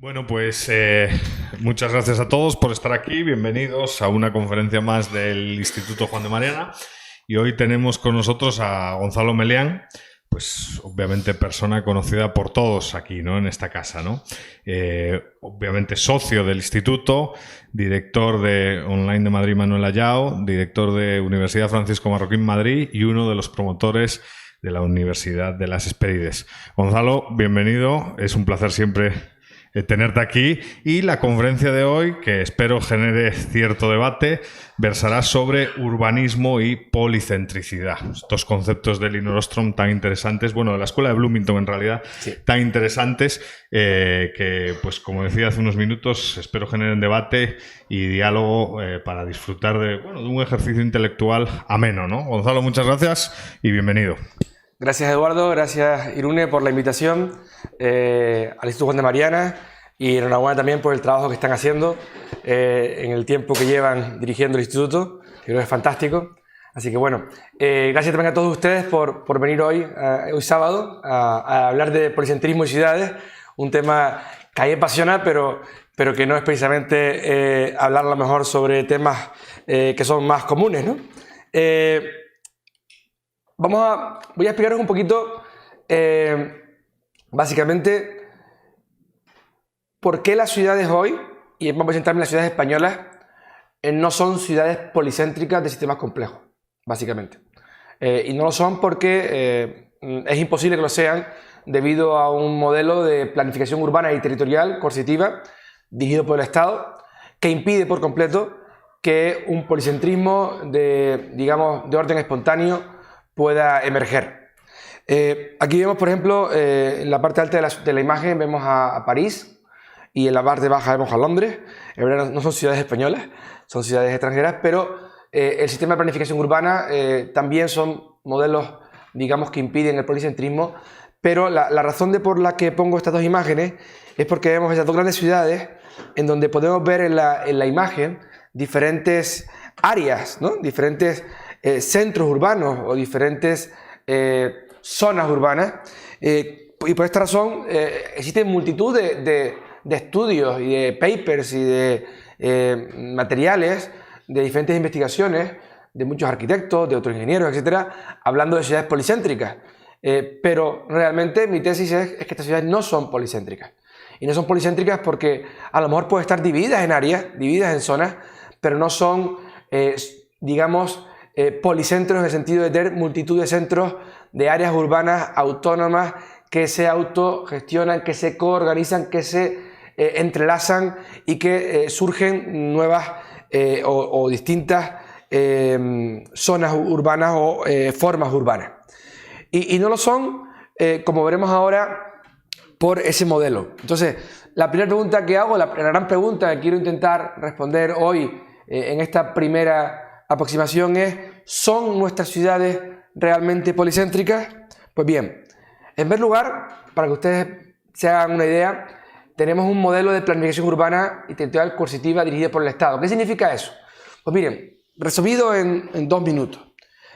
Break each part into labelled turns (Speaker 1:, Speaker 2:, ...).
Speaker 1: Bueno, pues muchas gracias a todos por estar aquí. Bienvenidos a una conferencia más del Instituto Juan de Mariana. Y hoy tenemos con nosotros a Gonzalo Melián, pues obviamente persona conocida por todos aquí, ¿no? En esta casa, ¿no? Obviamente socio del Instituto, director de Online de Madrid Manuel Ayao, director de Universidad Francisco Marroquín Madrid y uno de los promotores de la Universidad de las Hespérides. Gonzalo, bienvenido. Es un placer siempre tenerte aquí, y la conferencia de hoy, que espero genere cierto debate, versará sobre urbanismo y policentricidad, estos conceptos de Elinor Ostrom tan interesantes, bueno, de la escuela de Bloomington en realidad, sí, tan interesantes, que pues como decía hace unos minutos, espero generen debate y diálogo para disfrutar de un ejercicio intelectual ameno, ¿no? Gonzalo, muchas gracias y bienvenido.
Speaker 2: Gracias, Eduardo, gracias, Irune, por la invitación al Instituto Juan de Mariana, y enhorabuena también por el trabajo que están haciendo en el tiempo que llevan dirigiendo el instituto, que creo que es fantástico. Así que bueno, gracias también a todos ustedes por venir hoy sábado, a hablar de policentrismo y ciudades, un tema que a mí me apasiona, pero que no es precisamente hablar a lo mejor sobre temas que son más comunes, ¿no? Voy a explicaros un poquito, básicamente, por qué las ciudades hoy, y vamos a centrarme en las ciudades españolas, no son ciudades policéntricas de sistemas complejos, básicamente. Y no lo son porque es imposible que lo sean debido a un modelo de planificación urbana y territorial coercitiva dirigido por el Estado que impide por completo que un policentrismo digamos, de orden espontáneo pueda emerger. Aquí vemos, por ejemplo, en la parte alta de la imagen vemos a París, y en la parte baja vemos a Londres. En verdad no son ciudades españolas, son ciudades extranjeras, pero el sistema de planificación urbana también son modelos, digamos, que impiden el policentrismo, pero la razón por la que pongo estas dos imágenes es porque vemos esas dos grandes ciudades en donde podemos ver en la imagen diferentes áreas, ¿no? Diferentes centros urbanos o diferentes zonas urbanas, y por esta razón existen multitud de estudios y de papers y de materiales de diferentes investigaciones de muchos arquitectos, de otros ingenieros, etcétera, hablando de ciudades policéntricas. Pero realmente mi tesis es que estas ciudades no son policéntricas. Y no son policéntricas porque a lo mejor pueden estar divididas en áreas, divididas en zonas, pero no son, digamos, policentros en el sentido de tener multitud de centros de áreas urbanas autónomas que se autogestionan, que se coorganizan, que se entrelazan y que surgen nuevas o distintas zonas urbanas o formas urbanas. Y no lo son, como veremos ahora, por ese modelo. Entonces, la primera pregunta que hago, la gran pregunta que quiero intentar responder hoy en esta primera aproximación es: ¿son nuestras ciudades realmente policéntricas? Pues bien, en primer lugar, para que ustedes se hagan una idea, tenemos un modelo de planificación urbana y territorial coercitiva dirigida por el Estado. ¿Qué significa eso? Pues miren, resumido en 2 minutos.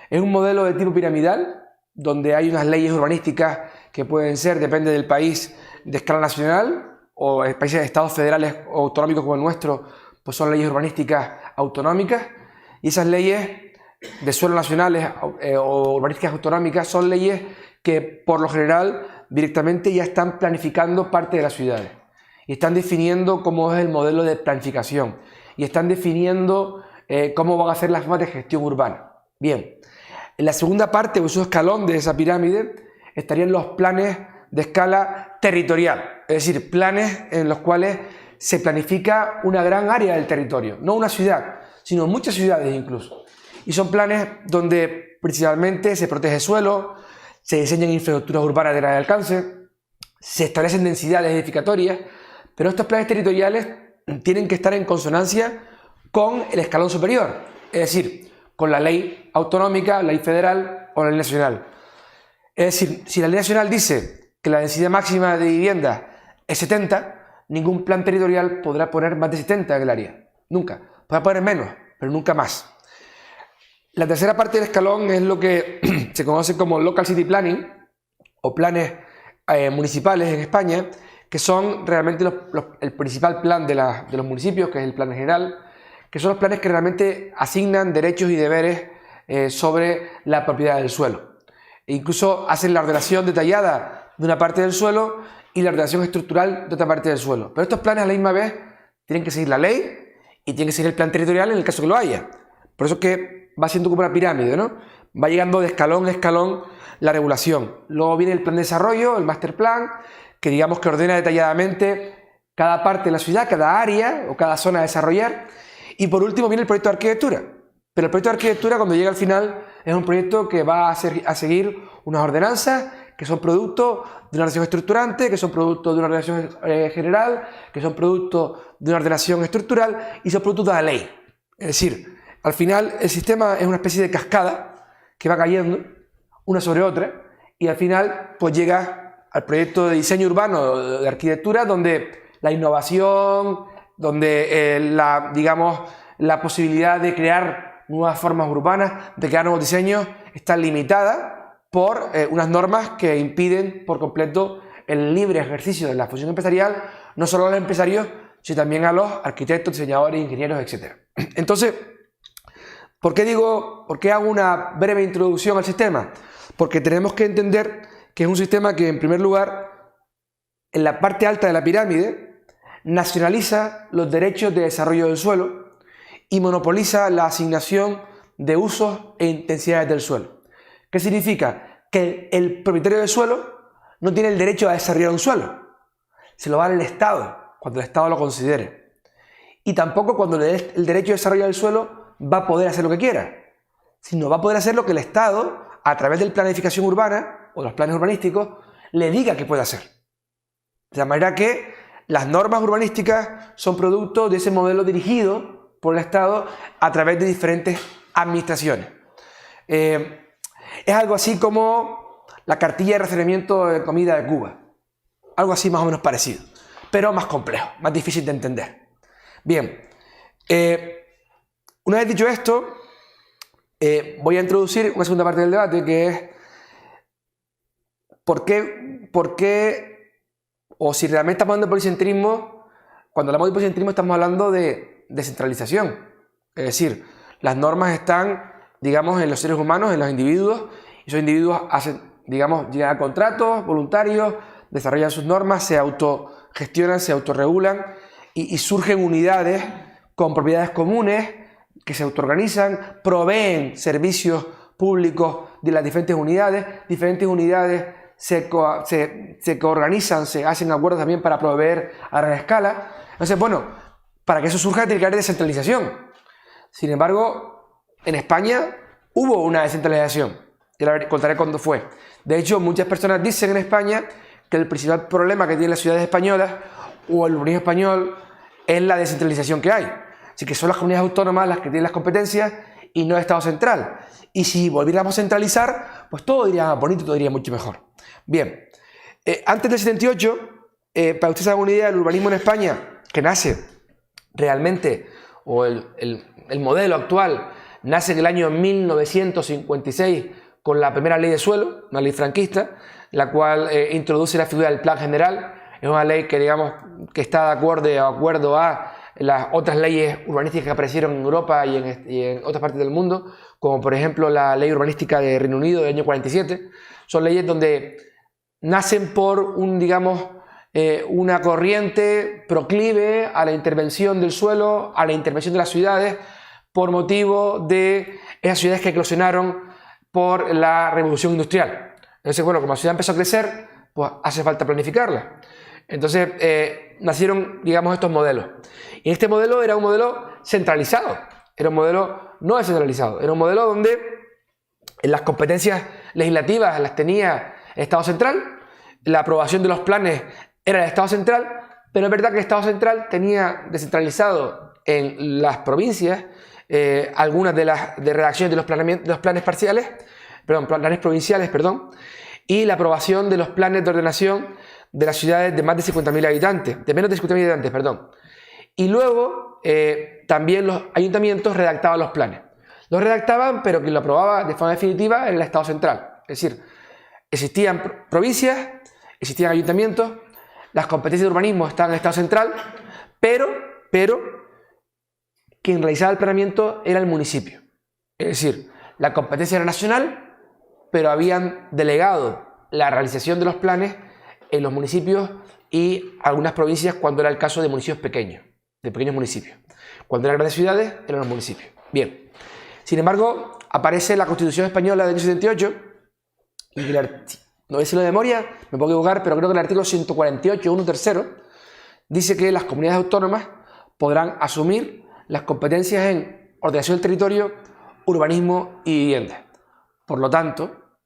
Speaker 2: Es un modelo de tipo piramidal, donde hay unas leyes urbanísticas que pueden ser, depende del país, de escala nacional, o en países de estados federales o autonómicos como el nuestro, pues son leyes urbanísticas autonómicas, y esas leyes de suelo nacionales o urbanísticas autonómicas son leyes que por lo general directamente ya están planificando parte de las ciudades. Y están definiendo cómo es el modelo de planificación. Y están definiendo cómo van a ser las formas de gestión urbana. Bien, en la segunda parte, o su escalón de esa pirámide, estarían los planes de escala territorial. Es decir, planes en los cuales se planifica una gran área del territorio. No una ciudad, sino muchas ciudades incluso. Y son planes donde principalmente se protege suelo, se diseñan infraestructuras urbanas de gran alcance, se establecen densidades edificatorias. Pero estos planes territoriales tienen que estar en consonancia con el escalón superior, es decir, con la ley autonómica, la ley federal o la ley nacional. Es decir, si la ley nacional dice que la densidad máxima de vivienda es 70, ningún plan territorial podrá poner más de 70 en el área. Nunca. Podrá poner menos, pero nunca más. La tercera parte del escalón es lo que se conoce como Local City Planning o planes municipales en España, que son realmente el principal plan de los municipios, que es el plan general, que son los planes que realmente asignan derechos y deberes sobre la propiedad del suelo. E incluso hacen la ordenación detallada de una parte del suelo y la ordenación estructural de otra parte del suelo. Pero estos planes a la misma vez tienen que seguir la ley y tienen que seguir el plan territorial en el caso que lo haya. Por eso es que va siendo como una pirámide, ¿no? Va llegando de escalón a escalón la regulación. Luego viene el plan de desarrollo, el master plan, que digamos que ordena detalladamente cada parte de la ciudad, cada área o cada zona a desarrollar. Y por último viene el proyecto de arquitectura. Pero el proyecto de arquitectura, cuando llega al final, es un proyecto que va a seguir unas ordenanzas que son producto de una ordenación estructurante, que son producto de una ordenación general, que son producto de una ordenación estructural y son producto de la ley. Es decir, al final el sistema es una especie de cascada que va cayendo una sobre otra y al final pues llega al proyecto de diseño urbano de arquitectura, donde la innovación, donde la posibilidad de crear nuevas formas urbanas, de crear nuevos diseños, está limitada por unas normas que impiden por completo el libre ejercicio de la función empresarial, no solo a los empresarios, sino también a los arquitectos, diseñadores, ingenieros, etc. Entonces, ¿por qué hago una breve introducción al sistema? Porque tenemos que entender que es un sistema que, en primer lugar, en la parte alta de la pirámide, nacionaliza los derechos de desarrollo del suelo y monopoliza la asignación de usos e intensidades del suelo. ¿Qué significa? Que el propietario del suelo no tiene el derecho a desarrollar un suelo. Se lo va a dar el Estado, cuando el Estado lo considere. Y tampoco cuando le dé el derecho a desarrollar el suelo va a poder hacer lo que quiera, sino va a poder hacer lo que el Estado, a través de la planificación urbana o los planes urbanísticos, le diga que puede hacer. De la manera que las normas urbanísticas son producto de ese modelo dirigido por el Estado a través de diferentes administraciones. Es algo así como la cartilla de racionamiento de comida de Cuba. Algo así más o menos parecido, pero más complejo, más difícil de entender. Bien, una vez dicho esto, voy a introducir una segunda parte del debate, que es por qué, o si realmente estamos hablando de policentrismo. Cuando hablamos de policentrismo estamos hablando de descentralización. Es decir, las normas están, digamos, en los seres humanos, en los individuos, y esos individuos llegan a contratos voluntarios, desarrollan sus normas, se autogestionan, se autorregulan y surgen unidades con propiedades comunes que se autoorganizan, proveen servicios públicos de las diferentes unidades se coorganizan, se hacen acuerdos también para proveer a gran escala. Entonces, bueno, para que eso surja tiene que haber descentralización. Sin embargo, en España hubo una descentralización. Y ahora contaré cuándo fue. De hecho, muchas personas dicen en España que el principal problema que tienen las ciudades españolas o el urbanismo español es la descentralización que hay. Así que son las comunidades autónomas las que tienen las competencias y no el Estado central. Y si volviéramos a centralizar, pues todo iría más bonito, todo iría mucho mejor. Bien, antes del 78, para que ustedes hagan una idea, el urbanismo en España, que nace realmente, o el modelo actual, nace en el año 1956 con la primera ley de suelo, una ley franquista, la cual introduce la figura del plan general. Es una ley que, digamos, que está de acuerdo a las otras leyes urbanísticas que aparecieron en Europa y en otras partes del mundo, como por ejemplo la ley urbanística de Reino Unido del año 47. Son leyes donde nacen por una corriente proclive a la intervención del suelo, a la intervención de las ciudades, por motivo de esas ciudades que eclosionaron por la revolución industrial. Entonces, bueno, como la ciudad empezó a crecer, pues hace falta planificarla. Entonces, nacieron, digamos, estos modelos. Y este modelo era un modelo centralizado, era un modelo no descentralizado, era un modelo donde las competencias legislativas las tenía el Estado central, la aprobación de los planes era el Estado central, pero es verdad que el Estado central tenía descentralizado en las provincias algunas de las redacciones de los planes provinciales, y la aprobación de los planes de ordenación de las ciudades de más de 50.000 habitantes, de menos de 50.000 habitantes, Y luego también los ayuntamientos redactaban los planes. Los redactaban, pero quien lo aprobaba de forma definitiva era el Estado central. Es decir, existían provincias, existían ayuntamientos, las competencias de urbanismo están en el Estado central, pero quien realizaba el planeamiento era el municipio. Es decir, la competencia era nacional, pero habían delegado la realización de los planes en los municipios y algunas provincias cuando era el caso de municipios pequeños, de pequeños municipios. Cuando eran grandes ciudades, eran los municipios. Bien. Sin embargo, aparece la Constitución Española del año 78 y no voy a decirlo de memoria, me puedo equivocar, pero creo que el artículo 148, 1 tercero, dice que las comunidades autónomas podrán asumir las competencias en ordenación del territorio, urbanismo y vivienda. Por lo tanto,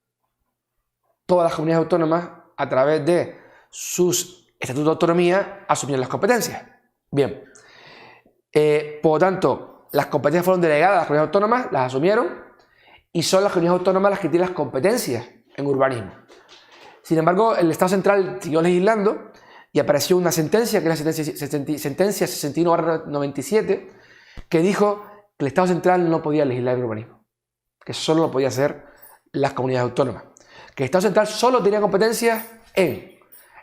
Speaker 2: todas las comunidades autónomas, a través de sus estatutos de autonomía, asumieron las competencias. Bien. Por lo tanto, las competencias fueron delegadas a las comunidades autónomas, las asumieron, y son las comunidades autónomas las que tienen las competencias en urbanismo. Sin embargo, el Estado central siguió legislando y apareció una sentencia, que es la sentencia 61/97, que dijo que el Estado central no podía legislar en urbanismo, que solo lo podía hacer las comunidades autónomas, que el Estado central solo tenía competencias en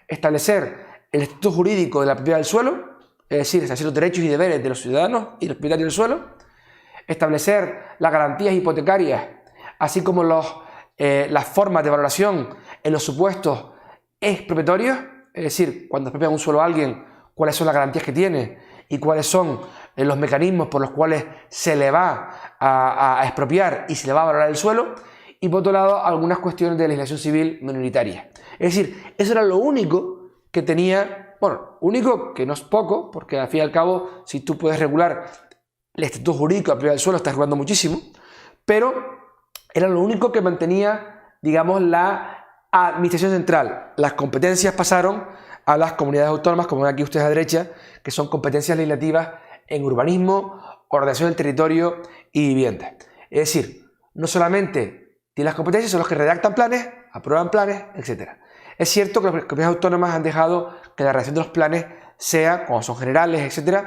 Speaker 2: establecer el estatuto jurídico de la propiedad del suelo, es decir, establecer los derechos y deberes de los ciudadanos y los propietarios del suelo, establecer las garantías hipotecarias, así como las formas de valoración en los supuestos expropiatorios, es decir, cuando expropia un suelo a alguien, cuáles son las garantías que tiene y cuáles son los mecanismos por los cuales se le va a expropiar y se le va a valorar el suelo, y por otro lado algunas cuestiones de legislación civil minoritaria. Es decir, eso era lo único que tenía, bueno, único que no es poco, porque al fin y al cabo, si tú puedes regular el estatuto jurídico de la propiedad del suelo, estás regulando muchísimo, pero era lo único que mantenía, digamos, la administración central. Las competencias pasaron a las comunidades autónomas, como ven aquí ustedes a la derecha, que son competencias legislativas en urbanismo, ordenación del territorio y vivienda. Es decir, no solamente tienen las competencias, son los que redactan planes, aprueban planes, etc. Es cierto que las comunidades autónomas han dejado que la redacción de los planes sea, cuando son generales, etc.,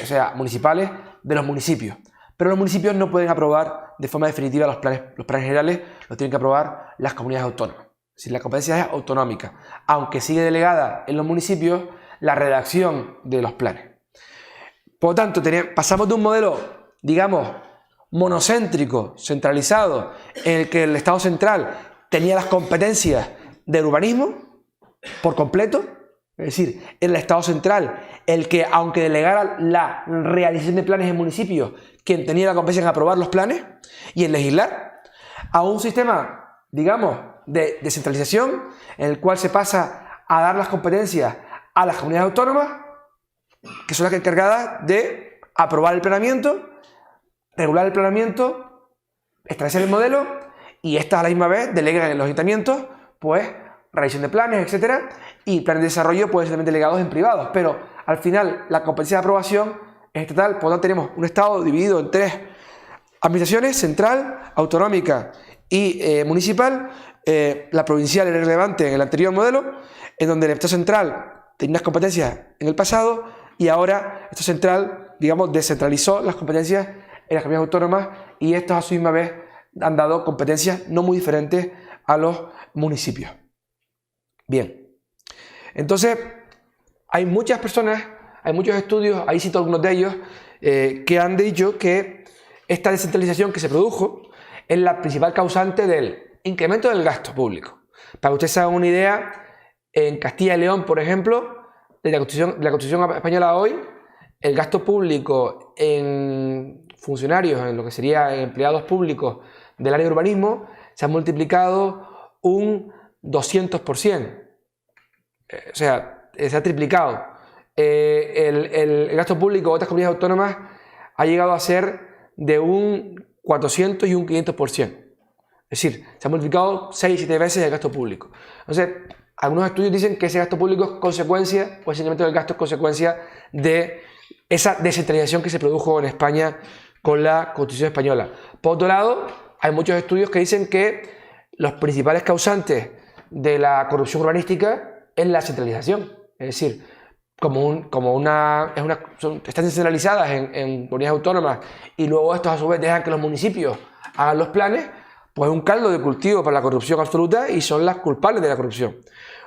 Speaker 2: o sea, municipales, de los municipios. Pero los municipios no pueden aprobar de forma definitiva los planes generales, los tienen que aprobar las comunidades autónomas. Es decir, la competencia es autonómica, aunque sigue delegada en los municipios la redacción de los planes. Por lo tanto, pasamos de un modelo, digamos, monocéntrico, centralizado, en el que el Estado central tenía las competencias del urbanismo por completo, es decir, era el Estado central el que, aunque delegara la realización de planes en municipios, quien tenía la competencia en aprobar los planes y en legislar, a un sistema, digamos, de descentralización, en el cual se pasa a dar las competencias a las comunidades autónomas, que son las encargadas de aprobar el planeamiento, regular el planeamiento, establecer el modelo, y estas a la misma vez delegan en los ayuntamientos, pues, realización de planes, etcétera, y planes de desarrollo pueden ser también delegados en privados, pero al final la competencia de aprobación es estatal. Por lo tanto tenemos un Estado dividido en tres administraciones: central, autonómica y municipal. La provincial era relevante en el anterior modelo, en donde el Estado central tenía unas competencias en el pasado y ahora el Estado central, digamos, descentralizó las competencias en las comunidades autónomas, y estos a su misma vez han dado competencias no muy diferentes a los municipios. Bien, entonces hay muchas personas, hay muchos estudios, ahí cito algunos de ellos, que han dicho que esta descentralización que se produjo es la principal causante del incremento del gasto público. Para que ustedes se hagan una idea, en Castilla y León, por ejemplo, de la Constitución española hoy, el gasto público en funcionarios, en lo que sería empleados públicos del área de urbanismo, se ha multiplicado un 200%. O sea, se ha triplicado. El gasto público de otras comunidades autónomas ha llegado a ser de un 400 y un 500%. Es decir, se ha multiplicado 6-7 veces el gasto público. Entonces, algunos estudios dicen que ese gasto público es consecuencia, o ese incremento del gasto es consecuencia de esa descentralización que se produjo en España con la Constitución española. Por otro lado, hay muchos estudios que dicen que los principales causantes de la corrupción urbanística es la centralización. Es decir, están descentralizadas en comunidades autónomas, y luego estos a su vez dejan que los municipios hagan los planes, pues es un caldo de cultivo para la corrupción absoluta y son las culpables de la corrupción.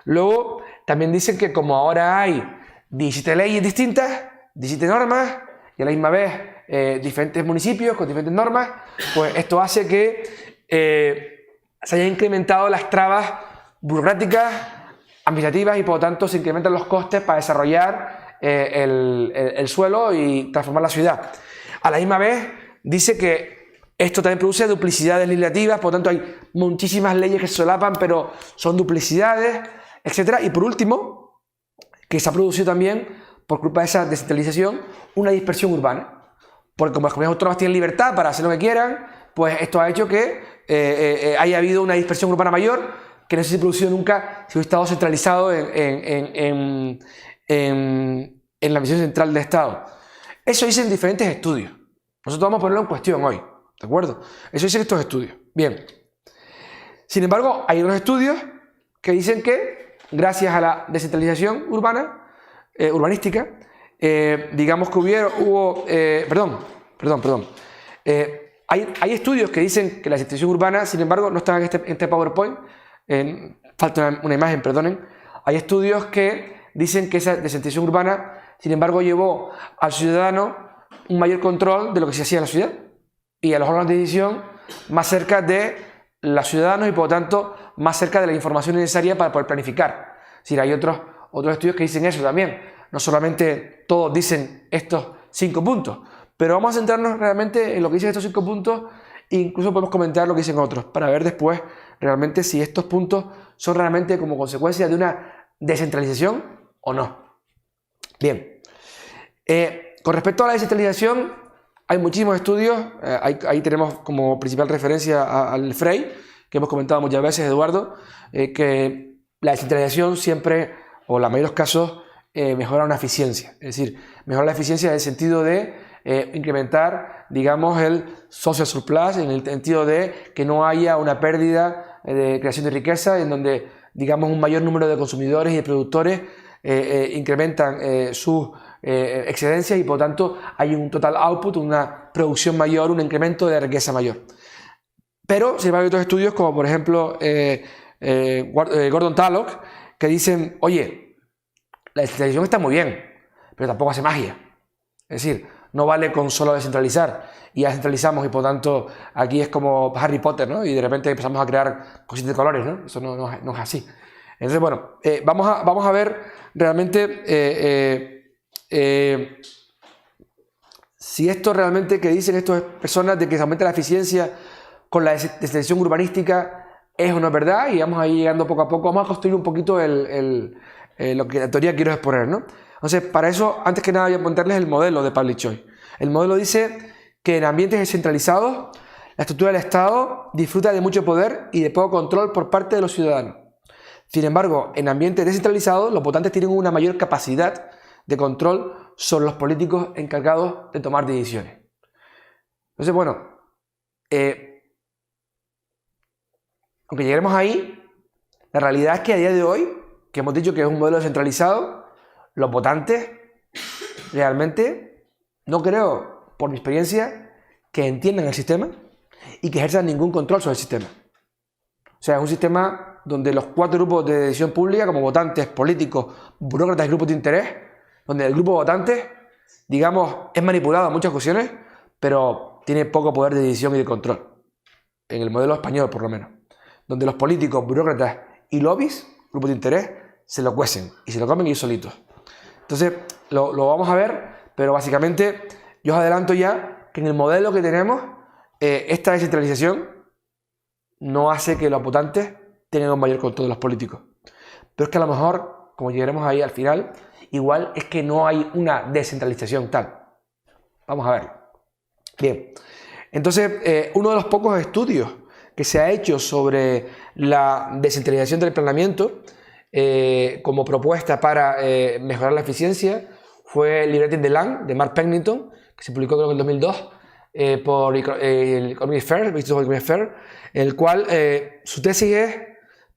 Speaker 2: Luego, también dicen que como ahora hay 17 leyes distintas, 17 normas, y a la misma vez diferentes municipios con diferentes normas, pues esto hace que se hayan incrementado las trabas burocráticas, administrativas, y por lo tanto se incrementan los costes para desarrollar el suelo y transformar la ciudad. A la misma vez dice que esto también produce duplicidades legislativas, por lo tanto hay muchísimas leyes que se solapan, pero son duplicidades, etc. Y por último, que se ha producido también, por culpa de esa descentralización, una dispersión urbana. Porque como las comunidades autónomas tienen libertad para hacer lo que quieran, pues esto ha hecho que haya habido una dispersión urbana mayor, que no se ha producido nunca si hubiera estado centralizado en la visión central del Estado. Eso dicen diferentes estudios. Nosotros vamos a ponerlo en cuestión hoy, ¿de acuerdo? Eso dicen estos estudios. Bien. Sin embargo, hay otros estudios que dicen que, gracias a la descentralización urbanística, digamos que hubo... Hay estudios que dicen que la descentralización urbana, sin embargo, no están en este PowerPoint, falta una imagen, perdonen. Hay estudios que dicen que esa descentralización urbana, sin embargo, llevó al ciudadano un mayor control de lo que se hacía en la ciudad y a los órganos de decisión más cerca de los ciudadanos y por lo tanto más cerca de la información necesaria para poder planificar. Es decir, hay otros estudios que dicen eso también. No solamente todos dicen estos 5 puntos, pero vamos a centrarnos realmente en lo que dicen estos 5 puntos e incluso podemos comentar lo que dicen otros para ver después realmente si estos puntos son realmente como consecuencia de una descentralización o no. Bien. Con respecto a la descentralización, hay muchísimos estudios. Ahí tenemos como principal referencia al FREI, que hemos comentado muchas veces, Eduardo, que la descentralización siempre, o en la mayoría de los casos, mejora una eficiencia. Es decir, mejora la eficiencia en el sentido de incrementar, digamos, el social surplus, en el sentido de que no haya una pérdida de creación de riqueza, en donde, digamos, un mayor número de consumidores y de productores incrementan sus excedencias y por lo tanto hay un total output, una producción mayor, un incremento de riqueza mayor. Pero sin embargo hay otros estudios como por ejemplo Gordon Tullock que dicen, oye, la descentralización está muy bien, pero tampoco hace magia. Es decir, no vale con solo descentralizar y ya centralizamos y por tanto aquí es como Harry Potter, ¿no? Y de repente empezamos a crear cositas de colores, ¿no? Eso no es así. Entonces, bueno, vamos a ver realmente si esto realmente que dicen estas personas de que se aumenta la eficiencia con la descentralización urbanística es o no es verdad, y vamos a ir llegando poco a poco. Vamos a construir un poquito lo que la teoría quiero exponer, ¿no? Entonces, para eso, antes que nada, voy a contarles el modelo de Public Choice. El modelo dice que en ambientes descentralizados, la estructura del Estado disfruta de mucho poder y de poco control por parte de los ciudadanos. Sin embargo, en ambientes descentralizados, los votantes tienen una mayor capacidad de control sobre los políticos encargados de tomar decisiones. Entonces, bueno, aunque lleguemos ahí, la realidad es que a día de hoy, que hemos dicho que es un modelo descentralizado, los votantes realmente no creo, por mi experiencia, que entiendan el sistema y que ejerzan ningún control sobre el sistema. O sea, es un sistema donde los 4 grupos de decisión pública, como votantes, políticos, burócratas y grupos de interés, donde el grupo de votantes, digamos, es manipulado en muchas ocasiones, pero tiene poco poder de decisión y de control. En el modelo español, por lo menos. Donde los políticos, burócratas y lobbies, grupos de interés, se lo cuecen y se lo comen ellos solitos. Entonces, lo vamos a ver, pero básicamente yo os adelanto ya que en el modelo que tenemos, esta descentralización no hace que los votantes tengan un mayor control de los políticos. Pero es que a lo mejor, como llegaremos ahí al final, igual es que no hay una descentralización tal. Vamos a ver. Bien. Entonces, uno de los pocos estudios que se ha hecho sobre la descentralización del planeamiento como propuesta para mejorar la eficiencia fue Liberating the Land, de Mark Pennington, que se publicó creo que en 2002 por el Economic Fair, en el cual su tesis es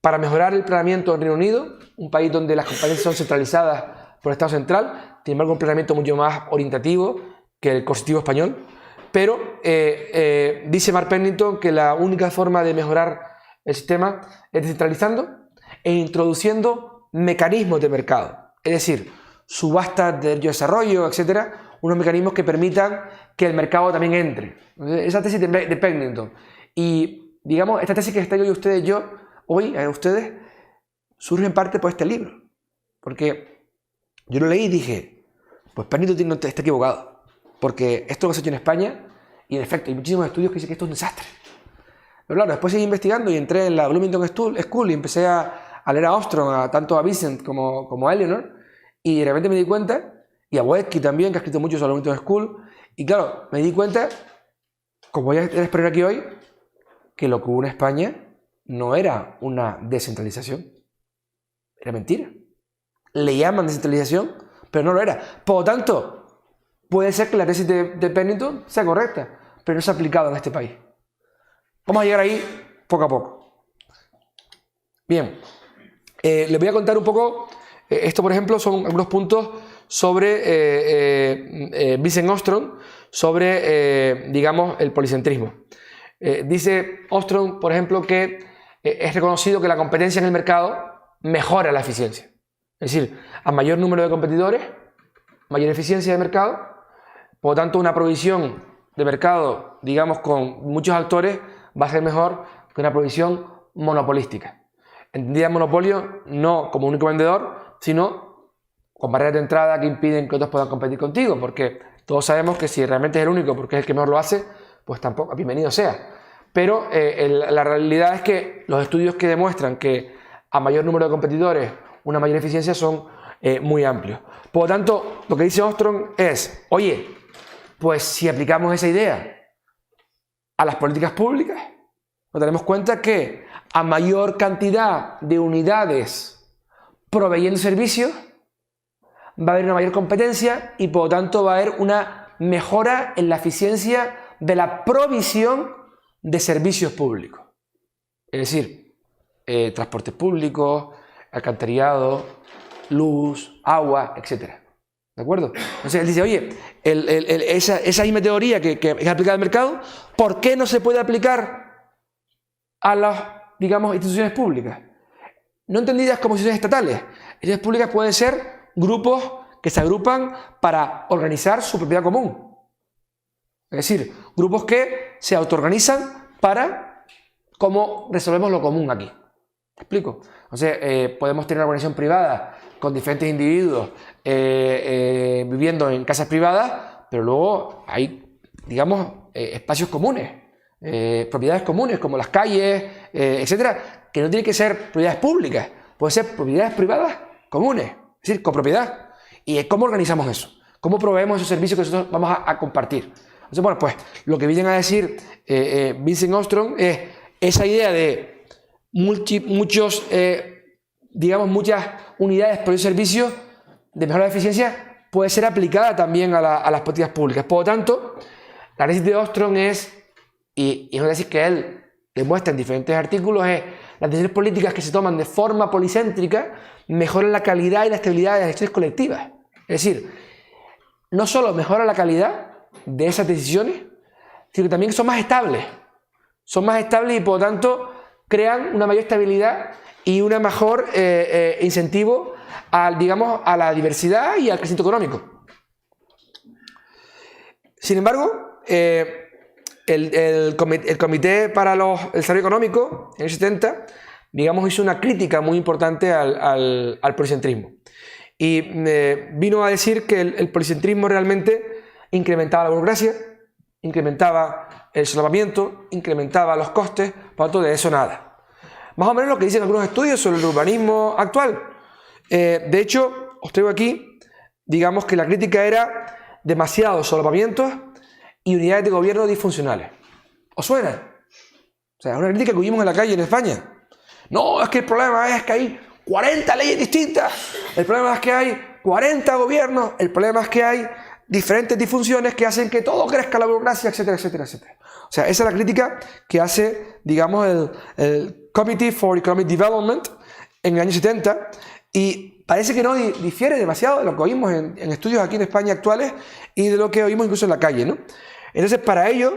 Speaker 2: para mejorar el planeamiento en Reino Unido, un país donde las competencias son centralizadas por el Estado central, sin embargo un planeamiento mucho más orientativo que el constitutivo español, pero dice Mark Pennington que la única forma de mejorar el sistema es descentralizando e introduciendo mecanismos de mercado, es decir, subastas de desarrollo, etcétera, unos mecanismos que permitan que el mercado también entre. Esa tesis de Pennington. Y, digamos, esta tesis que estoy hoy ustedes, surge en parte por este libro. Porque yo lo leí y dije, pues Pennington no está equivocado. Porque esto lo se ha hecho en España, y en efecto, hay muchísimos estudios que dicen que esto es un desastre. Pero claro, después seguí investigando y entré en la Bloomington School y empecé a leer a Ostrom, tanto a Vincent como a Eleanor, y de repente me di cuenta, y a Boesky también, que ha escrito mucho sobre la Bloomington School, y claro, me di cuenta, como voy a exponer aquí hoy, que lo que hubo en España no era una descentralización, era mentira. Le llaman descentralización, pero no lo era. Por lo tanto, puede ser que la tesis de Pennington sea correcta, pero no se ha aplicado en este país. Vamos a llegar ahí poco a poco. Bien, les voy a contar un poco, esto por ejemplo son algunos puntos sobre Vincent Ostrom, sobre, digamos, el policentrismo. Dice Ostrom, por ejemplo, que es reconocido que la competencia en el mercado mejora la eficiencia. Es decir, a mayor número de competidores, mayor eficiencia de mercado, por lo tanto una provisión de mercado, digamos, con muchos actores va a ser mejor que una provisión monopolística. Entendida monopolio no como único vendedor, sino con barreras de entrada que impiden que otros puedan competir contigo, porque todos sabemos que si realmente es el único porque es el que mejor lo hace, pues tampoco, bienvenido sea. Pero la realidad es que los estudios que demuestran que a mayor número de competidores una mayor eficiencia son muy amplios. Por lo tanto, lo que dice Ostrom es, oye, pues si aplicamos esa idea a las políticas públicas, nos daremos cuenta que a mayor cantidad de unidades proveyendo servicios, va a haber una mayor competencia y por lo tanto va a haber una mejora en la eficiencia de la provisión de servicios públicos. Es decir, transportes públicos, alcantarillado, luz, agua, etc. ¿De acuerdo? Entonces él dice, oye, esa misma teoría que es aplicada al mercado, ¿por qué no se puede aplicar a las, digamos, instituciones públicas? No entendidas como instituciones estatales. Instituciones públicas pueden ser grupos que se agrupan para organizar su propiedad común. Es decir, grupos que se autoorganizan para cómo resolvemos lo común aquí. ¿Me explico? Entonces, podemos tener una organización privada con diferentes individuos viviendo en casas privadas, pero luego hay, digamos, espacios comunes, propiedades comunes como las calles, etcétera, que no tienen que ser propiedades públicas, pueden ser propiedades privadas comunes, es decir, copropiedad. ¿Y cómo organizamos eso? ¿Cómo proveemos esos servicios que nosotros vamos a compartir? Entonces, bueno, pues lo que vienen a decir Vincent Ostrom es esa idea de muchas unidades por servicios de mejora de eficiencia puede ser aplicada también a las políticas públicas. Por lo tanto, la tesis de Ostrom es, y es una tesis que él demuestra en diferentes artículos, es las decisiones políticas que se toman de forma policéntrica mejoran la calidad y la estabilidad de las decisiones colectivas. Es decir, no solo mejora la calidad de esas decisiones, sino que también son más estables. Son más estables y por lo tanto crean una mayor estabilidad y un mejor incentivo digamos, a la diversidad y al crecimiento económico. Sin embargo, el Comité para el Desarrollo Económico, en el 70, digamos, hizo una crítica muy importante al policentrismo. Y vino a decir que el policentrismo realmente incrementaba la burocracia, incrementaba el solapamiento, incrementaba los costes, por lo tanto de eso nada. Más o menos lo que dicen algunos estudios sobre el urbanismo actual. De hecho, os traigo aquí, digamos que la crítica era demasiados solapamientos y unidades de gobierno disfuncionales. ¿Os suena? O sea, es una crítica que oímos en la calle en España. No, es que el problema es que hay 40 leyes distintas, el problema es que hay 40 gobiernos, el problema es que hay diferentes disfunciones que hacen que todo crezca la burocracia, etcétera, etcétera, etcétera. O sea, esa es la crítica que hace, digamos, el Committee for Economic Development en el año 70 y parece que no difiere demasiado de lo que oímos en estudios aquí en España actuales y de lo que oímos incluso en la calle, ¿no? Entonces, para ello,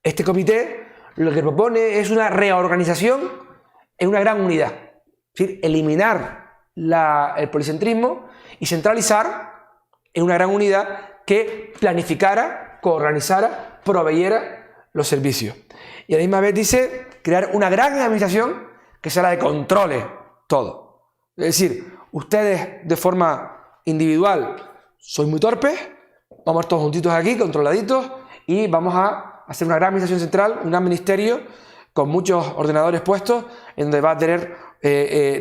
Speaker 2: este comité lo que propone es una reorganización en una gran unidad. Es decir, eliminar el policentrismo y centralizar en una gran unidad que planificara, coorganizara, proveyera los servicios. Y a la misma vez dice crear una gran administración que sea la de controle todo. Es decir, ustedes de forma individual sois muy torpes, vamos todos juntitos aquí, controladitos, y vamos a hacer una gran administración central, un gran ministerio con muchos ordenadores puestos, en donde va a tener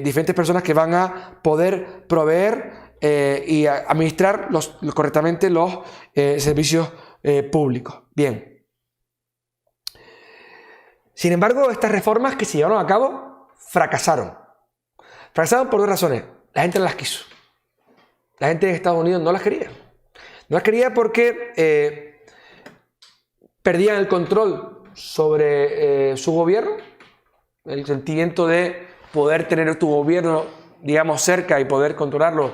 Speaker 2: diferentes personas que van a poder proveer y administrar correctamente los servicios públicos. Bien. Sin embargo, estas reformas que se llevaron a cabo fracasaron. Fracasaron por dos razones. La gente no las quiso. La gente de Estados Unidos no las quería. No las quería porque perdían el control sobre su gobierno, el sentimiento de poder tener tu gobierno, digamos, cerca y poder controlarlo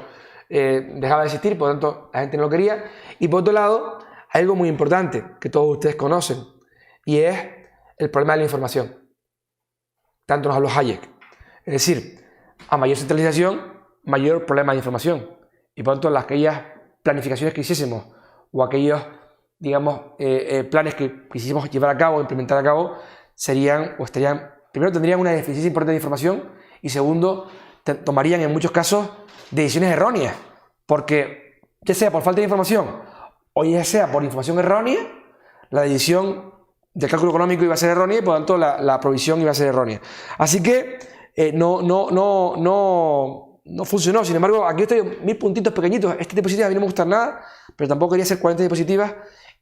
Speaker 2: dejaba de existir, por lo tanto la gente no lo quería. Y por otro lado, hay algo muy importante que todos ustedes conocen, y es el problema de la información. Tanto nos habló Hayek. Es decir, a mayor centralización, mayor problema de información. Y por lo tanto, aquellas planificaciones que hiciésemos o aquellos, digamos, planes que quisiésemos llevar a cabo, implementar a cabo, primero tendrían una deficiencia importante de información, y segundo, tomarían en muchos casos decisiones erróneas, porque ya sea por falta de información o ya sea por información errónea, la decisión del cálculo económico iba a ser errónea y por lo tanto la provisión iba a ser errónea. Así que no funcionó. Sin embargo, aquí estoy 1000 puntitos pequeñitos. Esta diapositiva a mí no me gusta nada, pero tampoco quería hacer 40 diapositivas,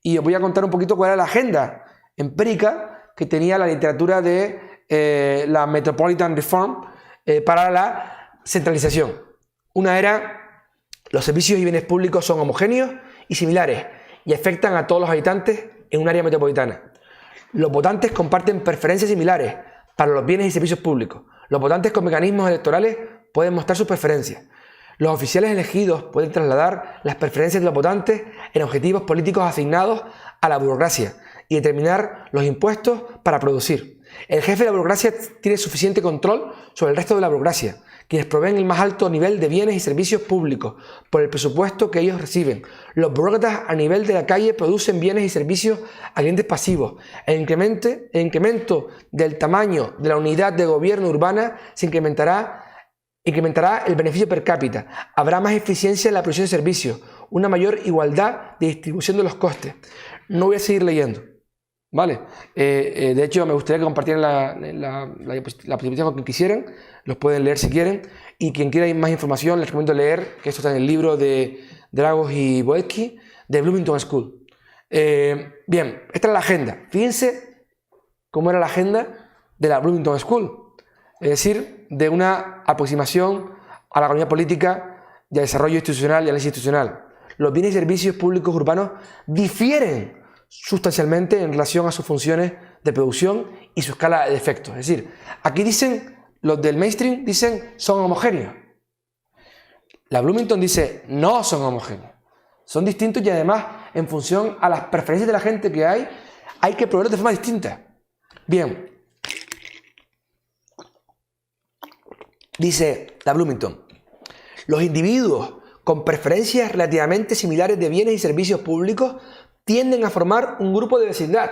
Speaker 2: y os voy a contar un poquito cuál era la agenda empírica que tenía la literatura de la Metropolitan Reform para la centralización. Una era: los servicios y bienes públicos son homogéneos y similares y afectan a todos los habitantes en un área metropolitana. Los votantes comparten preferencias similares para los bienes y servicios públicos. Los votantes con mecanismos electorales pueden mostrar sus preferencias. Los oficiales elegidos pueden trasladar las preferencias de los votantes en objetivos políticos asignados a la burocracia y determinar los impuestos para producir. El jefe de la burocracia tiene suficiente control sobre el resto de la burocracia, quienes proveen el más alto nivel de bienes y servicios públicos por el presupuesto que ellos reciben. Los burócratas a nivel de la calle producen bienes y servicios a clientes pasivos. El incremento del tamaño de la unidad de gobierno urbana incrementará el beneficio per cápita. Habrá más eficiencia en la producción de servicios, una mayor igualdad de distribución de los costes. No voy a seguir leyendo, ¿vale? De hecho, me gustaría que compartieran la diapositiva con quien quisieran. Los pueden leer si quieren. Y quien quiera más información, les recomiendo leer, que esto está en el libro de Dragos y Boettky, de Bloomington School. Bien, esta es la agenda. Fíjense cómo era la agenda de la Bloomington School. Es decir, de una aproximación a la economía política y al desarrollo institucional y análisis institucional. Los bienes y servicios públicos urbanos difieren sustancialmente en relación a sus funciones de producción y su escala de efectos. Es decir, aquí dicen, los del mainstream dicen son homogéneos. La Bloomington dice no son homogéneos. Son distintos y además, en función a las preferencias de la gente que hay que proveerlos de forma distinta. Bien. Dice la Bloomington, los individuos con preferencias relativamente similares de bienes y servicios públicos tienden a formar un grupo de vecindad.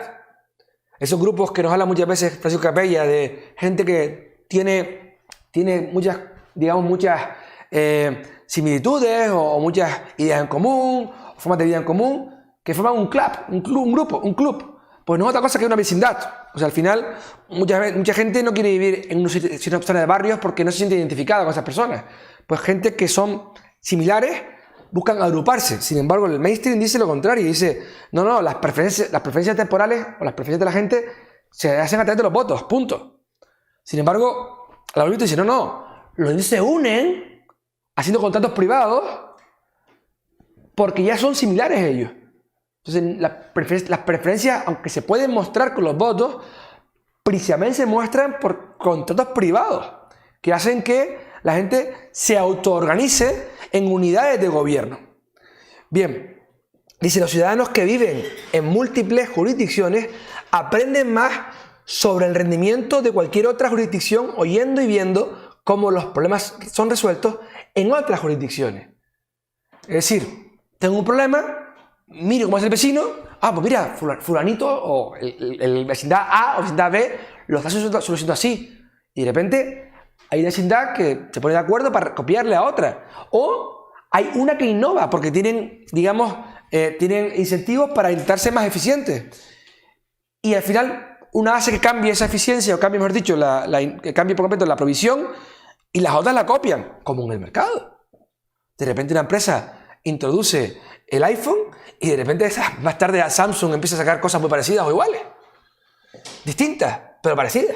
Speaker 2: Esos grupos que nos habla muchas veces Francisco Capella, de gente que tiene muchas, digamos, similitudes o muchas ideas en común, o formas de vida en común, que forman un club. Pues no es otra cosa que una vecindad. O sea, al final, mucha gente no quiere vivir en una zona de barrios porque no se siente identificada con esas personas. Pues gente que son similares buscan agruparse. Sin embargo, el mainstream dice lo contrario. Dice, no, las preferencias temporales o las preferencias de la gente se hacen a través de los votos, punto. Sin embargo, la Bloomington dice, los indios se unen haciendo contratos privados porque ya son similares a ellos. Entonces, las preferencias, aunque se pueden mostrar con los votos, principalmente se muestran por contratos privados, que hacen que la gente se autoorganice en unidades de gobierno. Bien, dice, los ciudadanos que viven en múltiples jurisdicciones aprenden más sobre el rendimiento de cualquier otra jurisdicción oyendo y viendo cómo los problemas son resueltos en otras jurisdicciones. Es decir, tengo un problema, miro cómo es el vecino, pues mira, fulanito o el vecindad A o vecindad B lo está solucionando así. Y de repente hay una vecindad que se pone de acuerdo para copiarle a otra. O hay una que innova porque tienen, digamos, tienen incentivos para intentar ser más eficientes. Y al final una hace que cambie esa eficiencia, o cambie, mejor dicho, que cambie por completo la provisión, y las otras la copian, como en el mercado. De repente una empresa introduce el iPhone y de repente más tarde Samsung empieza a sacar cosas muy parecidas o iguales. Distintas, pero parecidas.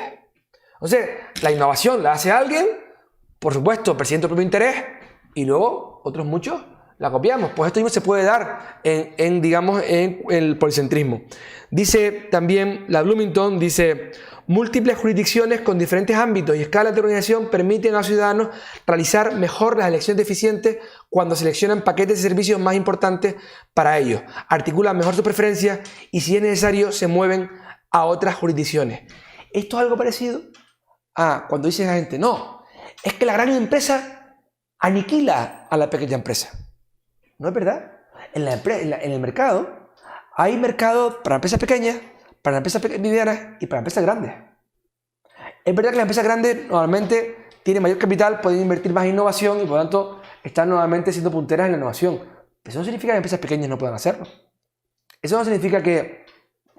Speaker 2: Entonces, la innovación la hace alguien, por supuesto, persiguiendo el propio interés, y luego otros muchos la copiamos. Pues esto mismo se puede dar digamos, en el policentrismo. Dice también la Bloomington, dice: múltiples jurisdicciones con diferentes ámbitos y escalas de organización permiten a los ciudadanos realizar mejor las elecciones eficientes cuando seleccionan paquetes de servicios más importantes para ellos, articulan mejor sus preferencias y, si es necesario, se mueven a otras jurisdicciones. Esto es algo parecido a cuando dice la gente: no, es que la gran empresa aniquila a la pequeña empresa. No es verdad. En el mercado hay mercado para empresas pequeñas, para empresas medianas y para empresas grandes. Es verdad que las empresas grandes normalmente tienen mayor capital, pueden invertir más en innovación y por lo tanto están nuevamente siendo punteras en la innovación. Pero eso no significa que empresas pequeñas no puedan hacerlo. Eso no significa que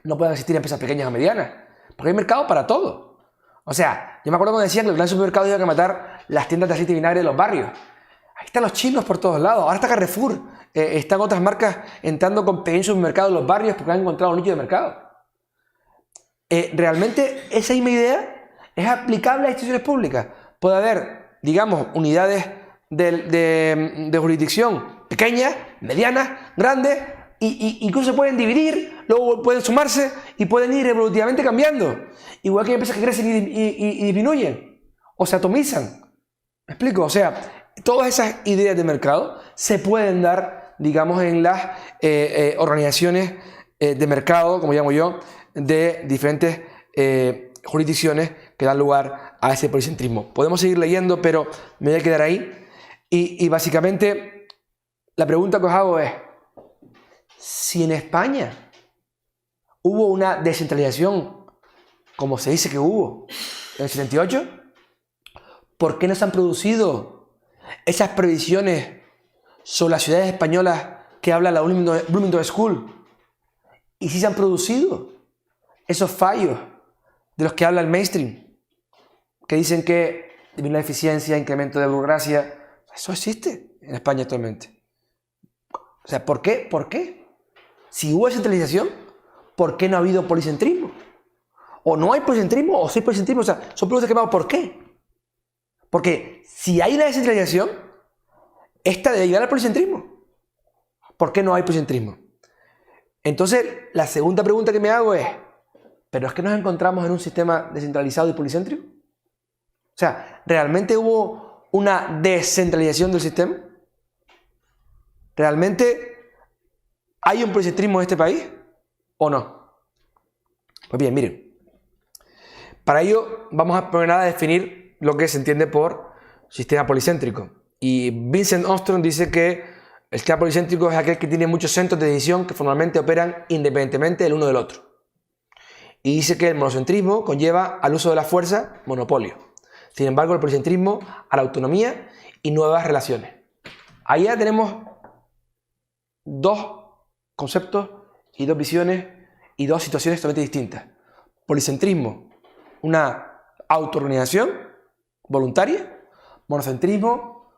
Speaker 2: no puedan existir empresas pequeñas o medianas, porque hay mercado para todo. O sea, yo me acuerdo cuando decían que los grandes supermercados iban a matar las tiendas de aceite y vinagre de los barrios. Ahí están los chinos por todos lados. Ahora está Carrefour. Están otras marcas entrando con pequeños supermercados en los barrios porque han encontrado un nicho de mercado. Realmente esa misma idea es aplicable a instituciones públicas. Puede haber, digamos, unidades de jurisdicción pequeñas, medianas, grandes, y incluso se pueden dividir, luego pueden sumarse y pueden ir evolutivamente cambiando. Igual que hay empresas que crecen y disminuyen o se atomizan. ¿Me explico? O sea, todas esas ideas de mercado se pueden dar, digamos, en las organizaciones de mercado, como llamo yo, de diferentes jurisdicciones que dan lugar a ese policentrismo. Podemos seguir leyendo, pero me voy a quedar ahí. Y básicamente la pregunta que os hago es: si en España hubo una descentralización, como se dice que hubo en el 78, ¿por qué no se han producido esas previsiones sobre las ciudades españolas que habla la Bloomington School? Y si se han producido esos fallos de los que habla el mainstream, que dicen que disminuye la eficiencia, incremento de burocracia. Eso existe en España actualmente. O sea, ¿por qué? ¿Por qué? Si hubo descentralización, ¿por qué no ha habido policentrismo? O no hay policentrismo, o sí hay policentrismo. O sea, son preguntas que me hago: ¿por qué? Porque si hay una descentralización, esta debe llegar al policentrismo. ¿Por qué no hay policentrismo? Entonces, la segunda pregunta que me hago es: ¿pero es que nos encontramos en un sistema descentralizado y policéntrico? O sea, ¿realmente hubo una descentralización del sistema? ¿Realmente hay un policentrismo en este país o no? Pues bien, miren. Para ello vamos a primero a definir lo que se entiende por sistema policéntrico. Y Vincent Armstrong dice que el sistema policéntrico es aquel que tiene muchos centros de decisión que formalmente operan independientemente el uno del otro. Y dice que el monocentrismo conlleva al uso de la fuerza, monopolio. Sin embargo, el policentrismo a la autonomía y nuevas relaciones. Ahí ya tenemos dos conceptos y dos visiones y dos situaciones totalmente distintas. Policentrismo, una autoorganización voluntaria. Monocentrismo,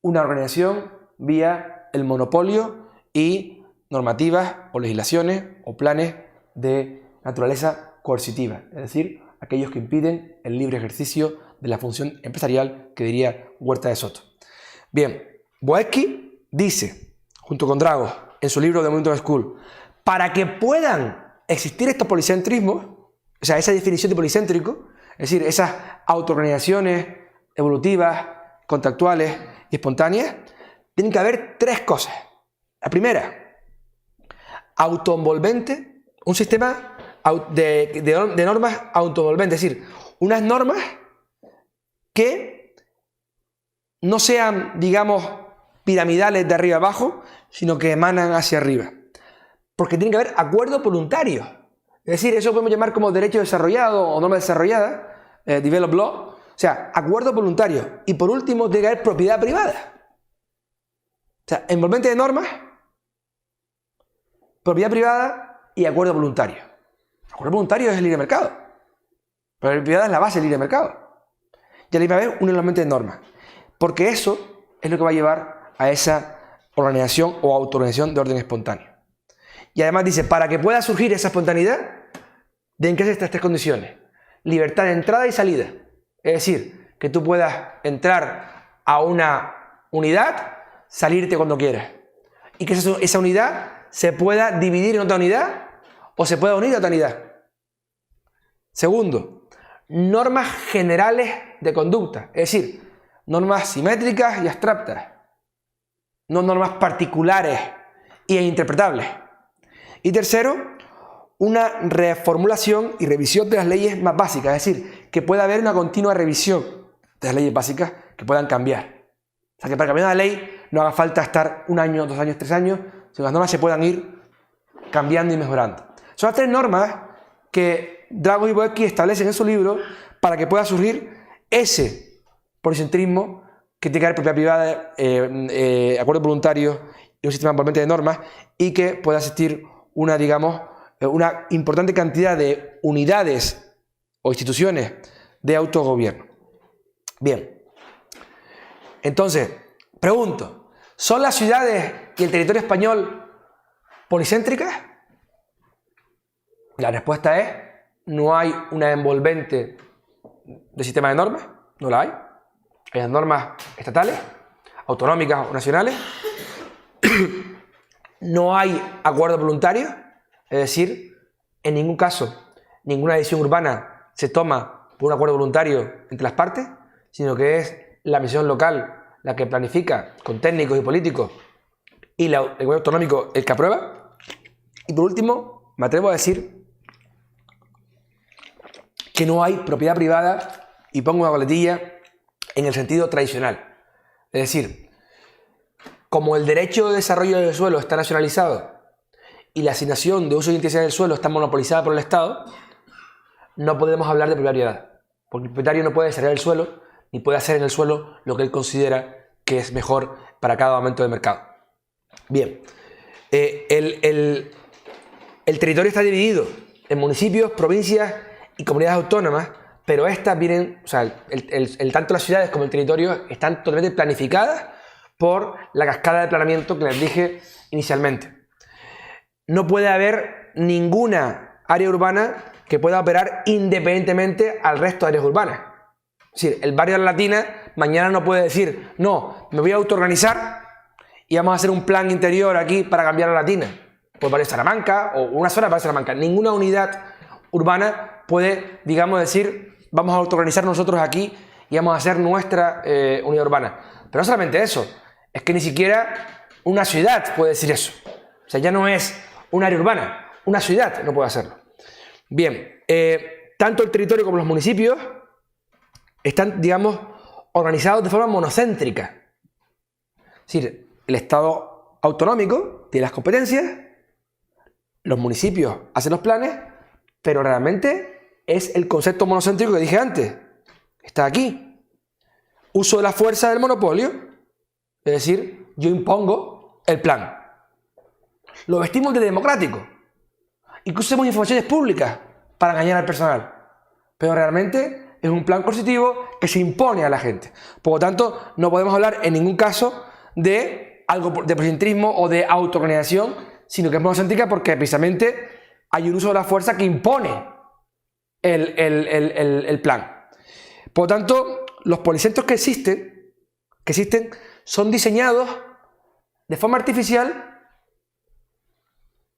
Speaker 2: una organización vía el monopolio y normativas o legislaciones o planes de naturaleza coercitiva, es decir, aquellos que impiden el libre ejercicio de la función empresarial, que diría Huerta de Soto. Bien, Boesky dice, junto con Dragos, en su libro The Bloomington School, para que puedan existir estos policentrismos, o sea, esa definición de policéntrico, es decir, esas autoorganizaciones evolutivas, contractuales y espontáneas, tienen que haber tres cosas. La primera, autoenvolvente, un sistema de normas autoenvolventes, es decir, unas normas que no sean, digamos, piramidales de arriba abajo, sino que emanan hacia arriba. Porque tiene que haber acuerdos voluntarios. Es decir, eso podemos llamar como derecho desarrollado o norma desarrollada, developed law. O sea, acuerdos voluntarios. Y por último, tiene que haber propiedad privada. O sea, envolvente de normas, propiedad privada y acuerdo voluntario. Acuerdo voluntario es el libre mercado. Pero la propiedad es la base del libre mercado. Y ahí va a haber un envolvente de normas. Porque eso es lo que va a llevar a esa organización o autoorganización de orden espontáneo. Y además dice, para que pueda surgir esa espontaneidad, deben que ser estas tres condiciones. Libertad de entrada y salida. Es decir, que tú puedas entrar a una unidad, salirte cuando quieras. Y que esa unidad se pueda dividir en otra unidad o se pueda unir a otra unidad. Segundo, normas generales de conducta. Es decir, normas simétricas y abstractas. No normas particulares e interpretables. Y tercero, una reformulación y revisión de las leyes más básicas. Es decir, que pueda haber una continua revisión de las leyes básicas que puedan cambiar. O sea, que para cambiar una ley no haga falta estar 1 año, 2 años, 3 años, sino que las normas se puedan ir cambiando y mejorando. Son las 3 normas que Drago y Boesky establecen en su libro para que pueda surgir ese policentrismo que tiene que haber propiedad privada, acuerdos voluntarios y un sistema envolvente de normas y que pueda existir una, digamos, una importante cantidad de unidades o instituciones de autogobierno. Bien. Entonces, pregunto, ¿son las ciudades y el territorio español policéntricas? La respuesta es, no hay una envolvente de sistema de normas, no la hay. Hay las normas estatales, autonómicas o nacionales. No hay acuerdos voluntarios, es decir, en ningún caso, ninguna decisión urbana se toma por un acuerdo voluntario entre las partes, sino que es la administración local la que planifica con técnicos y políticos y el gobierno autonómico el que aprueba. Y por último, me atrevo a decir que no hay propiedad privada, y pongo una coletilla, en el sentido tradicional. Es decir, como el derecho de desarrollo del suelo está nacionalizado y la asignación de uso y intensidad del suelo está monopolizada por el Estado, no podemos hablar de propiedad, porque el propietario no puede desarrollar el suelo ni puede hacer en el suelo lo que él considera que es mejor para cada momento del mercado. Bien, el territorio está dividido en municipios, provincias y comunidades autónomas, pero estas vienen, o sea, tanto las ciudades como el territorio están totalmente planificadas por la cascada de planeamiento que les dije inicialmente. No puede haber ninguna área urbana que pueda operar independientemente al resto de áreas urbanas. Es decir, el barrio de la Latina mañana no puede decir, no, me voy a autoorganizar y vamos a hacer un plan interior aquí para cambiar la Latina. Pues barrio Salamanca o una zona para Salamanca. Ninguna unidad urbana puede, digamos, decir, vamos a autoorganizar nosotros aquí y vamos a hacer nuestra unidad urbana. Pero no solamente eso, es que ni siquiera una ciudad puede decir eso. O sea, ya no es un área urbana, una ciudad no puede hacerlo. Bien, tanto el territorio como los municipios están, digamos, organizados de forma monocéntrica. Es decir, el Estado autonómico tiene las competencias, los municipios hacen los planes, pero realmente es el concepto monocéntrico que dije antes. Está aquí. Uso de la fuerza del monopolio, es decir, yo impongo el plan. Lo vestimos de democrático. Incluso hacemos informaciones públicas para engañar al personal. Pero realmente es un plan coercitivo que se impone a la gente. Por lo tanto, no podemos hablar en ningún caso de algo de policentrismo o de autoorganización, sino que es monocéntrica porque precisamente hay un uso de la fuerza que impone el plan. Por lo tanto, los policentros que existen son diseñados de forma artificial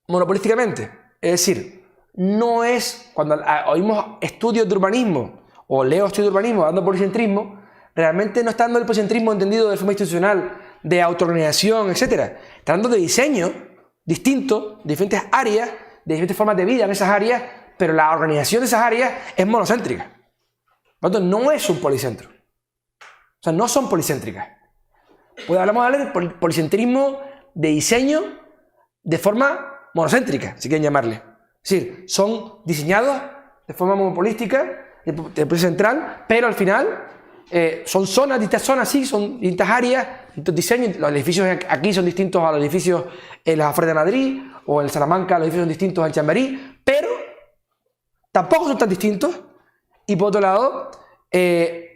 Speaker 2: monopolísticamente. Es decir, no es, cuando oímos estudios de urbanismo o leo estudios de urbanismo dando policentrismo, realmente no está dando el policentrismo entendido de forma institucional, de autoorganización, etc. Está dando de diseño distinto, de diferentes áreas, de diferentes formas de vida en esas áreas, pero la organización de esas áreas es monocéntrica. Por lo tanto, no es un policentro. O sea, no son policéntricas. Pues hablamos de policentrismo de diseño de forma monocéntrica, si quieren llamarle. Es decir, son diseñados de forma monopolística, de policía central, pero al final son zonas, distintas zonas, sí, son distintas áreas, distintos diseños. Los edificios aquí son distintos a los edificios en las afueras de Madrid, o en Salamanca los edificios son distintos al Chamberí, pero tampoco son tan distintos, y por otro lado,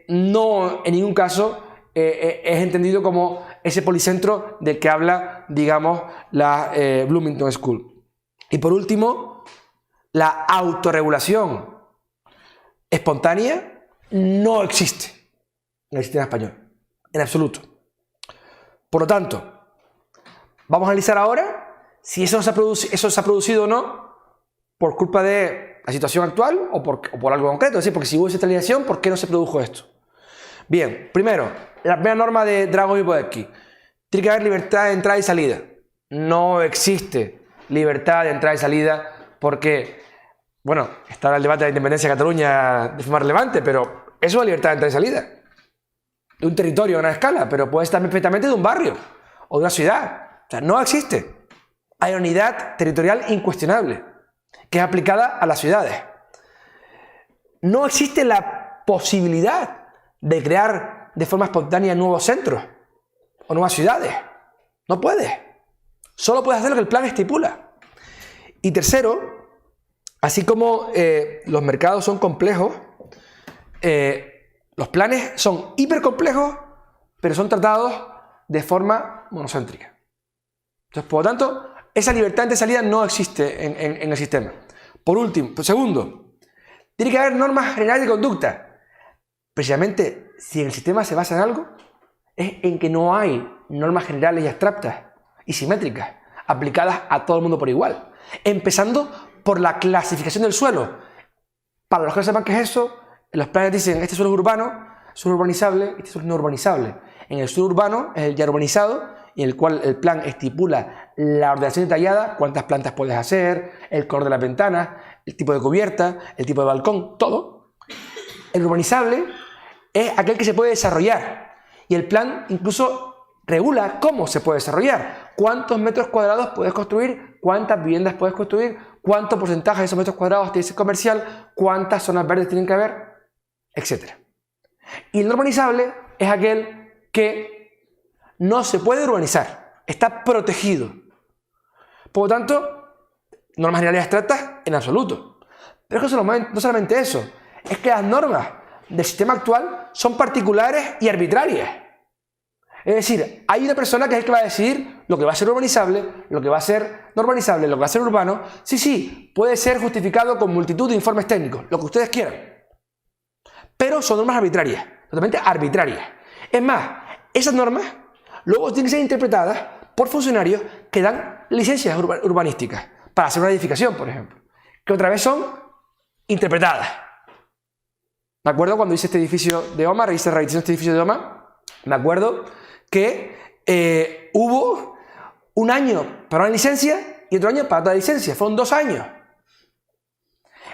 Speaker 2: no en ningún caso es entendido como ese policentro del que habla, digamos, la Bloomington School. Y por último, la autorregulación espontánea no existe en el sistema español, en absoluto. Por lo tanto, vamos a analizar ahora si eso se ha producido o no por culpa de la situación actual o por algo concreto. Es decir, porque si hubo esta alineación, ¿por qué no se produjo esto? Bien, primero, la primera norma de Drago y Podesky. Tiene que haber libertad de entrada y salida. No existe libertad de entrada y salida porque, bueno, está el debate de la independencia de Cataluña de forma relevante, pero eso es una libertad de entrada y salida. De un territorio a gran escala, pero puede estar perfectamente de un barrio o de una ciudad. O sea, no existe. Hay una unidad territorial incuestionable que es aplicada a las ciudades. No existe la posibilidad de crear de forma espontánea nuevos centros o nuevas ciudades. No puedes. Solo puedes hacer lo que el plan estipula. Y tercero, así como los mercados son complejos, los planes son hipercomplejos, pero son tratados de forma monocéntrica. Entonces, por lo tanto, esa libertad de salida no existe en el sistema. Por último, segundo, tiene que haber normas generales de conducta. Precisamente, si el sistema se basa en algo, es en que no hay normas generales y abstractas y simétricas aplicadas a todo el mundo por igual. Empezando por la clasificación del suelo. Para los que no sepan qué es eso, los planes dicen, este suelo es urbano, suelo urbanizable, este suelo es no urbanizable. En el suelo urbano es el ya urbanizado, en el cual el plan estipula la ordenación detallada, cuántas plantas puedes hacer, el color de las ventanas, el tipo de cubierta, el tipo de balcón, todo. El urbanizable es aquel que se puede desarrollar, y el plan incluso regula cómo se puede desarrollar, cuántos metros cuadrados puedes construir, cuántas viviendas puedes construir, cuánto porcentaje de esos metros cuadrados tiene que ser comercial, cuántas zonas verdes tienen que haber, etc. Y el no urbanizable es aquel que no se puede urbanizar, está protegido. Por lo tanto, normas generales abstractas en absoluto. Pero es que no solamente eso, es que las normas del sistema actual son particulares y arbitrarias. Es decir, hay una persona que es el que va a decidir lo que va a ser urbanizable, lo que va a ser no urbanizable, lo que va a ser urbano. Sí, puede ser justificado con multitud de informes técnicos, lo que ustedes quieran. Pero son normas arbitrarias, totalmente arbitrarias. Es más, esas normas luego tienen que ser interpretadas por funcionarios que dan licencias urbanísticas para hacer una edificación, por ejemplo, que otra vez son interpretadas. Me acuerdo cuando hice este edificio de OMA, hice rehabilitación de este edificio de OMA, me acuerdo que hubo un año para una licencia y otro año para otra licencia. Fueron 2 años.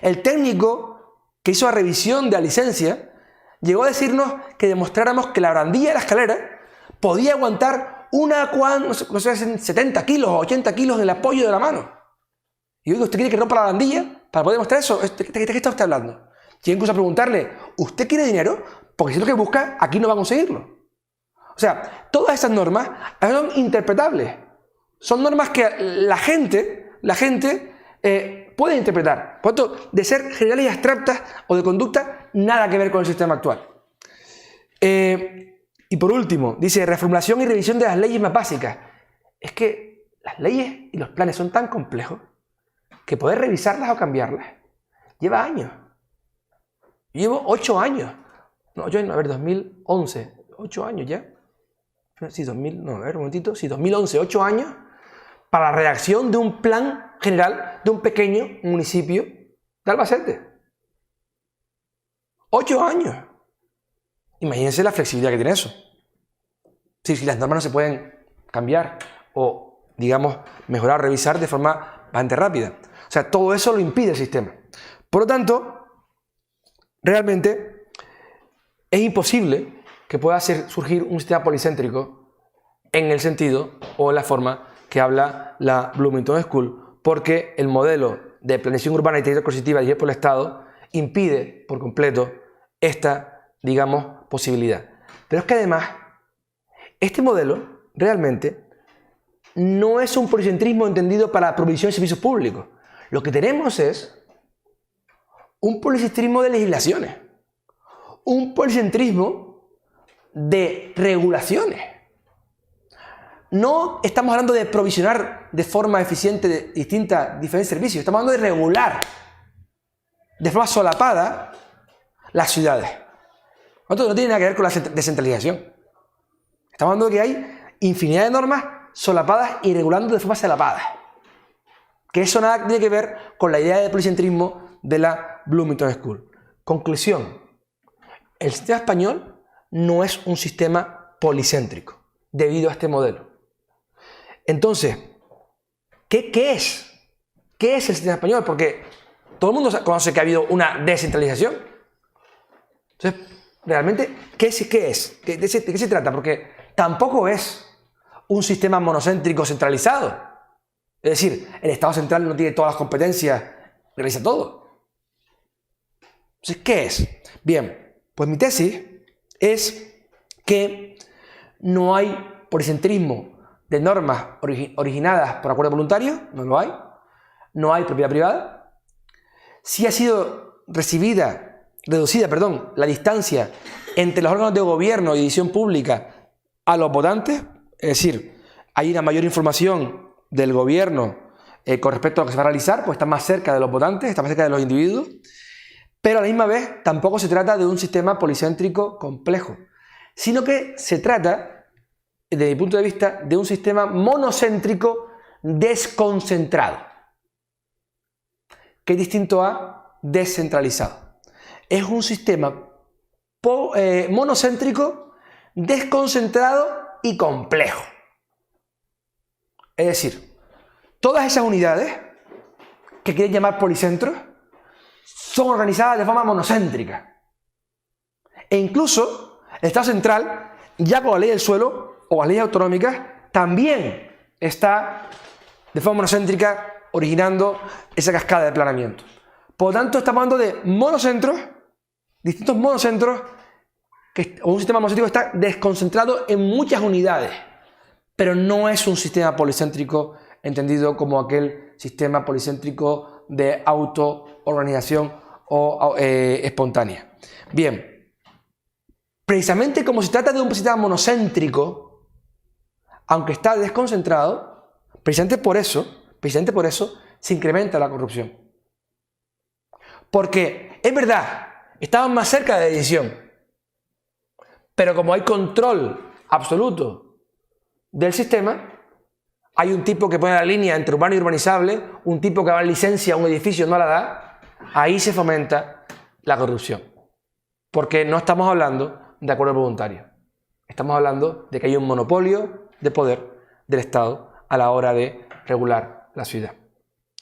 Speaker 2: El técnico que hizo la revisión de la licencia llegó a decirnos que demostráramos que la barandilla de la escalera podía aguantar no sé, 70 kilos o 80 kilos en el apoyo de la mano. Y yo digo, ¿usted quiere que rompa la barandilla para poder demostrar eso? ¿De qué está usted hablando? Y incluso a preguntarle, ¿usted quiere dinero? Porque si es lo que busca, aquí no va a conseguirlo. O sea, todas esas normas son interpretables. Son normas que la gente puede interpretar. Por lo tanto, de ser generales y abstractas o de conducta, nada que ver con el sistema actual. Y por último, dice reformulación y revisión de las leyes más básicas. Es que las leyes y los planes son tan complejos que poder revisarlas o cambiarlas lleva años. Yo llevo 8 años. No, yo, a ver, 2011. 8 años ya. Sí, 2000, no, a ver, un momentito. Sí, 2011, 8 años para la redacción de un plan general de un pequeño municipio de Albacete. 8 años. Imagínense la flexibilidad que tiene eso. Sí, si las normas no se pueden cambiar o, digamos, mejorar o revisar de forma bastante rápida. O sea, todo eso lo impide el sistema. Por lo tanto, realmente es imposible que pueda hacer surgir un sistema policéntrico en el sentido o en la forma que habla la Bloomington School, porque el modelo de planificación urbana y territorial coercitiva dirigido por el Estado impide por completo esta, digamos, posibilidad. Pero es que además, este modelo realmente no es un policentrismo entendido para la provisión de servicios públicos. Lo que tenemos es un policentrismo de legislaciones, un policentrismo de regulaciones. No estamos hablando de provisionar de forma eficiente de diferentes servicios, estamos hablando de regular de forma solapada las ciudades. Esto no tiene nada que ver con la descentralización. Estamos hablando de que hay infinidad de normas solapadas y regulando de forma solapada. Que eso nada tiene que ver con la idea de policentrismo de la Bloomington School. Conclusión. El sistema español no es un sistema policéntrico debido a este modelo. Entonces, ¿qué es? ¿Qué es el sistema español? Porque todo el mundo conoce que ha habido una descentralización. Entonces, realmente, ¿qué es? ¿De qué se trata? Porque tampoco es un sistema monocéntrico centralizado. Es decir, el Estado central no tiene todas las competencias, realiza todo. Entonces, ¿qué es? Bien, pues mi tesis es que no hay policentrismo de normas originadas por acuerdo voluntario, no lo hay. No hay propiedad privada. Sí ha sido reducida la distancia entre los órganos de gobierno y decisión pública a los votantes, es decir, hay una mayor información del gobierno con respecto a lo que se va a realizar, pues está más cerca de los votantes, está más cerca de los individuos, pero a la misma vez tampoco se trata de un sistema policéntrico complejo, sino que se trata, desde mi punto de vista, de un sistema monocéntrico desconcentrado, que es distinto a descentralizado. Es un sistema monocéntrico, desconcentrado y complejo. Es decir, todas esas unidades que quieren llamar policentros son organizadas de forma monocéntrica. E incluso el Estado central, ya con la ley del suelo o las leyes autonómicas, también está de forma monocéntrica originando esa cascada de planeamiento. Por lo tanto, estamos hablando de monocentros, distintos monocentros, un sistema monocéntrico está desconcentrado en muchas unidades, pero no es un sistema policéntrico entendido como aquel sistema policéntrico de autoorganización o espontánea. Bien, precisamente como se trata de un sistema monocéntrico, aunque está desconcentrado, precisamente por eso se incrementa la corrupción. Porque es verdad, estamos más cerca de la decisión, pero como hay control absoluto del sistema, hay un tipo que pone la línea entre urbano y urbanizable, un tipo que da licencia a un edificio no la da, ahí se fomenta la corrupción. Porque no estamos hablando de acuerdo voluntario, estamos hablando de que hay un monopolio de poder del Estado a la hora de regular la ciudad.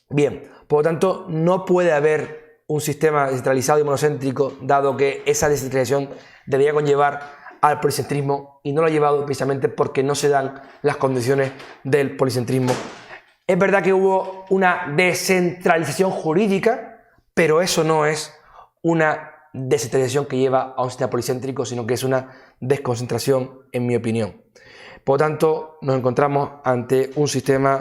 Speaker 2: Bien, por lo tanto, no puede haber un sistema descentralizado y monocéntrico, dado que esa descentralización debería conllevar al policentrismo, y no lo ha llevado precisamente porque no se dan las condiciones del policentrismo. Es verdad que hubo una descentralización jurídica, pero eso no es una descentralización que lleva a un sistema policéntrico, sino que es una desconcentración, en mi opinión. Por lo tanto, nos encontramos ante un sistema,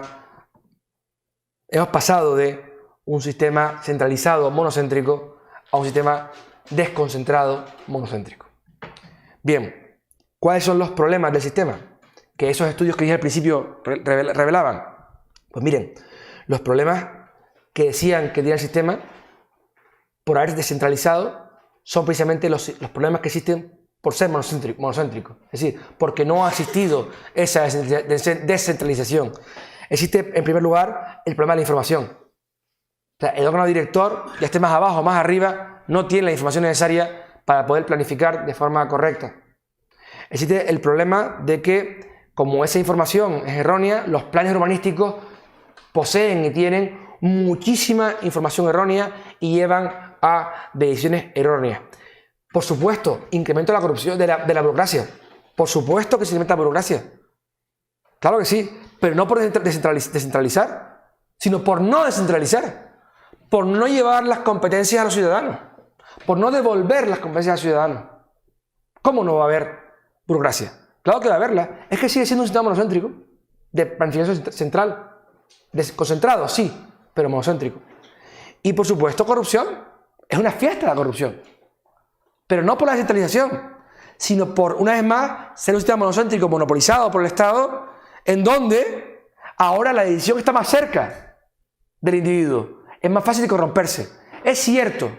Speaker 2: hemos pasado de un sistema centralizado monocéntrico a un sistema desconcentrado monocéntrico. Bien, ¿cuáles son los problemas del sistema? Que esos estudios que dije al principio revelaban. Pues miren, los problemas que decían que tenía el sistema por haber descentralizado son precisamente los problemas que existen por ser monocéntrico. Es decir, porque no ha existido esa descentralización. Existe, en primer lugar, el problema de la información. O sea, el órgano director, ya esté más abajo o más arriba, no tiene la información necesaria para poder planificar de forma correcta. Existe el problema de que, como esa información es errónea, los planes urbanísticos poseen y tienen muchísima información errónea y llevan a decisiones erróneas. Por supuesto, incremento de la corrupción, de la burocracia. Por supuesto que se incrementa la burocracia. Claro que sí, pero no por descentralizar, sino por no descentralizar. Por no llevar las competencias a los ciudadanos. Por no devolver las competencias a los ciudadanos. ¿Cómo no va a haber burocracia? Claro que va a haberla. Es que sigue siendo un sistema monocéntrico, de planificación central, concentrado, sí, pero monocéntrico. Y por supuesto, corrupción. Es una fiesta la corrupción. Pero no por la descentralización, sino por, una vez más, ser un sistema monocéntrico monopolizado por el Estado, en donde ahora la decisión está más cerca del individuo. Es más fácil de corromperse. Es cierto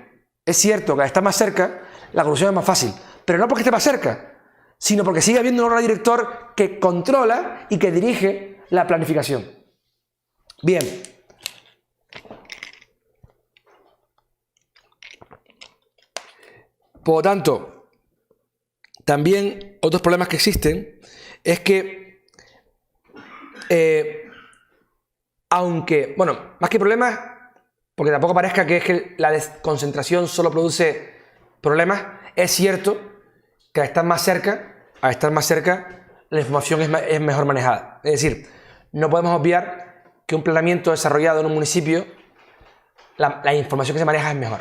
Speaker 2: que al estar más cerca, la corrupción es más fácil. Pero no porque esté más cerca, sino porque sigue habiendo un órgano director que controla y que dirige la planificación. Bien. Por lo tanto, también otros problemas que existen es que, aunque, bueno, más que problemas, porque tampoco parezca que es que la desconcentración solo produce problemas, es cierto que al estar más cerca, la información es mejor manejada. Es decir, no podemos obviar que un planeamiento desarrollado en un municipio, la información que se maneja es mejor.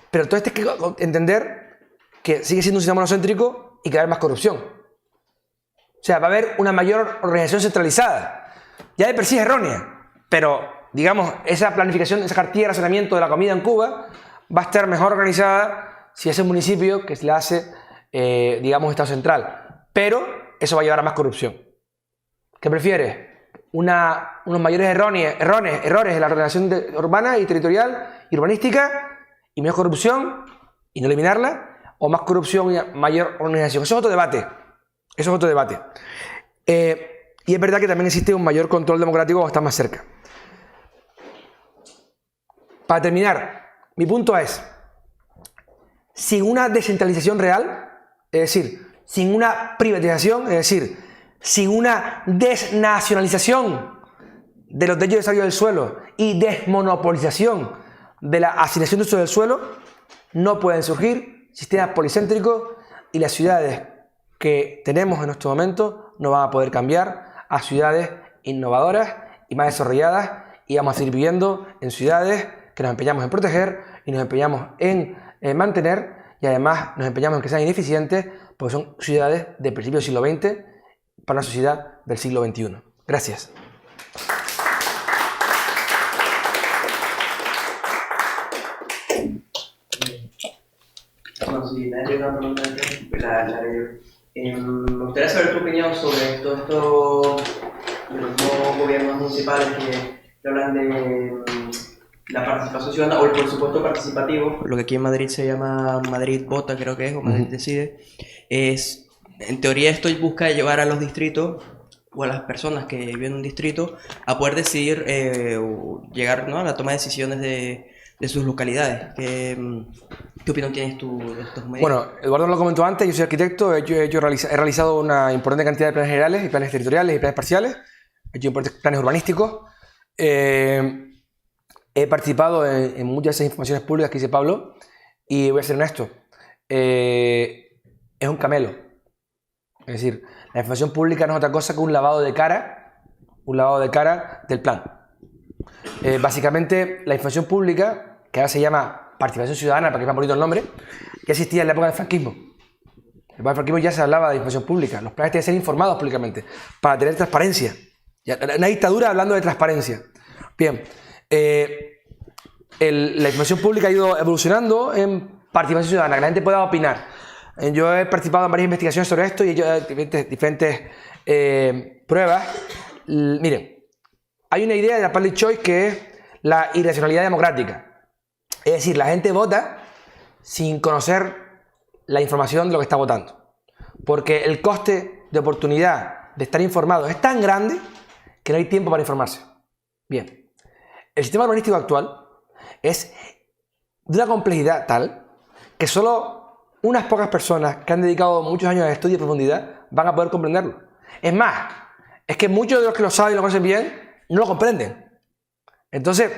Speaker 2: Pero todo esto hay que entender que sigue siendo un sistema monocéntrico y que va a haber más corrupción. O sea, va a haber una mayor organización centralizada. Ya de per sí es errónea, pero, digamos, esa planificación, esa cartilla de racionamiento de la comida en Cuba va a estar mejor organizada si es un municipio que se le hace, digamos, Estado central. Pero eso va a llevar a más corrupción. ¿Qué prefieres? Unos mayores errores en la ordenación urbana y territorial y urbanística y menos corrupción y no eliminarla, o más corrupción y mayor organización. Eso es otro debate. Y es verdad que también existe un mayor control democrático cuando está más cerca. Para terminar, mi punto es, sin una descentralización real, es decir, sin una privatización, es decir, sin una desnacionalización de los derechos de desarrollo del suelo y desmonopolización de la asignación de uso del suelo, no pueden surgir sistemas policéntricos y las ciudades que tenemos en estos momentos no van a poder cambiar a ciudades innovadoras y más desarrolladas, y vamos a seguir viviendo en ciudades que nos empeñamos en proteger y nos empeñamos en mantener, y además nos empeñamos en que sean ineficientes porque son ciudades de principio del siglo XX para una sociedad del siglo XXI. Gracias.
Speaker 3: Bueno, sí, me ha llegado una pregunta antes, me gustaría saber tu opinión sobre todo esto de los nuevos gobiernos municipales que hablan de la participación ciudadana o el presupuesto participativo, lo que aquí en Madrid se llama Madrid Vota, creo que es, o Madrid Decide. En teoría esto busca llevar a los distritos o a las personas que viven en un distrito a poder decidir llegar, ¿no?, a la toma de decisiones de sus localidades. ¿Qué opinión tienes tú de estos medios?
Speaker 2: Bueno, Eduardo lo comentó antes, yo soy arquitecto, he realizado una importante cantidad de planes generales y planes territoriales y planes parciales, he hecho importantes planes urbanísticos, he participado en muchas de esas informaciones públicas que dice Pablo, y voy a ser honesto, es un camelo. Es decir, la información pública no es otra cosa que un lavado de cara del plan. Básicamente, la información pública, que ahora se llama participación ciudadana, para que me ha bonito el nombre, ya existía en la época del franquismo. En la época del franquismo ya se hablaba de información pública. Los planes tienen que ser informados públicamente para tener transparencia. Una dictadura hablando de transparencia. Bien, la información pública ha ido evolucionando en participación ciudadana, que la gente pueda opinar. Yo he participado en varias investigaciones sobre esto y he hecho diferentes pruebas. Miren, hay una idea de la public choice que es la irracionalidad democrática. Es decir, la gente vota sin conocer la información de lo que está votando. Porque el coste de oportunidad de estar informado es tan grande que no hay tiempo para informarse. Bien, el sistema urbanístico actual es de una complejidad tal que solo unas pocas personas que han dedicado muchos años a estudio de profundidad van a poder comprenderlo. Es más, es que muchos de los que lo saben y lo conocen bien no lo comprenden. Entonces,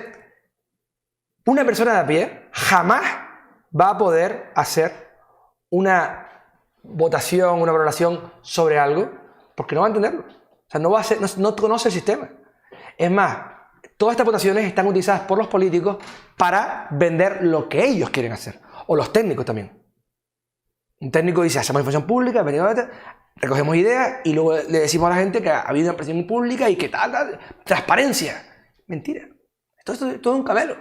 Speaker 2: una persona de a pie jamás va a poder hacer una votación, una valoración sobre algo, porque no va a entenderlo. O sea, no va a ser, no conoce el sistema. Es más, todas estas votaciones están utilizadas por los políticos para vender lo que ellos quieren hacer. O los técnicos también. Un técnico dice, hacemos información pública, recogemos ideas y luego le decimos a la gente que ha habido una presión pública y que tal, transparencia. Mentira. Esto es todo un camelo.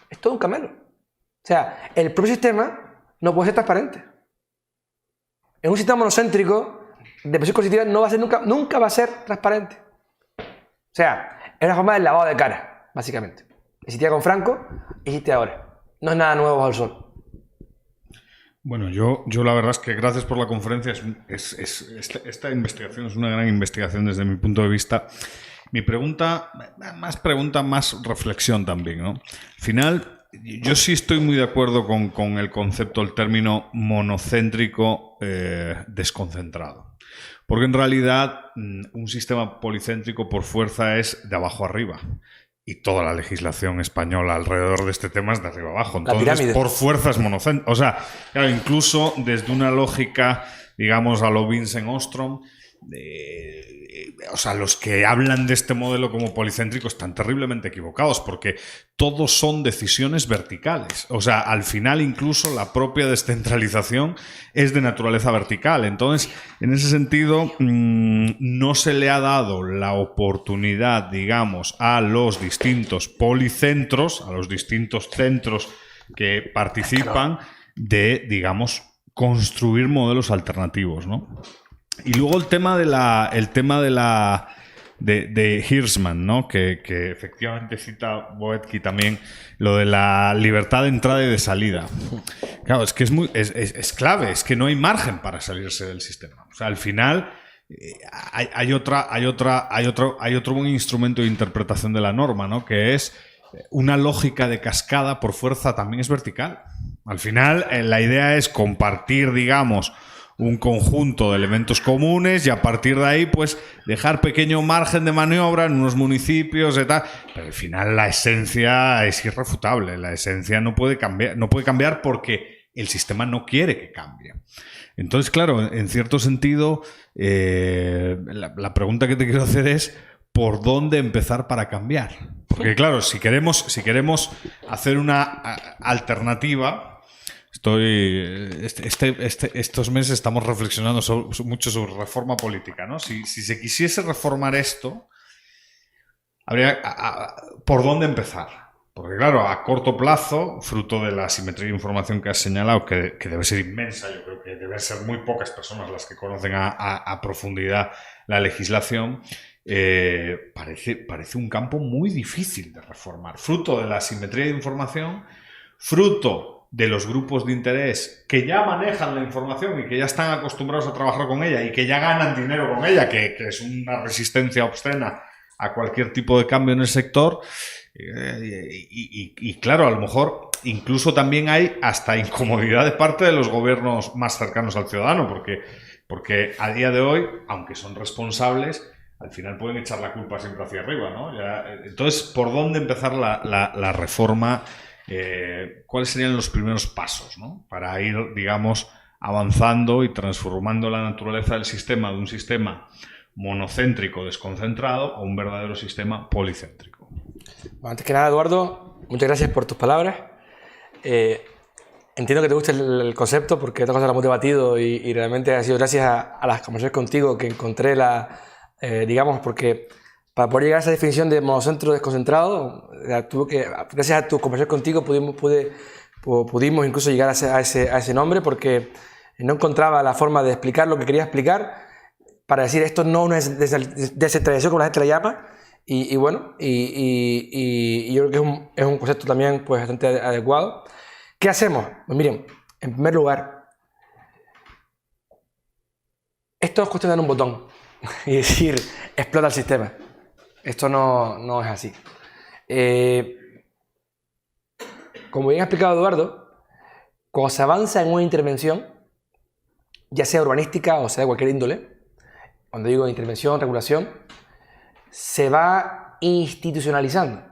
Speaker 2: Es todo un camelo. O sea, el propio sistema no puede ser transparente. En un sistema monocéntrico de presión coercitiva no va a ser nunca va a ser transparente. O sea, es una forma de lavado de cara, básicamente. Existía con Franco, existe ahora. No es nada nuevo bajo el sol.
Speaker 1: Bueno, yo la verdad es que gracias por la conferencia. Esta investigación es una gran investigación desde mi punto de vista. Mi pregunta, más reflexión también, ¿no? Al final, yo sí estoy muy de acuerdo con el concepto, el término monocéntrico desconcentrado. Porque en realidad un sistema policéntrico por fuerza es de abajo arriba. Y toda la legislación española alrededor de este tema es de arriba abajo. Entonces, por fuerza es monocéntrico. O sea, claro, incluso desde una lógica, digamos, a lo Vincent Ostrom, o sea, los que hablan de este modelo como policéntrico están terriblemente equivocados porque todos son decisiones verticales. O sea, al final incluso la propia descentralización es de naturaleza vertical. Entonces, en ese sentido, no se le ha dado la oportunidad, digamos, a los distintos policentros, a los distintos centros que participan de, digamos, construir modelos alternativos, ¿no? Y luego el tema de Hirschman, ¿no? Que efectivamente cita Boettky también, lo de la libertad de entrada y de salida. Claro, es que es clave, es que no hay margen para salirse del sistema. O sea, al final hay otro buen instrumento de interpretación de la norma, ¿no? Que es una lógica de cascada por fuerza también es vertical. Al final la idea es compartir, digamos, un conjunto de elementos comunes y a partir de ahí pues dejar pequeño margen de maniobra en unos municipios y tal, pero al final la esencia es irrefutable, la esencia no puede cambiar porque el sistema no quiere que cambie. Entonces, claro, en cierto sentido la pregunta que te quiero hacer es ¿por dónde empezar para cambiar? Porque claro, si queremos hacer una alternativa. Estos meses estamos reflexionando mucho sobre reforma política, ¿no? Si se quisiese reformar esto, habría ¿por dónde empezar? Porque claro, a corto plazo, fruto de la asimetría de información que has señalado, que debe ser inmensa, yo creo que deben ser muy pocas personas las que conocen a profundidad la legislación, parece un campo muy difícil de reformar. Fruto de la asimetría de información, fruto de los grupos de interés que ya manejan la información y que ya están acostumbrados a trabajar con ella y que ya ganan dinero con ella, que es una resistencia obscena a cualquier tipo de cambio en el sector. Y claro, a lo mejor incluso también hay hasta incomodidad de parte de los gobiernos más cercanos al ciudadano, porque a día de hoy, aunque son responsables, al final pueden echar la culpa siempre hacia arriba, ¿no? Entonces, ¿por dónde empezar la reforma? ¿Cuáles serían los primeros pasos, ¿no? Para ir, digamos, avanzando y transformando la naturaleza del sistema de un sistema monocéntrico desconcentrado a un verdadero sistema policéntrico?
Speaker 2: Bueno, antes que nada, Eduardo, muchas gracias por tus palabras. Entiendo que te guste el concepto porque otra cosa lo hemos debatido y realmente ha sido gracias a las conversaciones contigo que encontré digamos, porque para poder llegar a esa definición de monocentro desconcentrado, gracias a tu conversación contigo pudimos incluso llegar a ese nombre porque no encontraba la forma de explicar lo que quería explicar para decir esto no es descentralización como la gente la llama y bueno, y yo creo que es un concepto también pues, bastante adecuado. ¿Qué hacemos? Pues miren, en primer lugar, esto es cuestión de dar un botón y decir explota el sistema. Esto no es así. Como bien ha explicado Eduardo, cuando se avanza en una intervención, ya sea urbanística o sea de cualquier índole, cuando digo intervención, regulación, se va institucionalizando.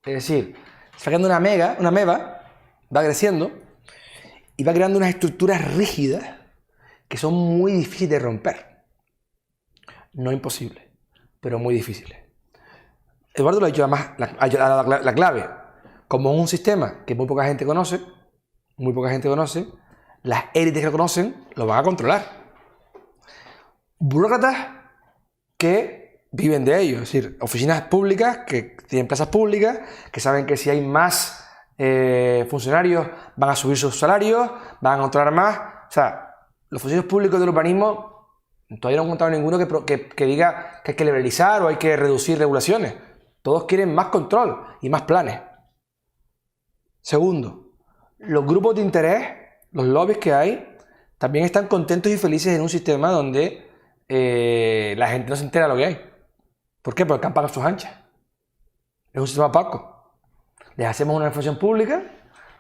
Speaker 2: Es decir, sacando una meba, va creciendo y va creando unas estructuras rígidas que son muy difíciles de romper. No imposible, pero muy difíciles. Eduardo lo ha dicho además, la clave. Como un sistema que muy poca gente conoce, las élites que lo conocen lo van a controlar. Burócratas que viven de ello, es decir, oficinas públicas que tienen plazas públicas, que saben que si hay más funcionarios van a subir sus salarios, van a controlar más. O sea, los funcionarios públicos del urbanismo todavía no he encontrado ninguno que diga que hay que liberalizar o hay que reducir regulaciones. Todos quieren más control y más planes. Segundo, los grupos de interés, los lobbies que hay, también están contentos y felices en un sistema donde la gente no se entera de lo que hay. ¿Por qué? Porque han pagado sus anchas. Es un sistema opaco. Les hacemos una información pública,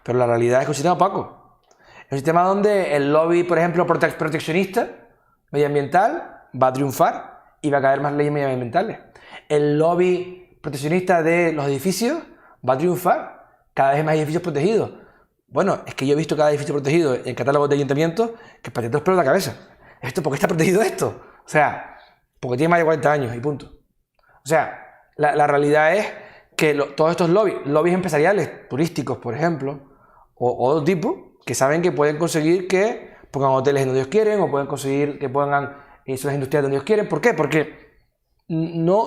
Speaker 2: pero la realidad es que es un sistema opaco. Es un sistema donde el lobby, por ejemplo, proteccionista, medioambiental, va a triunfar y va a caer más leyes medioambientales. El lobby proteccionista de los edificios va a triunfar. Cada vez más edificios protegidos. Bueno, es que yo he visto cada edificio protegido en catálogos de ayuntamientos que para ti te los pelos de la cabeza. ¿Por qué está protegido esto? O sea, porque tiene más de 40 años y punto. O sea, la realidad es que todos estos lobbies empresariales, turísticos, por ejemplo, o otro tipo, que saben que pueden conseguir que pongan hoteles donde ellos quieren, o pueden conseguir que pongan zonas industriales donde ellos quieren. ¿Por qué? Porque no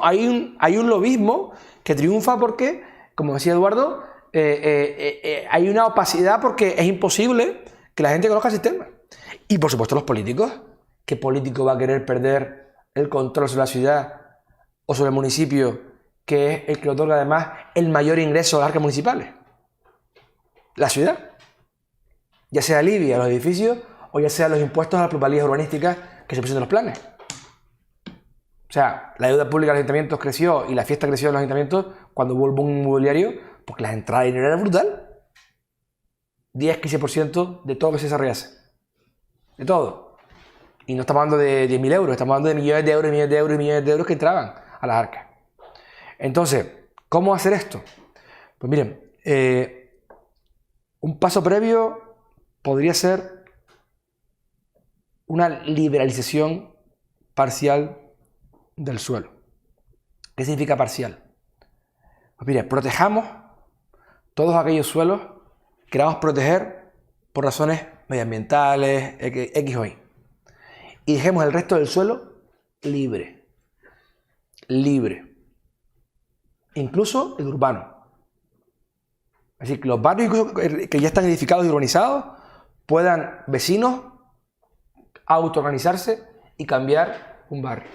Speaker 2: hay un lobismo que triunfa porque, como decía Eduardo, hay una opacidad porque es imposible que la gente conozca el sistema. Y por supuesto los políticos. ¿Qué político va a querer perder el control sobre la ciudad o sobre el municipio, que es el que otorga además el mayor ingreso a las arcas municipales? La ciudad. Ya sea el IBI a los edificios o ya sea los impuestos a las plusvalías urbanísticas que se presentan en los planes. O sea, la deuda pública de los ayuntamientos creció y la fiesta creció en los ayuntamientos cuando hubo el boom inmobiliario, porque las entradas de dinero eran brutal. 10-15% de todo lo que se desarrollase. De todo. Y no estamos hablando de 10.000 euros, estamos hablando de millones de euros, millones de euros y millones de euros que entraban a las arcas. Entonces, ¿cómo hacer esto? Pues miren, un paso previo podría ser una liberalización parcial del suelo. ¿Qué significa parcial? Pues mire, protejamos todos aquellos suelos que queramos proteger por razones medioambientales, X o Y. Y dejemos el resto del suelo libre. Libre. Incluso el urbano. Es decir, que los barrios que ya están edificados y urbanizados puedan vecinos autoorganizarse y cambiar un barrio.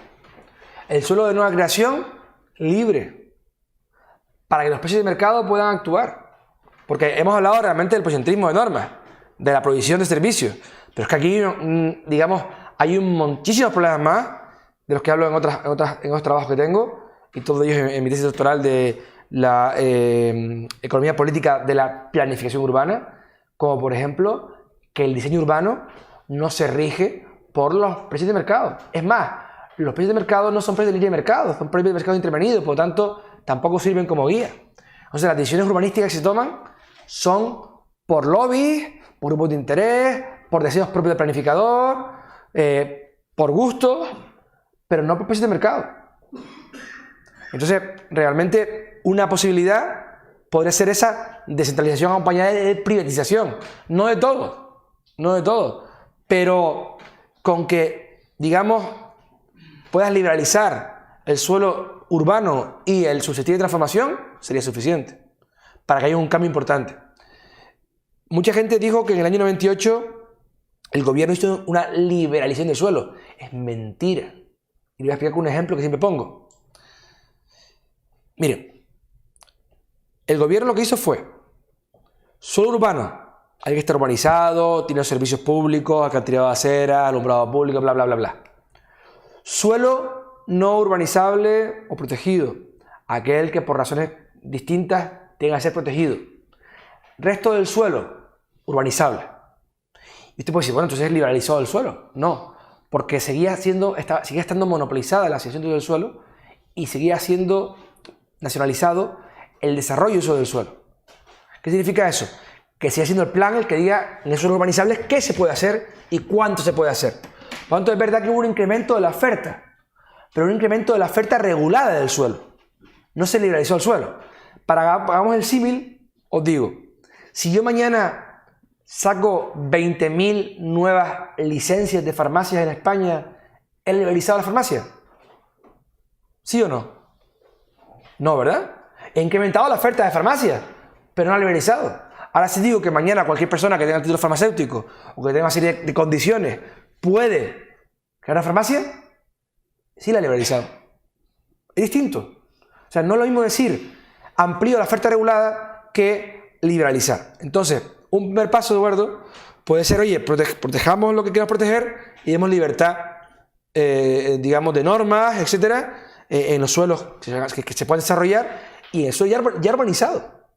Speaker 2: El suelo de nueva creación, libre. Para que los precios de mercado puedan actuar. Porque hemos hablado realmente del policenterismo de normas, de la provisión de servicios. Pero es que aquí, digamos, hay muchísimos problemas más de los que hablo en otros trabajos que tengo, y todos ellos en mi tesis doctoral de la economía política de la planificación urbana, como por ejemplo que el diseño urbano no se rige por los precios de mercado. Es más, los precios de mercado no son precios de línea de mercado, son precios de mercado intervenidos, por lo tanto tampoco sirven como guía. O sea, las decisiones urbanísticas que se toman son por lobbies, por grupos de interés, por deseos propios del planificador, por gusto, pero no por precios de mercado. Entonces, realmente una posibilidad podría ser esa descentralización acompañada de privatización. No de todo, pero con que, digamos, puedas liberalizar el suelo urbano y el susceptible de transformación, sería suficiente para que haya un cambio importante. Mucha gente dijo que en el año 98 el gobierno hizo una liberalización del suelo. Es mentira. Y voy a explicar con un ejemplo que siempre pongo. Miren, el gobierno lo que hizo fue suelo urbano. Hay que estar urbanizado, tiene servicios públicos, alcantarillado de acera, alumbrado público, bla, bla, bla, bla. Suelo no urbanizable o protegido. Aquel que por razones distintas tenga que ser protegido. Resto del suelo, urbanizable. Y usted puede decir, bueno, entonces es liberalizado el suelo. No, porque seguía estando monopolizada la asociación del suelo y seguía siendo nacionalizado el desarrollo y uso del suelo. ¿Qué significa eso? que siga siendo el plan el que diga en esos urbanizables qué se puede hacer y cuánto se puede hacer. Por lo tanto, es verdad que hubo un incremento de la oferta, pero un incremento de la oferta regulada del suelo. No se liberalizó el suelo. Hagamos el símil, os digo, si yo mañana saco 20.000 nuevas licencias de farmacias en España, ¿he liberalizado la farmacia? ¿Sí o no? No, ¿verdad? He incrementado la oferta de farmacias, pero no la he liberalizado. Ahora si digo que mañana cualquier persona que tenga el título farmacéutico o que tenga una serie de condiciones puede crear una farmacia, sí la he liberalizado. Es distinto. O sea, no es lo mismo decir amplío la oferta regulada que liberalizar. Entonces, un primer paso, Eduardo, puede ser, oye, protejamos lo que queramos proteger y demos libertad, digamos, de normas, etcétera, en los suelos que se pueden desarrollar y eso ya urbanizado.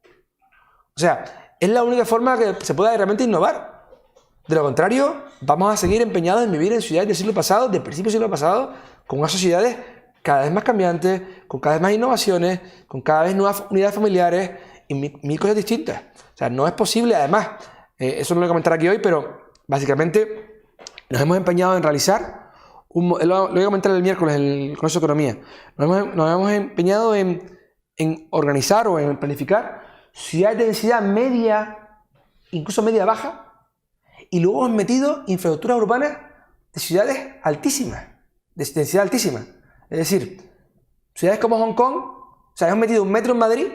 Speaker 2: O sea, es la única forma que se pueda realmente innovar. De lo contrario, vamos a seguir empeñados en vivir en ciudades del siglo pasado, del principio del siglo pasado, con unas sociedades cada vez más cambiantes, con cada vez más innovaciones, con cada vez nuevas unidades familiares y mil cosas distintas. O sea, no es posible, además, eso no lo voy a comentar aquí hoy, pero básicamente nos hemos empeñado en realizar, lo voy a comentar el miércoles en el Congreso de Economía, nos hemos empeñado en organizar o en planificar ciudades de densidad media, incluso media baja, y luego hemos metido infraestructuras urbanas de ciudades altísimas, de densidad altísima. Es decir, ciudades como Hong Kong, o sea, hemos metido un metro en Madrid,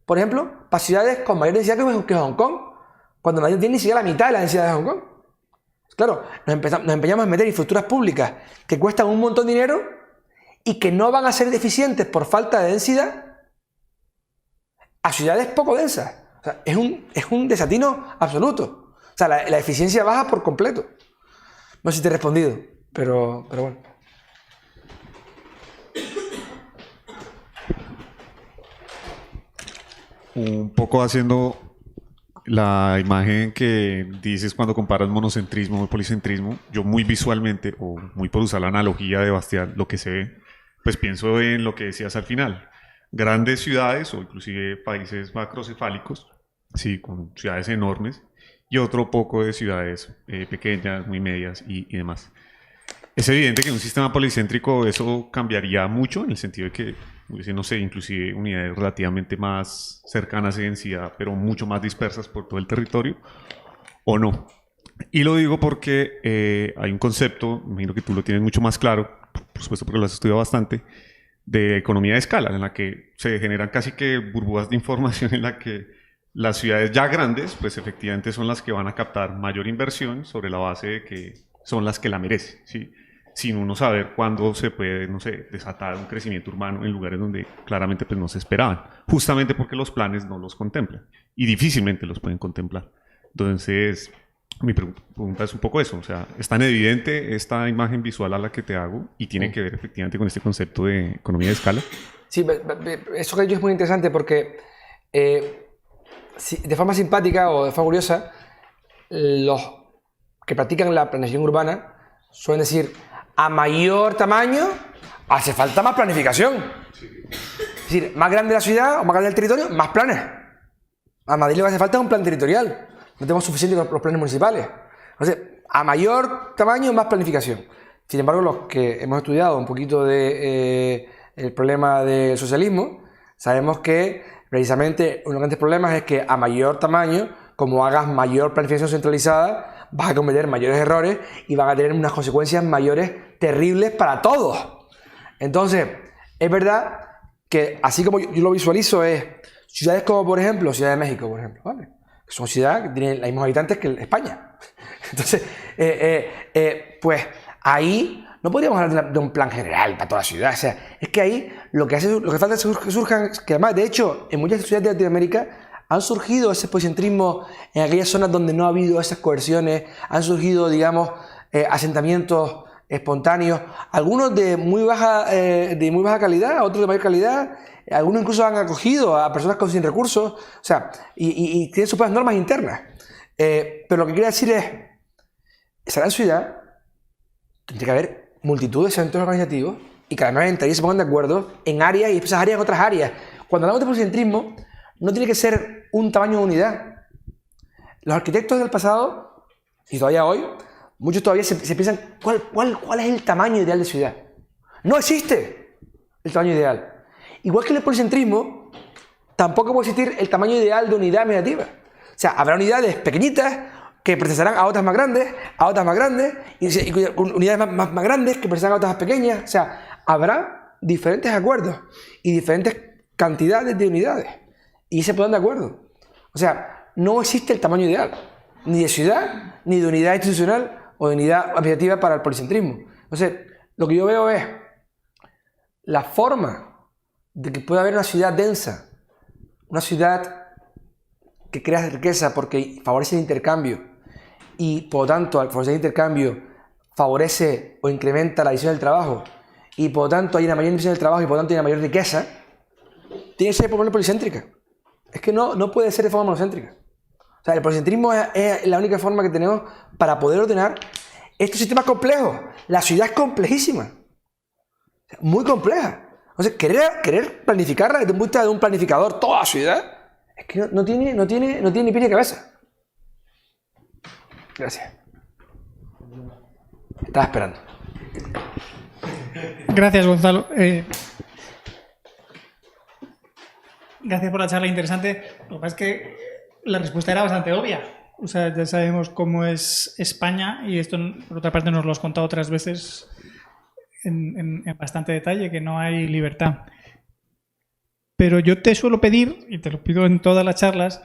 Speaker 2: por ejemplo, para ciudades con mayor densidad que Hong Kong, cuando Madrid tiene ni siquiera la mitad de la densidad de Hong Kong. Claro, nos empeñamos en meter infraestructuras públicas que cuestan un montón de dinero y que no van a ser deficientes por falta de densidad a ciudades poco densas. O sea, es un desatino absoluto. O sea, la eficiencia baja por completo. No sé si te he respondido, pero bueno.
Speaker 4: Un poco haciendo la imagen que dices cuando comparas monocentrismo y policentrismo, yo muy visualmente, o muy por usar la analogía de Bastián, lo que se ve, pues pienso en lo que decías al final. Grandes ciudades o inclusive países macrocefálicos, sí, con ciudades enormes, y otro poco de ciudades pequeñas, muy medias y demás. Es evidente que en un sistema policéntrico eso cambiaría mucho, en el sentido de que, no sé, inclusive unidades relativamente más cercanas en densidad, pero mucho más dispersas por todo el territorio, o no. Y lo digo porque hay un concepto, me imagino que tú lo tienes mucho más claro, por supuesto porque lo has estudiado bastante, de economía de escala, en la que se generan casi que burbujas de información en la que las ciudades ya grandes, pues efectivamente son las que van a captar mayor inversión sobre la base de que son las que la merecen, ¿sí? Sin uno saber cuándo se puede, no sé, desatar un crecimiento urbano en lugares donde claramente pues, no se esperaban, justamente porque los planes no los contemplan y difícilmente los pueden contemplar. Entonces, mi pregunta es un poco eso, o sea, ¿es tan evidente esta imagen visual a la que te hago y tiene que ver efectivamente con este concepto de economía de escala?
Speaker 2: Sí, eso que he dicho es muy interesante porque de forma simpática o de forma curiosa, los que practican la planificación urbana suelen decir a mayor tamaño hace falta más planificación. Es decir, más grande la ciudad o más grande el territorio, más planes. A Madrid lo que hace falta es un plan territorial. No tenemos suficiente con los planes municipales. Entonces, a mayor tamaño, más planificación. Sin embargo, los que hemos estudiado un poquito de el problema del socialismo, sabemos que precisamente uno de los grandes problemas es que a mayor tamaño, como hagas mayor planificación centralizada, vas a cometer mayores errores y van a tener unas consecuencias mayores terribles para todos. Entonces, es verdad que así como yo lo visualizo es ciudades como, por ejemplo, Ciudad de México, por ejemplo, ¿vale? Que son ciudades que tienen los mismos habitantes que España. Entonces, pues ahí no podríamos hablar de un plan general para toda la ciudad. O sea, es que ahí lo que falta es que surjan, que además, de hecho, en muchas ciudades de Latinoamérica han surgido ese policentrismo en aquellas zonas donde no ha habido esas coerciones, han surgido, digamos, asentamientos espontáneos, algunos de muy baja calidad, otros de mayor calidad, algunos incluso han acogido a personas sin recursos, o sea, y tienen sus propias normas internas. Pero lo que quiero decir es, esa gran ciudad tendría que haber multitud de centros organizativos y cada vez entre ellos se pongan de acuerdo en áreas y esas áreas en otras áreas. Cuando hablamos de policentrismo, no tiene que ser un tamaño de unidad. Los arquitectos del pasado, y todavía hoy, muchos todavía se piensan cuál es el tamaño ideal de ciudad. No existe el tamaño ideal. Igual que el policentrismo, tampoco puede existir el tamaño ideal de unidad administrativa. O sea, habrá unidades pequeñitas que procesarán a otras más grandes, y unidades más grandes que procesarán a otras más pequeñas. O sea, habrá diferentes acuerdos y diferentes cantidades de unidades. Y se ponen de acuerdo. O sea, no existe el tamaño ideal, ni de ciudad, ni de unidad institucional o de unidad administrativa para el policentrismo. Entonces, lo que yo veo es la forma de que pueda haber una ciudad densa, una ciudad que crea riqueza porque favorece el intercambio y, por lo tanto, al favorecer el intercambio, favorece o incrementa la división del trabajo y, por lo tanto, hay una mayor división del trabajo y, por lo tanto, hay una mayor riqueza, tiene que ser por forma policéntrica. Es que no puede ser de forma monocéntrica. O sea, el policentrismo es la única forma que tenemos para poder ordenar estos sistemas complejos. La ciudad es complejísima, muy compleja. Entonces, querer planificarla desde un punto de vista de un planificador, toda la ciudad, es que no tiene ni pie ni cabeza. Gracias. Estaba esperando.
Speaker 5: Gracias, Gonzalo. Gracias por la charla interesante. Lo que pasa es que la respuesta era bastante obvia. O sea, ya sabemos cómo es España y esto, por otra parte, nos lo has contado otras veces en bastante detalle, que no hay libertad. Pero yo te suelo pedir, y te lo pido en todas las charlas,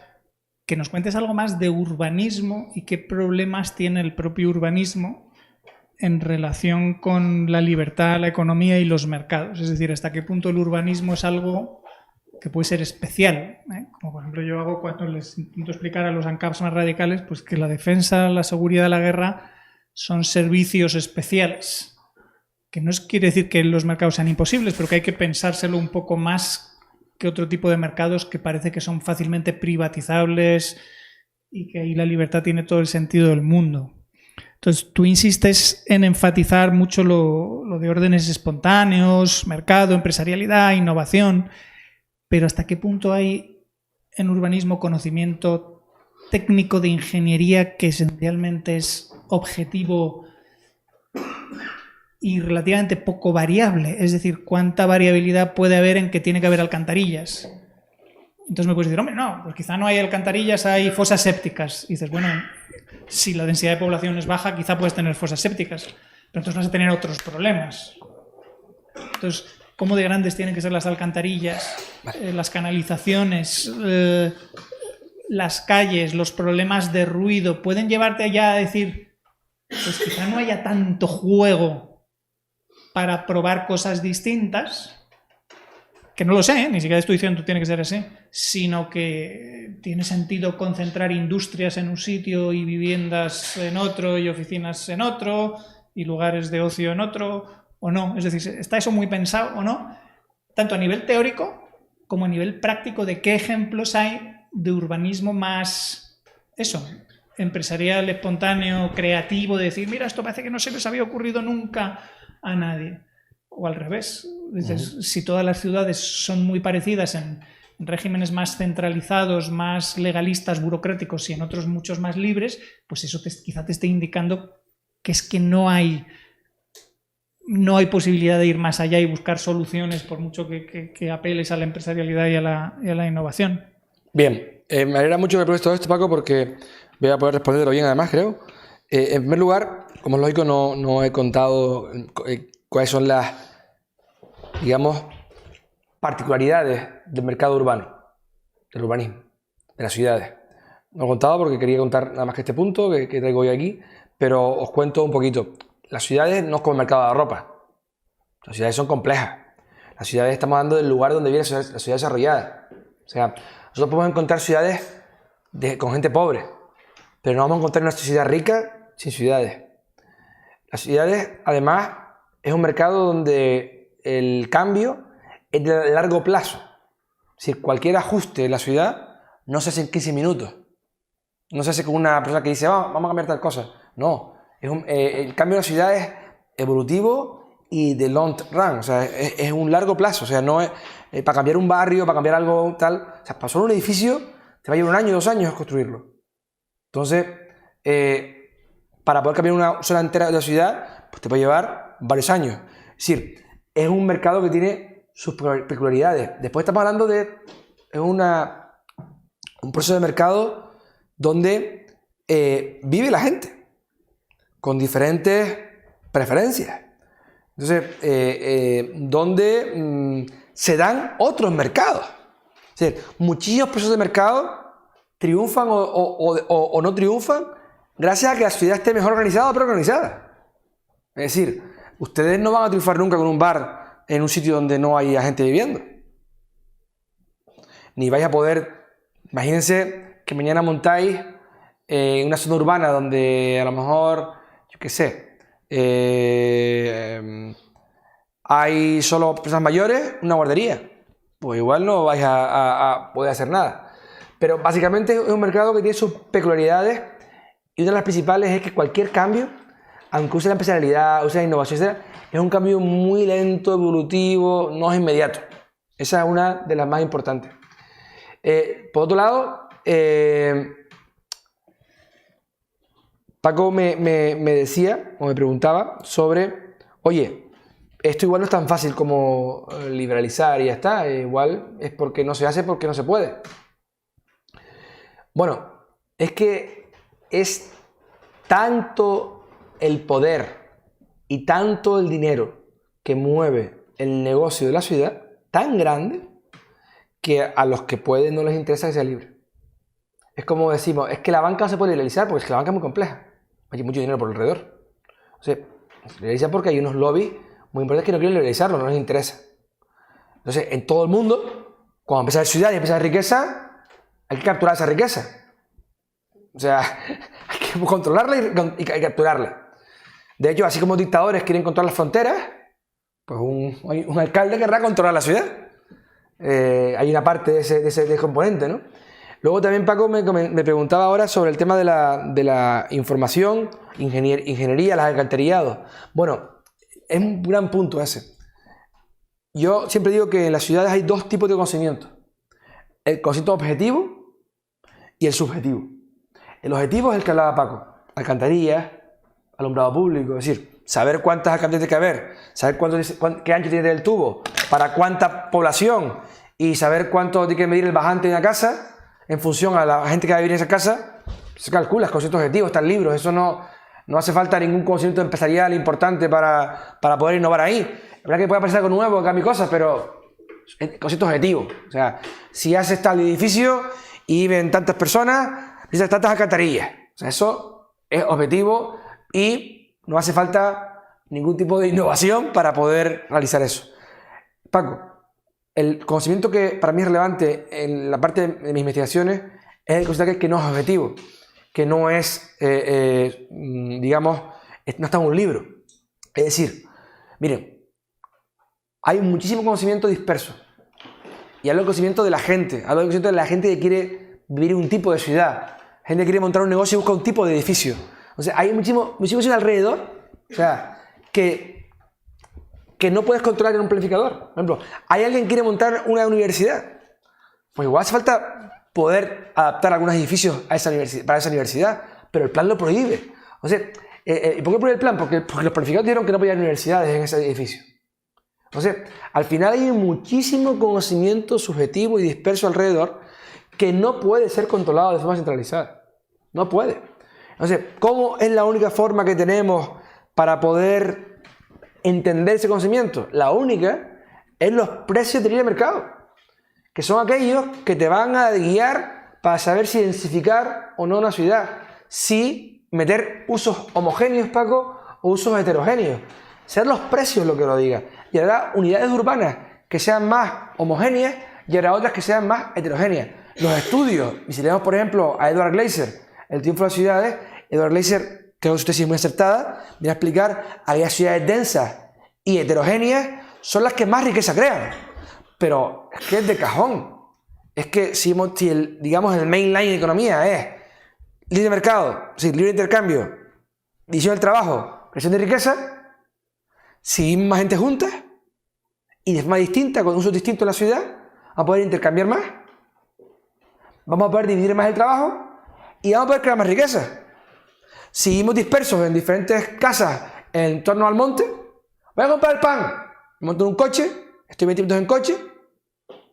Speaker 5: que nos cuentes algo más de urbanismo y qué problemas tiene el propio urbanismo en relación con la libertad, la economía y los mercados. Es decir, hasta qué punto el urbanismo es algo que puede ser especial, ¿eh? Como por ejemplo yo hago cuando les intento explicar a los ANCAPs más radicales, pues que la defensa, la seguridad, la guerra son servicios especiales. Que no quiere decir que los mercados sean imposibles, pero que hay que pensárselo un poco más que otro tipo de mercados que parece que son fácilmente privatizables y que ahí la libertad tiene todo el sentido del mundo. Entonces, tú insistes en enfatizar mucho lo de órdenes espontáneos, mercado, empresarialidad, innovación, pero ¿hasta qué punto hay en urbanismo conocimiento técnico de ingeniería que esencialmente es objetivo y relativamente poco variable? Es decir, ¿cuánta variabilidad puede haber en que tiene que haber alcantarillas? Entonces me puedes decir, hombre, no, pues quizá no hay alcantarillas, hay fosas sépticas. Y dices, bueno, si la densidad de población es baja, quizá puedes tener fosas sépticas, pero entonces vas a tener otros problemas. Entonces, ¿cómo de grandes tienen que ser las alcantarillas, las canalizaciones, las calles, los problemas de ruido? ¿Pueden llevarte allá a decir, pues quizá no haya tanto juego para probar cosas distintas? Que no lo sé, ni siquiera estoy diciendo que tiene que ser así, sino que tiene sentido concentrar industrias en un sitio y viviendas en otro y oficinas en otro y lugares de ocio en otro, o no. Es decir, ¿está eso muy pensado o no? Tanto a nivel teórico como a nivel práctico, de qué ejemplos hay de urbanismo más, eso, empresarial, espontáneo, creativo, de decir, mira, esto parece que no se les había ocurrido nunca a nadie. O al revés, dices, si todas las ciudades son muy parecidas en regímenes más centralizados, más legalistas, burocráticos y en otros muchos más libres, pues eso quizá te esté indicando que es que no hay posibilidad de ir más allá y buscar soluciones por mucho que apeles a la empresarialidad y a la innovación.
Speaker 2: Bien, me alegra mucho que me preguntes todo esto, Paco, porque voy a poder responderlo bien además, creo. En primer lugar, como es lógico, no he contado cuáles son las, digamos, particularidades del mercado urbano, del urbanismo, de las ciudades. No he contado porque quería contar nada más que este punto que traigo hoy aquí, pero os cuento un poquito. Las ciudades no es como el mercado de la ropa. Las ciudades son complejas. Las ciudades, estamos hablando del lugar donde vive la ciudad desarrollada. O sea, nosotros podemos encontrar ciudades con gente pobre, pero no vamos a encontrar una sociedad rica sin ciudades. Las ciudades, además, es un mercado donde el cambio es de largo plazo. Si cualquier ajuste de la ciudad no se hace en 15 minutos. No se hace con una persona que dice, vamos a cambiar tal cosa. No, el cambio de la ciudad es evolutivo y de long run. O sea, es un largo plazo. O sea, no es para cambiar un barrio, para cambiar algo tal. O sea, para solo un edificio te va a llevar 1 año, 2 años construirlo. Entonces, para poder cambiar una zona entera de la ciudad, pues te puede llevar varios años. Es decir, es un mercado que tiene sus peculiaridades. Después estamos hablando de un proceso de mercado donde vive la gente, con diferentes preferencias. Entonces, donde se dan otros mercados. Es decir, muchísimos procesos de mercado triunfan o no triunfan gracias a que la ciudad esté mejor organizada o peor organizada. Es decir, ustedes no van a triunfar nunca con un bar en un sitio donde no haya gente viviendo. Ni vais a poder... Imagínense que mañana montáis en una zona urbana donde a lo mejor, yo qué sé, hay solo personas mayores, una guardería. Pues igual no vais a poder hacer nada. Pero básicamente es un mercado que tiene sus peculiaridades y una de las principales es que cualquier cambio, aunque use la empresarialidad, use la innovación, etc., es un cambio muy lento, evolutivo, no es inmediato. Esa es una de las más importantes. Por otro lado, Paco me decía, o me preguntaba sobre, oye, esto igual no es tan fácil como liberalizar y ya está, igual es porque no se hace, porque no se puede. Bueno, es que es tanto el poder y tanto el dinero que mueve el negocio de la ciudad, tan grande, que a los que pueden no les interesa que sea libre. Es como decimos, es que la banca no se puede liberalizar porque es que la banca es muy compleja. Hay mucho dinero por alrededor. O sea, se liberaliza porque hay unos lobbies muy importantes que no quieren liberalizarlo, no les interesa. Entonces, en todo el mundo, cuando empieza la ciudad y empieza la riqueza, hay que capturar esa riqueza. O sea, hay que controlarla y capturarla. De hecho, así como dictadores quieren controlar las fronteras, pues un alcalde querrá controlar la ciudad. Hay una parte de ese componente, ¿no? Luego también Paco me preguntaba ahora sobre el tema de la información, ingeniería, los alcantarillados. Bueno, es un gran punto ese. Yo siempre digo que en las ciudades hay dos tipos de conocimiento. El conocimiento objetivo y el subjetivo. El objetivo es el que hablaba Paco. Alcantarillas, alumbrado público, es decir, saber cuántas alcantarillas tiene que haber, saber qué ancho tiene el tubo, para cuánta población y saber cuánto tiene que medir el bajante de una casa en función a la gente que va a vivir en esa casa. Se calcula, es conocimiento objetivo, están libros, eso no hace falta ningún conocimiento empresarial importante para poder innovar ahí. La verdad que puede aparecer algo nuevo, cambie cosas, pero concepto objetivo. O sea, si haces tal edificio y viven tantas personas, necesitas tantas alcantarillas. O sea, eso es objetivo y no hace falta ningún tipo de innovación para poder realizar eso. Paco, el conocimiento que para mí es relevante en la parte de mis investigaciones es el conocimiento que no es objetivo, que no es, digamos, no está en un libro. Es decir, miren, hay muchísimo conocimiento disperso. Y hablo del conocimiento de la gente, hablo del conocimiento de la gente que quiere vivir en un tipo de ciudad, gente que quiere montar un negocio y busca un tipo de edificio. O sea, hay muchísimo alrededor, o sea, que no puedes controlar en un planificador. Por ejemplo, hay alguien que quiere montar una universidad. Pues igual hace falta poder adaptar algunos edificios a para esa universidad, pero el plan lo prohíbe. O sea, ¿por qué prohíbe el plan? Porque los planificadores dijeron que no podía haber universidades en ese edificio. Entonces, al final hay muchísimo conocimiento subjetivo y disperso alrededor que no puede ser controlado de forma centralizada. No puede. Entonces, ¿cómo es la única forma que tenemos para poder entender ese conocimiento? La única es los precios de libre mercado, que son aquellos que te van a guiar para saber si densificar o no una ciudad, si meter usos homogéneos, Paco, o usos heterogéneos. Ser los precios lo que lo diga. Y habrá unidades urbanas que sean más homogéneas y habrá otras que sean más heterogéneas. Los estudios, y si leemos por ejemplo a Edward Glaeser, El triunfo de las ciudades, Edward Glaeser, creo que su tesis es muy acertada, viene a explicar que aquellas ciudades densas y heterogéneas son las que más riqueza crean. Pero es que es de cajón. Es que si digamos el mainline de economía es libre mercado, sí, libre intercambio, división del trabajo, creación de riqueza, si más gente junta y de forma distinta, con usos distintos en la ciudad, vamos a poder intercambiar más, vamos a poder dividir más el trabajo y vamos a poder crear más riqueza. Seguimos dispersos en diferentes casas en torno al monte. Voy a comprar el pan. Me monto en un coche, estoy 20 minutos en coche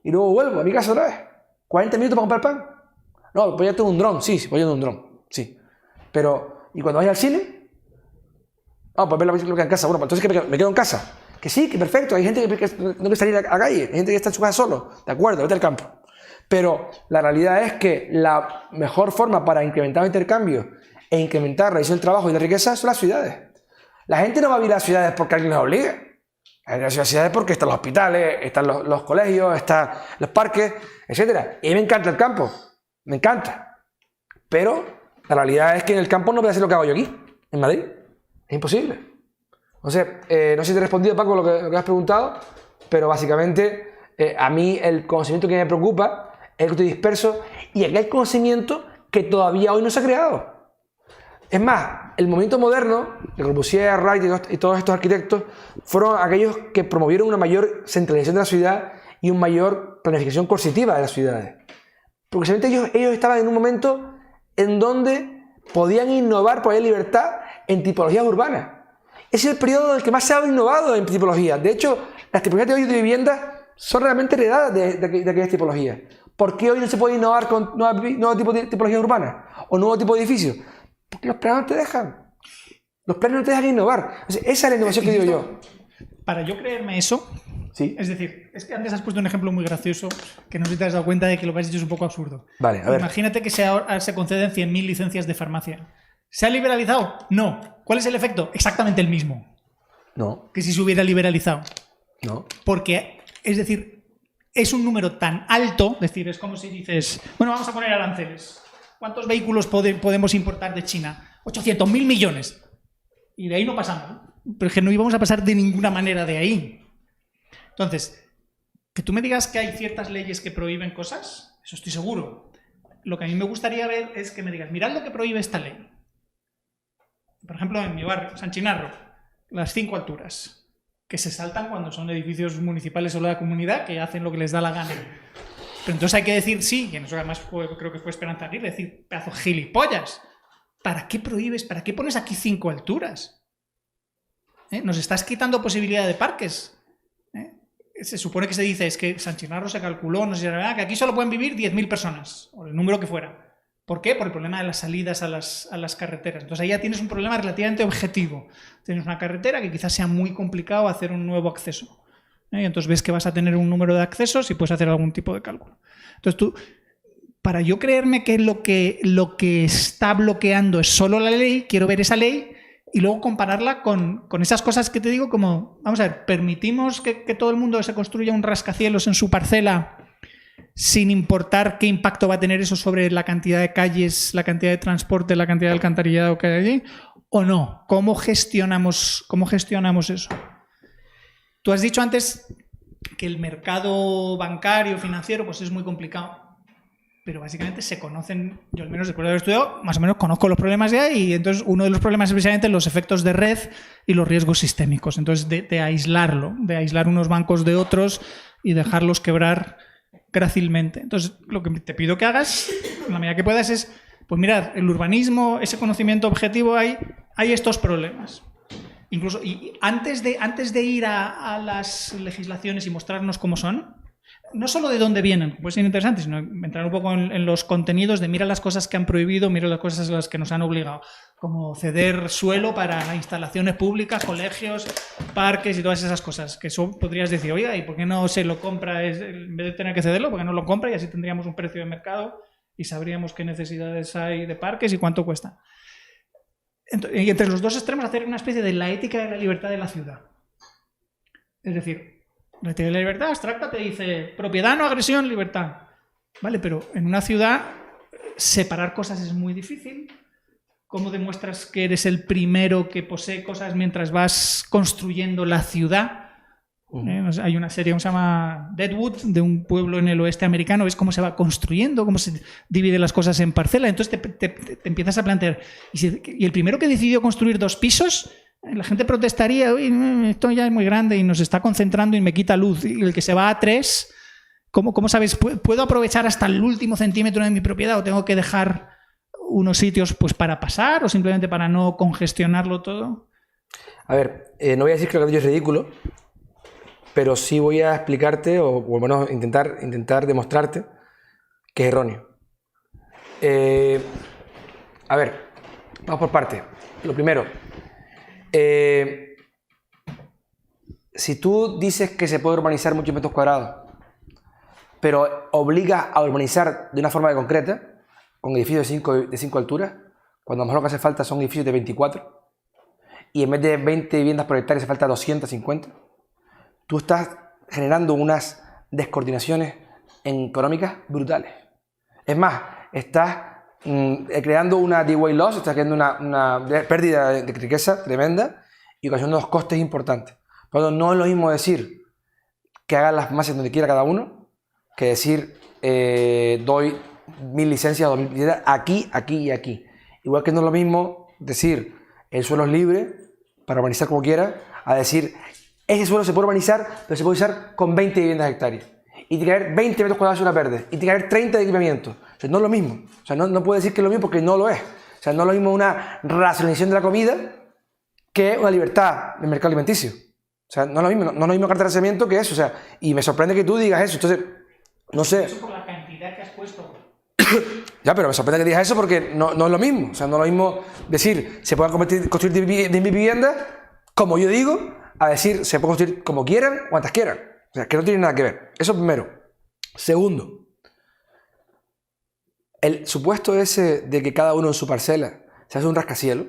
Speaker 2: y luego vuelvo a mi casa otra vez. 40 minutos para comprar pan. No, pues ya tengo un dron. Sí, pues ya tengo un dron. Sí. Pero, ¿y cuando vaya al cine? Ah, pues ver la película en casa. Bueno, pues entonces que me quedo en casa. Que sí, que perfecto. Hay gente que no quiere salir a la calle. Hay gente que está en su casa solo. De acuerdo, vete al campo. Pero la realidad es que la mejor forma para incrementar los intercambios e incrementar la división del trabajo y la riqueza son las ciudades. La gente no va a vivir a las ciudades porque alguien les obligue. La gente va a las ciudades porque están los hospitales, están los colegios, están los parques, etc. Y a mí me encanta el campo. Me encanta. Pero la realidad es que en el campo no voy a hacer lo que hago yo aquí, en Madrid. Es imposible. Entonces, no sé si te he respondido, Paco, lo que has preguntado, pero básicamente a mí el conocimiento que me preocupa es el que estoy disperso y aquel conocimiento que todavía hoy no se ha creado. Es más, el movimiento moderno, Le Corbusier, Wright y todos estos arquitectos fueron aquellos que promovieron una mayor centralización de la ciudad y una mayor planificación coercitiva de las ciudades. Porque simplemente ellos estaban en un momento en donde podían innovar, podían libertad en tipologías urbanas. Ese es el periodo en el que más se ha innovado en tipología. De hecho, las tipologías de hoy de viviendas son realmente heredadas de aquellas tipologías. ¿Por qué hoy no se puede innovar con nuevos tipos de tipologías urbanas o nuevos tipos de edificios? Porque los planes no te dejan. Los planes no te dejan innovar. Entonces, esa es la innovación que digo yo.
Speaker 5: Para yo creerme eso,
Speaker 2: ¿sí?
Speaker 5: Es decir, es que antes has puesto un ejemplo muy gracioso que no sé si te has dado cuenta de que lo que has dicho es un poco absurdo.
Speaker 2: Vale, a ver.
Speaker 5: Imagínate que se conceden 100.000 licencias de farmacia. ¿Se ha liberalizado? No. ¿Cuál es el efecto? Exactamente el mismo.
Speaker 2: No.
Speaker 5: Que si se hubiera liberalizado.
Speaker 2: No.
Speaker 5: Porque, es decir, es un número tan alto, es decir, es como si dices, bueno, vamos a poner aranceles. ¿Cuántos vehículos podemos importar de China? 800.000 millones. Y de ahí no pasamos. Pero es que no íbamos a pasar de ninguna manera de ahí. Entonces, que tú me digas que hay ciertas leyes que prohíben cosas, eso estoy seguro. Lo que a mí me gustaría ver es que me digas, mirad lo que prohíbe esta ley. Por ejemplo, en mi barrio, San Chinarro, las 5 alturas, que se saltan cuando son edificios municipales o de la comunidad, que hacen lo que les da la gana. Pero entonces hay que decir sí, y en eso además creo que fue Esperanza Aguirre, decir, pedazo gilipollas, ¿para qué prohíbes? ¿Para qué pones aquí 5 alturas? Nos estás quitando posibilidad de parques. Se supone que se dice, es que San Chinarro se calculó, no sé si era verdad, que aquí solo pueden vivir 10.000 personas, o el número que fuera. ¿Por qué? Por el problema de las salidas a las carreteras. Entonces ahí ya tienes un problema relativamente objetivo. Tienes una carretera que quizás sea muy complicado hacer un nuevo acceso. Y entonces ves que vas a tener un número de accesos y puedes hacer algún tipo de cálculo. Entonces tú, para yo creerme que lo que está bloqueando es solo la ley, quiero ver esa ley y luego compararla con esas cosas que te digo como, vamos a ver, permitimos que todo el mundo se construya un rascacielos en su parcela sin importar qué impacto va a tener eso sobre la cantidad de calles, la cantidad de transporte, la cantidad de alcantarillado que hay allí, o no. ¿Cómo gestionamos eso? Tú has dicho antes que el mercado bancario, financiero, pues es muy complicado. Pero básicamente se conocen, yo al menos después de haber estudiado, más o menos conozco los problemas que hay, y entonces uno de los problemas es precisamente los efectos de red y los riesgos sistémicos. Entonces de aislarlo, de aislar unos bancos de otros y dejarlos quebrar grácilmente. Entonces, lo que te pido que hagas, en la medida que puedas, es, pues mirad, el urbanismo, ese conocimiento objetivo, hay estos problemas. Incluso, y antes de ir a las legislaciones y mostrarnos cómo son, no solo de dónde vienen, puede ser interesante, sino entrar un poco en los contenidos de mira las cosas que han prohibido, mira las cosas a las que nos han obligado, como ceder suelo para instalaciones públicas, colegios, parques y todas esas cosas, que eso podrías decir, oiga, ¿y por qué no se lo compra en vez de tener que cederlo? ¿Por qué no lo compra? Y así tendríamos un precio de mercado y sabríamos qué necesidades hay de parques y cuánto cuesta. Y entre los dos extremos hacer una especie de la ética de la libertad de la ciudad. Es decir, la ética de la libertad abstracta te dice propiedad, no agresión, libertad. Vale, pero en una ciudad separar cosas es muy difícil. ¿Cómo demuestras que eres el primero que posee cosas mientras vas construyendo la ciudad? Hay una serie que se llama Deadwood, de un pueblo en el oeste americano. Ves cómo se va construyendo, cómo se dividen las cosas en parcela. Entonces te empiezas a plantear. Y el primero que decidió construir 2 pisos, la gente protestaría, uy, esto ya es muy grande y nos está concentrando y me quita luz. Y el que se va a 3, ¿cómo sabes? ¿Puedo aprovechar hasta el último centímetro de mi propiedad o tengo que dejar unos sitios pues para pasar o simplemente para no congestionarlo todo?
Speaker 2: A ver, no voy a decir que lo que has dicho es ridículo, pero sí voy a explicarte, o al menos intentar demostrarte que es erróneo. A ver, vamos por partes. Lo primero, si tú dices que se puede urbanizar muchos metros cuadrados, pero obligas a urbanizar de una forma concreta, con edificios de 5 alturas, cuando a lo mejor lo que hace falta son edificios de 24, y en vez de 20 viviendas por hectárea hace falta 250, tú estás generando unas descoordinaciones económicas brutales. Es más, estás creando una D-Way loss, estás creando una pérdida de riqueza tremenda y ocasionando unos costes importantes. Por lo tanto, no es lo mismo decir que hagan las masas donde quiera cada uno, que decir doy 1000 licencias, 2000 licencias aquí, aquí y aquí. Igual que no es lo mismo decir el suelo es libre para urbanizar como quiera, a decir ese suelo se puede urbanizar, pero se puede usar con 20 viviendas hectáreas. Y tiene que haber 20 metros cuadrados de zona verde. Y tiene que haber 30 de equipamiento. O sea, no es lo mismo. O sea, no puede decir que es lo mismo porque no lo es. O sea, no es lo mismo una racionalización de la comida que una libertad del mercado alimenticio. O sea, no es lo mismo. No es lo mismo carta de racionamiento que eso. O sea, y me sorprende que tú digas eso. Entonces, no sé.
Speaker 5: Eso por la cantidad que has puesto.
Speaker 2: Ya, pero me sorprende que digas eso porque no es lo mismo. O sea, no es lo mismo decir se pueden construir 10.000 viviendas, como yo digo, a decir se puede construir como quieran, cuantas quieran. O sea, que no tiene nada que ver. Eso primero. Segundo, el supuesto ese de que cada uno en su parcela se hace un rascacielos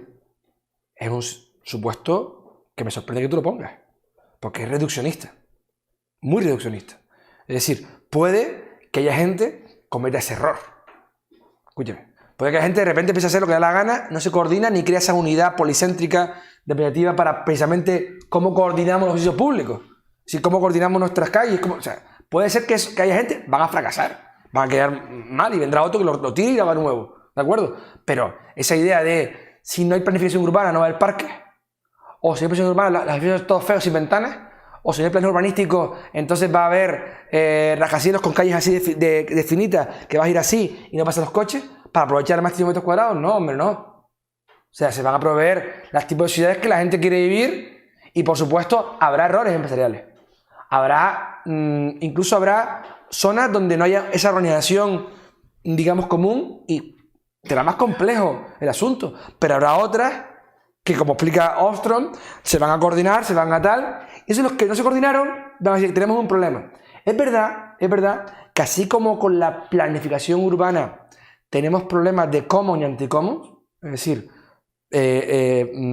Speaker 2: es un supuesto que me sorprende que tú lo pongas. Porque es reduccionista. Muy reduccionista. Es decir, puede que haya gente cometa ese error. Escúchame. Puede que haya gente de repente empiece a hacer lo que da la gana, no se coordina ni crea esa unidad policéntrica definitiva para precisamente cómo coordinamos los servicios públicos. Si cómo coordinamos nuestras calles. O sea, puede ser que haya gente, van a fracasar, van a quedar mal y vendrá otro que lo tire y lo haga nuevo. ¿De acuerdo? Pero esa idea de si no hay planificación urbana no va a haber parques, o si no hay planificación urbana las edificios todos feos sin ventanas, o si no hay planes urbanísticos entonces va a haber rascacielos con calles así de finitas que vas a ir así y no pasan los coches para aprovechar el máximo de metros cuadrados. No, hombre, no. O sea, se van a proveer los tipos de ciudades que la gente quiere vivir y por supuesto habrá errores empresariales. Incluso habrá zonas donde no haya esa organización, digamos, común y será más complejo el asunto. Pero habrá otras que, como explica Ostrom, se van a coordinar, se van a tal. Y esos los que no se coordinaron van a decir, tenemos un problema. Es verdad que así como con la planificación urbana tenemos problemas de common y anti-commons, es decir,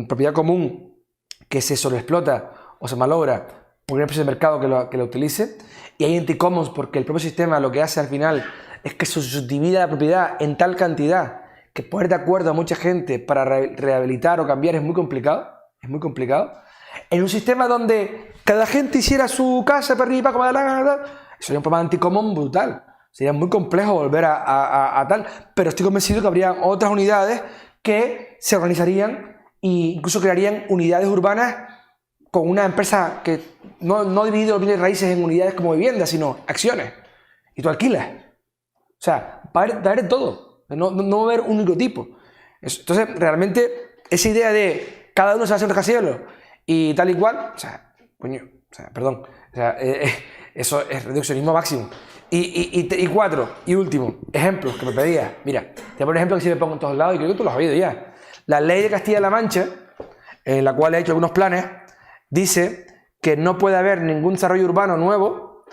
Speaker 2: propiedad común que se sobreexplota o se malogra porque hay un precio de mercado que lo utilice, y hay anti-commons porque el propio sistema lo que hace al final es que se subdivide la propiedad en tal cantidad que poner de acuerdo a mucha gente para rehabilitar o cambiar es muy complicado. En un sistema donde cada gente hiciera su casa para arriba, como de la gana, eso sería un problema anti-common brutal. Sería muy complejo volver a tal, pero estoy convencido que habría otras unidades que se organizarían e incluso crearían unidades urbanas con una empresa que no divide los bienes raíces en unidades como viviendas, sino acciones. Y tú alquilas. O sea, va a haber de todo. No va a haber un único tipo. Entonces, realmente, esa idea de cada uno se va a hacer un rascacielos y tal y cual, o sea, eso es reduccionismo máximo. Y cuatro, y último, ejemplos que me pedías. Mira, te voy a poner un ejemplo que siempre pongo en todos lados y creo que tú lo has oído ya. La ley de Castilla-La Mancha, en la cual he hecho algunos planes, dice que no puede haber ningún desarrollo urbano nuevo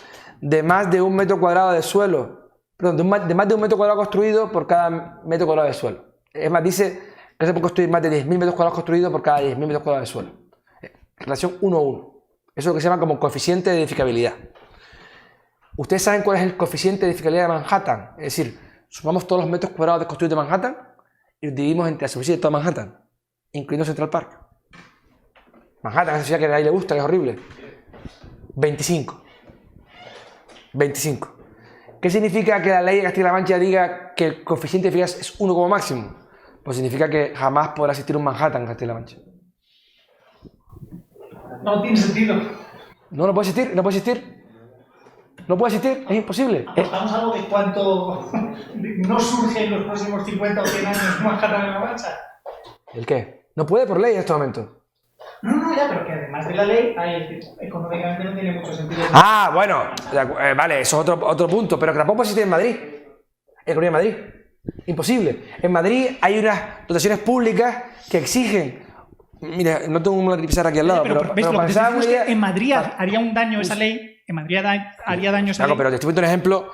Speaker 2: de más de 1 metro cuadrado de suelo, perdón, de más de 1 metro cuadrado construido por cada metro cuadrado de suelo. Es más, dice que se puede construir más de 10.000 metros cuadrados construidos por cada 10.000 metros cuadrados de suelo. Relación 1:1. Eso es lo que se llama como coeficiente de edificabilidad. ¿Ustedes saben cuál es el coeficiente de edificabilidad de Manhattan? Es decir, sumamos todos los metros cuadrados construidos de Manhattan y los dividimos entre la superficie de toda Manhattan, incluyendo Central Park. Manhattan, esa ciudad que a nadie le gusta, que es horrible. 25. ¿Qué significa que la ley de Castilla-La Mancha diga que el coeficiente de edificabilidad es 1 como máximo? Pues significa que jamás podrá existir un Manhattan en Castilla-La Mancha.
Speaker 5: No tiene sentido.
Speaker 2: No puede existir. No puede existir, es imposible.
Speaker 5: ¿Apostamos algo de cuánto no surge en los próximos 50 o 100 años Manhattan en la Mancha?
Speaker 2: ¿El qué? No puede por ley en estos momentos.
Speaker 5: No, ya, pero que además de la ley, económicamente no tiene mucho sentido.
Speaker 2: Ah, bueno, vale, eso es otro punto, pero que tampoco puede existir en Madrid. En Economía de Madrid. Imposible. En Madrid hay unas dotaciones públicas que exigen. Mira, no tengo una pizarra aquí al lado, pero
Speaker 5: ¿ves? Lo que
Speaker 2: para
Speaker 5: te
Speaker 2: que se haga
Speaker 5: digo es
Speaker 2: una idea.
Speaker 5: que en Madrid haría un daño esa ley. En Madrid haría daño esa
Speaker 2: Claro,
Speaker 5: ley.
Speaker 2: pero te estoy poniendo un ejemplo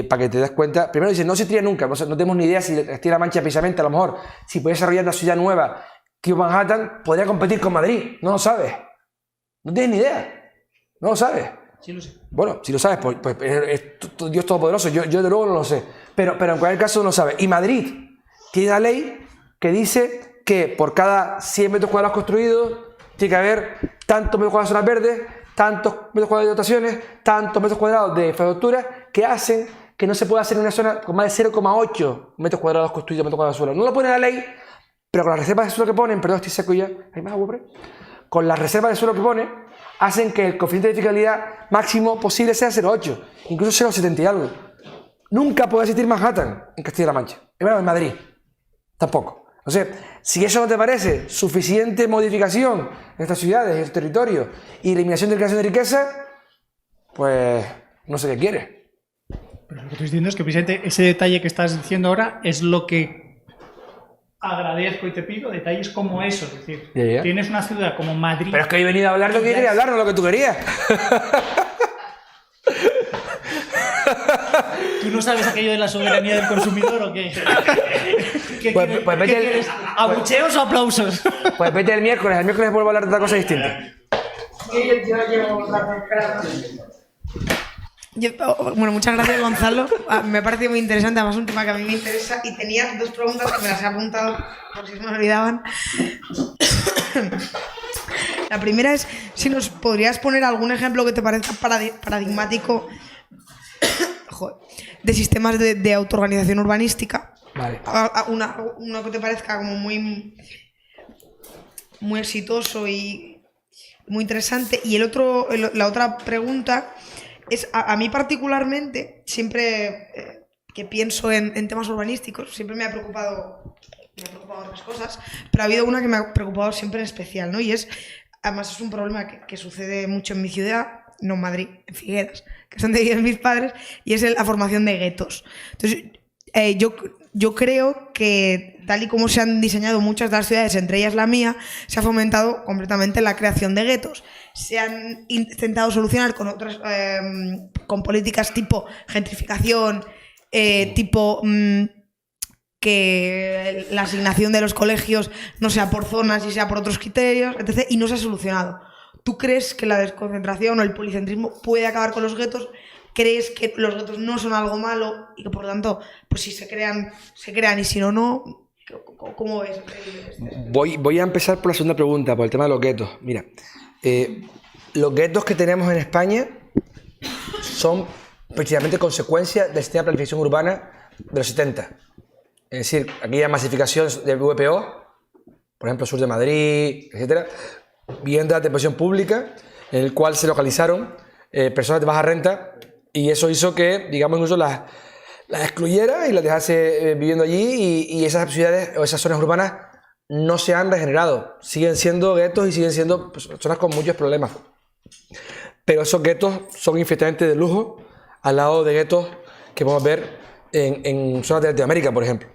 Speaker 2: para que te des cuenta. Primero dice, no se tira nunca, no tenemos ni idea si existía la Mancha precisamente, a lo mejor, si puede desarrollar una ciudad nueva, tipo Manhattan, podría competir con Madrid. No lo sabes. No tienes ni idea. No lo sabes.
Speaker 5: Sí, lo sé.
Speaker 2: Bueno, si lo sabes, pues es Dios Todopoderoso. Yo de luego no lo sé. Pero en cualquier caso no lo sabes. Y Madrid tiene una ley que dice que por cada 100 metros cuadrados construidos tiene que haber tantos metros cuadrados de zonas verdes, tantos metros cuadrados de dotaciones, tantos metros cuadrados de infraestructura que hacen que no se pueda hacer en una zona con más de 0,8 metros cuadrados construidos, metros cuadrados de suelo. No lo pone la ley, pero con las reservas de suelo que ponen, perdón, estoy seco ya, ¿hay más agua, con las reservas de suelo que pone, hacen que el coeficiente de edificabilidad máximo posible sea 0,8, incluso 0,70 y algo. Nunca puede existir Manhattan en Castilla-La Mancha. Y bueno, en Madrid tampoco. Entonces, si eso no te parece suficiente modificación en estas ciudades, en estos territorios, y eliminación de creación de riqueza, pues no sé qué quieres.
Speaker 5: Pero lo que estoy diciendo es que precisamente ese detalle que estás diciendo ahora es lo que agradezco y te pido, detalles como eso. Es decir, tienes una ciudad como Madrid.
Speaker 2: Pero es que he venido a hablar lo que quería hablar, no lo que tú querías.
Speaker 5: ¿Tú no sabes aquello de la soberanía del consumidor o qué? ¿Qué quieres? ¿Abucheos o aplausos?
Speaker 2: Pues vete el miércoles vuelvo a hablar de otra cosa distinta.
Speaker 6: Bueno, muchas gracias, Gonzalo. Me ha parecido muy interesante, además un tema que a mí me interesa y tenía dos preguntas que me las he apuntado por si se me olvidaban. La primera es si nos podrías poner algún ejemplo que te parezca paradigmático de sistemas de autoorganización urbanística.
Speaker 2: Vale.
Speaker 6: Uno que te parezca como muy exitoso y muy interesante. Y la otra pregunta es, a mí particularmente, siempre que pienso en temas urbanísticos, siempre me ha preocupado otras cosas, pero ha habido una que me ha preocupado siempre en especial, ¿no? Y además es un problema que sucede mucho en mi ciudad, no en Madrid, en Figueras, que es donde viven mis padres, y es la formación de guetos. Entonces, yo creo que, tal y como se han diseñado muchas de las ciudades, entre ellas la mía, se ha fomentado completamente la creación de guetos. Se han intentado solucionar con otras, con políticas tipo gentrificación, tipo que la asignación de los colegios no sea por zonas y sea por otros criterios, etc. Y no se ha solucionado. ¿Tú crees que la desconcentración o el policentrismo puede acabar con los guetos? ¿Crees que los guetos no son algo malo y que por lo tanto, pues si se crean y si no? ¿Cómo ves?
Speaker 2: Voy a empezar por la segunda pregunta, por el tema de los guetos. Mira, los guetos que tenemos en España son precisamente consecuencia del sistema de planificación urbana de los 70. Es decir, aquella masificación del VPO, por ejemplo, sur de Madrid, etcétera, viviendas de protección pública, en el cual se localizaron personas de baja renta, y eso hizo que, digamos, incluso las excluyera y las dejase viviendo allí, y esas ciudades o esas zonas urbanas no se han regenerado. Siguen siendo guetos y siguen siendo zonas con muchos problemas. Pero esos guetos son infinitamente de lujo al lado de guetos que podemos ver en zonas de Latinoamérica, por ejemplo.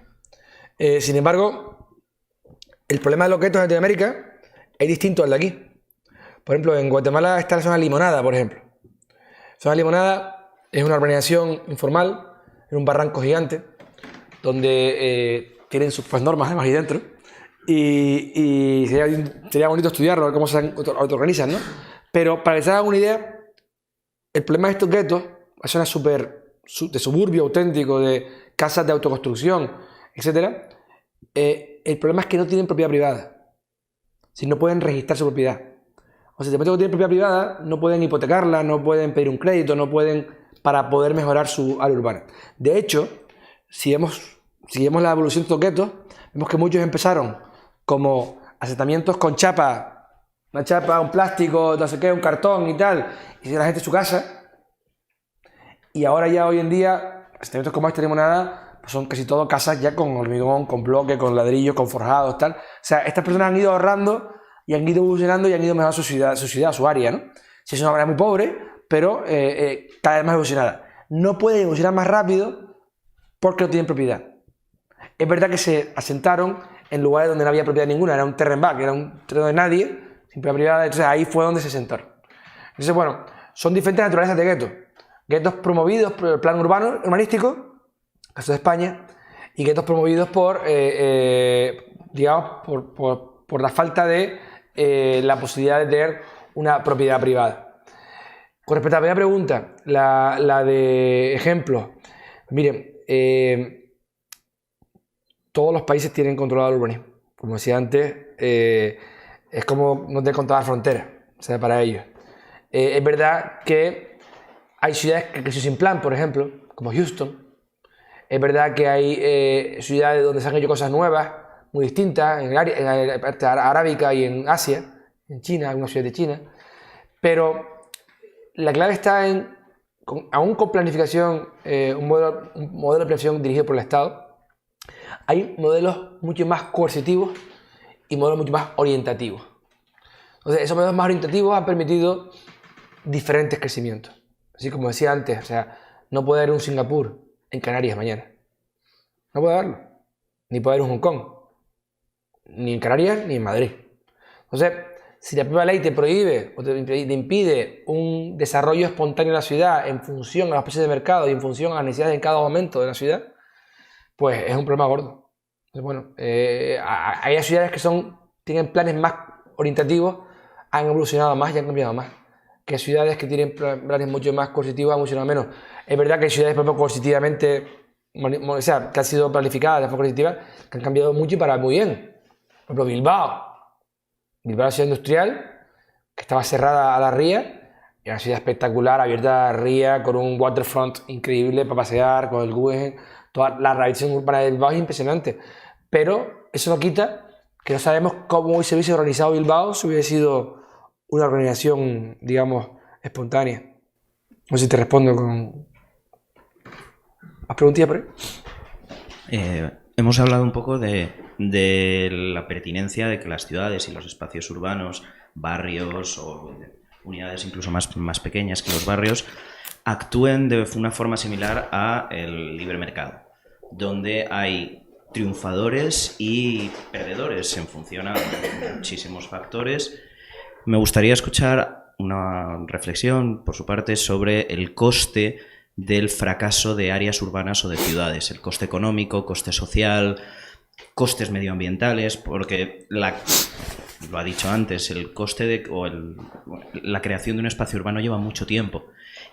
Speaker 2: Sin embargo, el problema de los guetos en Latinoamérica es distinto al de aquí. Por ejemplo, en Guatemala está la zona Limonada, por ejemplo. La zona Limonada es una urbanización informal, en un barranco gigante, donde tienen sus normas además ahí dentro, y sería bonito estudiarlo, ver cómo se autoorganizan, ¿no? Pero para que se hagan una idea, el problema de estos guetos, las zonas de suburbio auténtico, de casas de autoconstrucción, etc., el problema es que no tienen propiedad privada. Si no pueden registrar su propiedad. O sea, si no tienen propiedad privada, no pueden hipotecarla, no pueden pedir un crédito, no pueden, para poder mejorar su área urbana. De hecho, si seguimos la evolución de estos guetos, vemos que muchos empezaron como asentamientos con chapa, una chapa, un plástico, no sé qué, un cartón y tal, y la gente en su casa, Y ahora ya hoy en día, asentamientos como este de Limonada, pues son casi todo casas ya con hormigón, con bloque, con ladrillos, con forjados, tal. O sea, estas personas han ido ahorrando y han ido evolucionando y han ido mejorando su ciudad, su área, ¿no? Si es una área muy pobre, pero cada vez más evolucionada. No puede evolucionar más rápido porque no tienen propiedad. Es verdad que se asentaron en lugares donde no había propiedad ninguna, era un terrenback, era un terreno de nadie, sin propiedad privada, entonces ahí fue donde se asentaron. Entonces, bueno, son diferentes naturalezas de guetos. Guetos promovidos por el plan urbanístico, caso de España, y guetos promovidos por, digamos, por la falta de la posibilidad de tener una propiedad privada. Con respecto a la primera pregunta, la de ejemplos, miren, todos los países tienen controlado el urbanismo. Como decía antes, es como no tener controlada la frontera, o sea, para ellos. Es verdad que hay ciudades que crecen sin plan, por ejemplo, como Houston. Es verdad que hay ciudades donde se han hecho cosas nuevas, muy distintas, en la parte arábica y en Asia, en China, algunas ciudades de China. Pero la clave está en, aún con planificación, un modelo de planificación dirigido por el Estado, hay modelos mucho más coercitivos y modelos mucho más orientativos. Entonces, esos modelos más orientativos han permitido diferentes crecimientos. Así como decía antes, o sea, no puede haber un Singapur en Canarias mañana. No puede haberlo. Ni puede haber un Hong Kong. Ni en Canarias ni en Madrid. Entonces, si la propia ley te prohíbe o te impide un desarrollo espontáneo de la ciudad en función a los precios de mercado y en función a las necesidades en cada momento de la ciudad, pues es un problema gordo. Entonces, bueno, hay ciudades que tienen planes más orientativos, han evolucionado más y han cambiado más. Que ciudades que tienen planes mucho más coercitivos han evolucionado menos. Es verdad que hay ciudades, por ejemplo, coercitivamente, o sea, que han sido planificadas de forma coercitiva, que han cambiado mucho y para muy bien. Por ejemplo, Bilbao. Bilbao es una ciudad industrial que estaba cerrada a la ría, y una ciudad espectacular, abierta a la ría, con un waterfront increíble para pasear, con el Guggenheim. Toda la rehabilitación urbana de Bilbao es impresionante. Pero eso no quita que no sabemos cómo se hubiese organizado Bilbao si hubiese sido una organización, digamos, espontánea. No sé si te respondo con... ¿Has preguntado por ahí?
Speaker 7: Hemos hablado un poco de la pertinencia de que las ciudades y los espacios urbanos, barrios o unidades incluso más pequeñas que los barrios, actúen de una forma similar al libre mercado, donde hay triunfadores y perdedores en función a muchísimos factores. Me gustaría escuchar una reflexión por su parte sobre el coste del fracaso de áreas urbanas o de ciudades, el coste económico, coste social, costes medioambientales, porque lo ha dicho antes, el coste la creación de un espacio urbano lleva mucho tiempo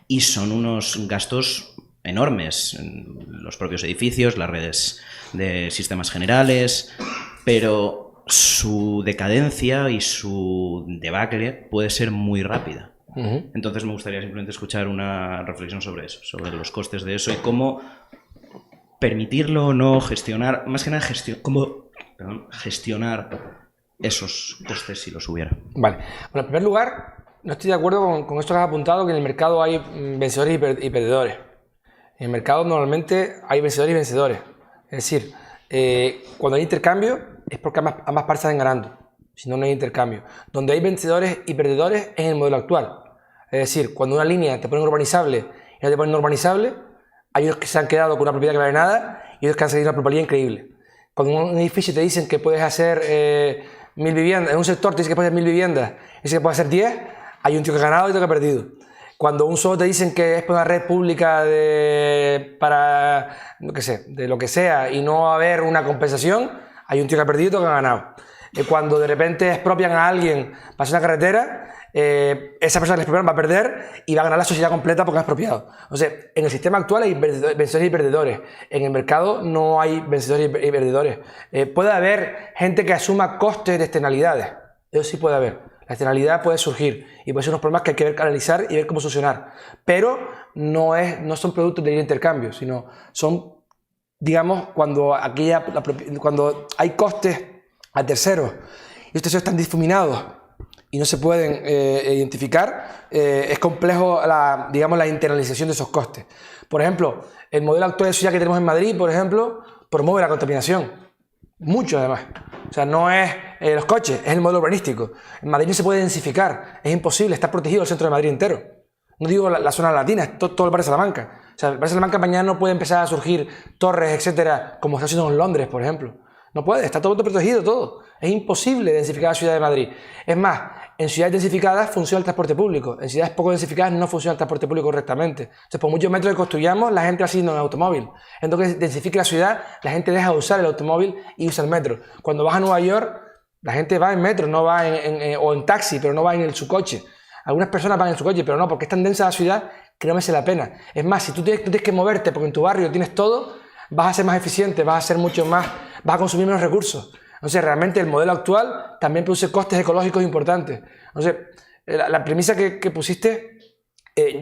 Speaker 7: y son unos gastos enormes en los propios edificios, las redes de sistemas generales, pero su decadencia y su debacle puede ser muy rápida. Entonces me gustaría simplemente escuchar una reflexión sobre eso, sobre los costes de eso y cómo permitirlo o no, gestionar, más que nada gestionar esos costes si los hubiera.
Speaker 2: Vale. Bueno, en primer lugar, no estoy de acuerdo con esto que has apuntado, que en el mercado hay vencedores y perdedores. En el mercado normalmente hay vencedores y vencedores. Es decir, cuando hay intercambio es porque ambas partes están ganando. Si no, no hay intercambio. Donde hay vencedores y perdedores es en el modelo actual. Es decir, cuando una línea te pone urbanizable y no te pone urbanizable, hay unos que se han quedado con una propiedad que no vale nada y otros que han salido una propiedad increíble. Cuando en un edificio te dicen que puedes hacer 1000 viviendas, en un sector te dicen que puedes hacer 1000 viviendas y que puedes hacer 10, hay un tío que ha ganado y otro que ha perdido. Cuando un solo te dicen que es una red pública para, no qué sé, de lo que sea y no va a haber una compensación, hay un tío que ha perdido y otro que ha ganado. Cuando de repente expropian a alguien para hacer una carretera, esa persona que expropiaron va a perder y va a ganar la sociedad completa porque ha expropiado. Entonces, en el sistema actual hay vencedores y perdedores. En el mercado no hay vencedores y perdedores. Puede haber gente que asuma costes de externalidades. Eso sí puede haber. La externalidad puede surgir y puede ser unos problemas que hay que ver, analizar y ver cómo solucionar. Pero no son productos de intercambio, sino son, digamos, cuando hay costes a terceros y estos están difuminados y no se pueden identificar, es complejo digamos, la internalización de esos costes. Por ejemplo, el modelo actual de ciudad que tenemos en Madrid, por ejemplo, promueve la contaminación. Mucho, además. O sea, no es los coches, es el modelo urbanístico. En Madrid no se puede densificar, es imposible, está protegido el centro de Madrid entero. No digo la zona latina, es todo el barrio de Salamanca. O sea, el barrio de Salamanca mañana no puede empezar a surgir torres, etcétera, como está haciendo en Londres, por ejemplo. No puede, está todo protegido, todo. Es imposible densificar la ciudad de Madrid. Es más, en ciudades densificadas funciona el transporte público. En ciudades poco densificadas no funciona el transporte público correctamente. Entonces, por muchos metros que construyamos, la gente va siguiendo en el automóvil. Entonces, que densifique la ciudad, la gente deja de usar el automóvil y usa el metro. Cuando vas a Nueva York, la gente va en metro, no va o en taxi, pero no va en su coche. Algunas personas van en su coche, pero no, porque es tan densa la ciudad que no merece la pena. Es más, si tú tienes que moverte porque en tu barrio tienes todo, vas a ser más eficiente, vas a ser mucho más, vas a consumir menos recursos. Entonces, realmente el modelo actual también produce costes ecológicos importantes. Entonces, la premisa que pusiste,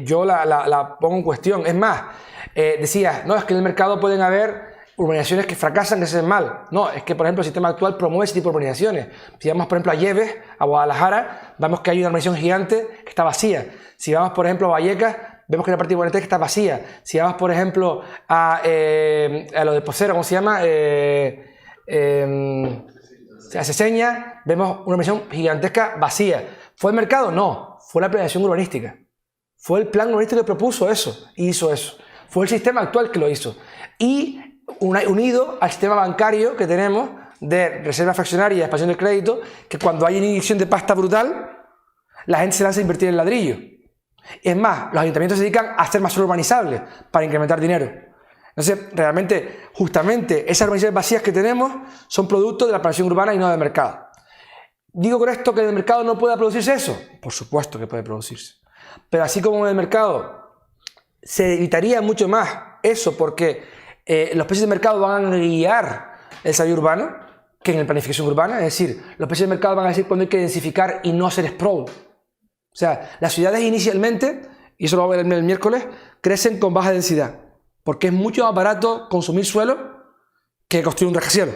Speaker 2: yo la pongo en cuestión. Es más, decías, no, es que en el mercado pueden haber urbanizaciones que fracasan, que se hacen mal. No, es que, por ejemplo, el sistema actual promueve ese tipo de urbanizaciones. Si vamos, por ejemplo, a Lleves, a Guadalajara, vemos que hay una urbanización gigante que está vacía. Si vamos, por ejemplo, a Vallecas, vemos que hay una parte de Guanajuato que está vacía. Si vamos, por ejemplo, a lo de Pocero, ¿cómo se llama? A Seseña, vemos una urbanización gigantesca vacía. ¿Fue el mercado? No, fue la planeación urbanística. Fue el plan urbanístico que propuso eso y hizo eso. Fue el sistema actual que lo hizo. Y unido al sistema bancario que tenemos de reserva fraccionaria y expansión del crédito, que cuando hay una inyección de pasta brutal, la gente se lanza a invertir en ladrillo. Es más, los ayuntamientos se dedican a hacer más suelo urbanizable para incrementar dinero. Entonces, realmente, justamente, esas urbanizaciones vacías que tenemos son producto de la planificación urbana y no del mercado. ¿Digo con esto que en el mercado no pueda producirse eso? Por supuesto que puede producirse. Pero así como en el mercado se evitaría mucho más eso porque los precios de mercado van a guiar el desarrollo urbano que en la planificación urbana. Es decir, los precios de mercado van a decir cuándo hay que densificar y no hacer sprawl. O sea, las ciudades inicialmente, y eso lo vamos a ver el miércoles, crecen con baja densidad. Porque es mucho más barato consumir suelo que construir un rascacielos.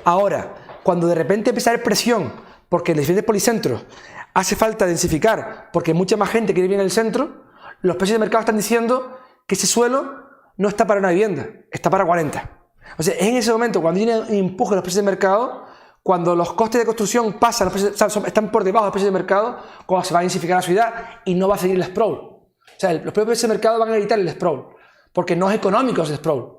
Speaker 2: Ahora, cuando de repente empieza a haber presión porque en los diferentes policentros hace falta densificar porque mucha más gente quiere vivir en el centro, los precios de mercado están diciendo que ese suelo no está para una vivienda, está para 40. O sea, es en ese momento, cuando tiene un empuje de los precios de mercado, cuando los costes de construcción pasan, están por debajo de los precios de mercado, cuando se va a densificar la ciudad y no va a seguir el sprawl. O sea, los propios precios de mercado van a evitar el sprawl. Porque no es económico ese sprawl.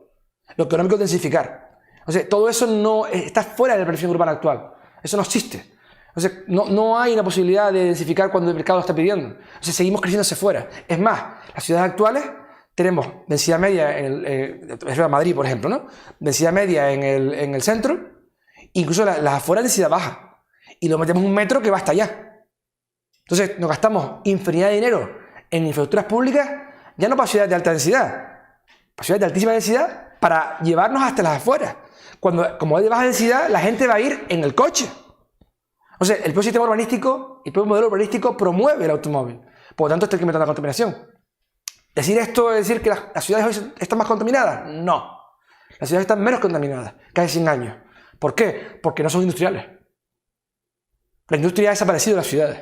Speaker 2: Lo económico es densificar. O sea, todo eso no está fuera de la planificación urbana actual. Eso no existe. O sea, no hay una posibilidad de densificar cuando el mercado lo está pidiendo. O sea, seguimos creciendo hacia fuera. Es más, las ciudades actuales tenemos densidad media en Madrid, por ejemplo, ¿no? Densidad media en el centro, incluso las afueras densidad baja. Y lo metemos un metro que va hasta allá. Entonces, nos gastamos infinidad de dinero en infraestructuras públicas, ya no para ciudades de alta densidad, para ciudades de altísima densidad, para llevarnos hasta las afueras. Como es de baja densidad, la gente va a ir en el coche. O sea, el propio sistema urbanístico, el propio modelo urbanístico promueve el automóvil. Por lo tanto, está incrementando la contaminación. ¿Decir esto es decir que las ciudades hoy están más contaminadas? No. Las ciudades están menos contaminadas que hace 100 años. ¿Por qué? Porque no son industriales. La industria ha desaparecido de las ciudades.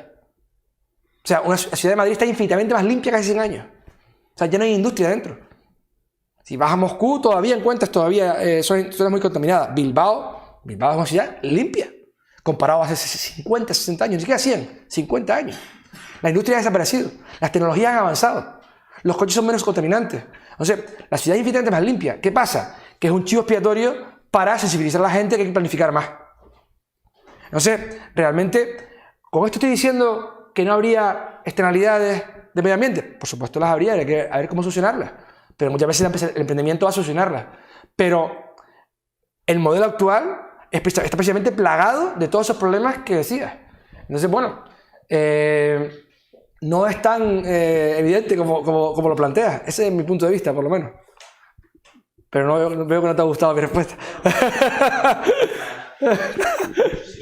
Speaker 2: O sea, la ciudad de Madrid está infinitamente más limpia que hace 100 años. O sea, ya no hay industria dentro. Si vas a Moscú, todavía encuentras son zonas muy contaminadas. Bilbao es una ciudad limpia, comparado a hace 50, 60 años, ni siquiera 100, 50 años. La industria ha desaparecido, las tecnologías han avanzado, los coches son menos contaminantes. Entonces, la ciudad es infinitamente más limpia. ¿Qué pasa? Que es un chivo expiatorio para sensibilizar a la gente que hay que planificar más. Entonces, realmente, ¿con esto estoy diciendo que no habría externalidades de medio ambiente? Por supuesto las habría, hay que ver cómo solucionarlas. Pero muchas veces el emprendimiento va a solucionarlas. Pero el modelo actual está precisamente plagado de todos esos problemas que decías. Entonces, bueno, no es tan evidente como lo planteas. Ese es mi punto de vista, por lo menos. Pero no veo que no te ha gustado mi respuesta.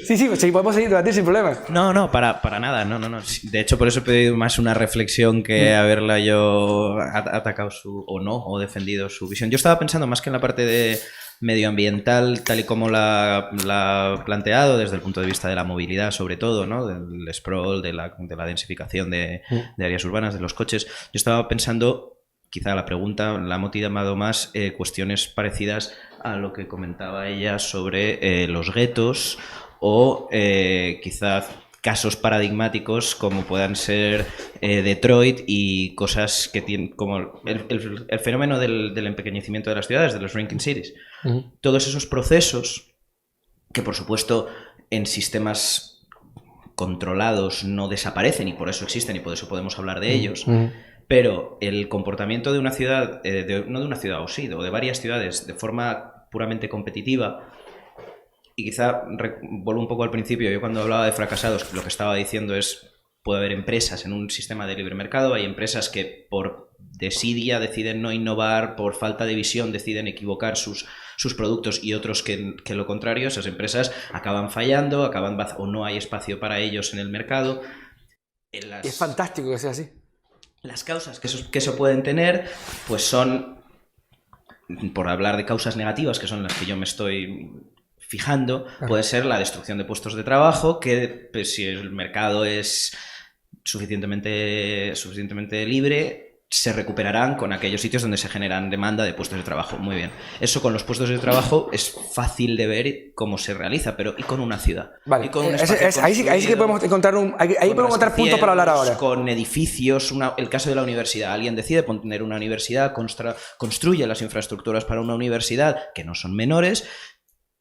Speaker 2: Sí, podemos seguir debatir sin problema.
Speaker 7: No, para nada, no. De hecho, por eso he pedido más una reflexión que haberla yo atacado o defendido su visión. Yo estaba pensando más que en la parte de medioambiental, tal y como la ha planteado, desde el punto de vista de la movilidad, sobre todo, ¿no? Del sprawl, de la densificación de áreas urbanas, de los coches. Yo estaba pensando, quizá la pregunta la ha motivado más cuestiones parecidas a lo que comentaba ella sobre los guetos o quizás casos paradigmáticos como puedan ser Detroit y cosas que tienen como el fenómeno del empequeñecimiento de las ciudades, de los shrinking cities. Todos esos procesos que, por supuesto, en sistemas controlados no desaparecen y por eso existen y por eso podemos hablar de ellos. Pero el comportamiento de una ciudad, no de una ciudad o sí, o de varias ciudades de forma puramente competitiva. Y quizá vuelvo un poco al principio, yo cuando hablaba de fracasados, lo que estaba diciendo es, puede haber empresas en un sistema de libre mercado, hay empresas que por desidia deciden no innovar, por falta de visión deciden equivocar sus productos y otros que lo contrario, esas empresas acaban fallando, o no hay espacio para ellos en el mercado.
Speaker 2: Es fantástico que sea así.
Speaker 7: Las causas que eso pueden tener, pues son, por hablar de causas negativas, que son las que yo me estoy fijando, puede ser la destrucción de puestos de trabajo, que pues, si el mercado es suficientemente libre, se recuperarán con aquellos sitios donde se generan demanda de puestos de trabajo. Muy bien. Eso con los puestos de trabajo es fácil de ver cómo se realiza, pero ¿y con una ciudad?
Speaker 2: Vale.
Speaker 7: ¿Y con un
Speaker 2: ahí sí que podemos encontrar puntos para hablar ahora.
Speaker 7: Con edificios, el caso de la universidad. Alguien decide poner una universidad, construye las infraestructuras para una universidad, que no son menores,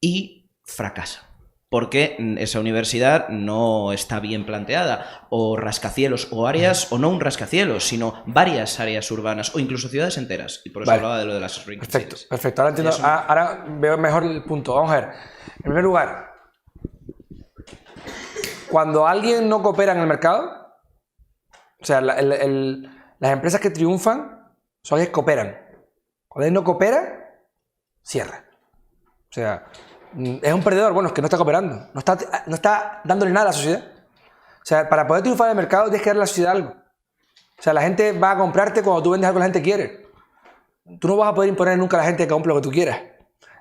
Speaker 7: y fracasa. Porque esa universidad no está bien planteada, o rascacielos, o áreas, o no un rascacielos, sino varias áreas urbanas, o incluso ciudades enteras. Y por eso hablaba de lo de las shrinking cities.
Speaker 2: Perfecto. Ahora entiendo, ahora veo mejor el punto. Vamos a ver. En primer lugar, cuando alguien no coopera en el mercado, o sea, las empresas que triunfan son las que cooperan. Cuando alguien no coopera, cierra. O sea, es un perdedor, bueno, es que no está cooperando, no está dándole nada a la sociedad. O sea, para poder triunfar en el mercado tienes que darle a la sociedad algo. O sea, la gente va a comprarte cuando tú vendes algo que la gente quiere. Tú no vas a poder imponer nunca a la gente que compre lo que tú quieras.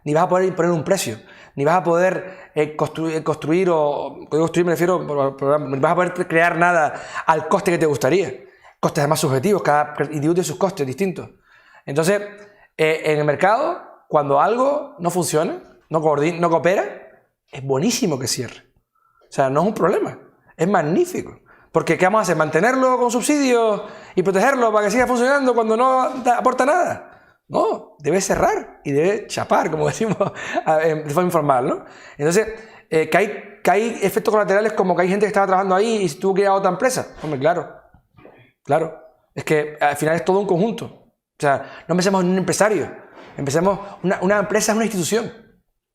Speaker 2: Ni vas a poder imponer un precio. Ni vas a poder construir me refiero, ni vas a poder crear nada al coste que te gustaría. Costes además subjetivos, cada individuo tiene sus costes distintos. Entonces, en el mercado, cuando algo no funciona, no coopera, es buenísimo que cierre. O sea, no es un problema, es magnífico. Porque ¿qué vamos a hacer? ¿Mantenerlo con subsidios y protegerlo para que siga funcionando cuando no aporta nada? No, debe cerrar y debe chapar, como decimos de forma informal, ¿no? Entonces, que hay efectos colaterales como que hay gente que estaba trabajando ahí y tuvo que ir a otra empresa. Hombre, claro. Es que al final es todo un conjunto. O sea, no pensemos en un empresario. Empecemos, una empresa es una institución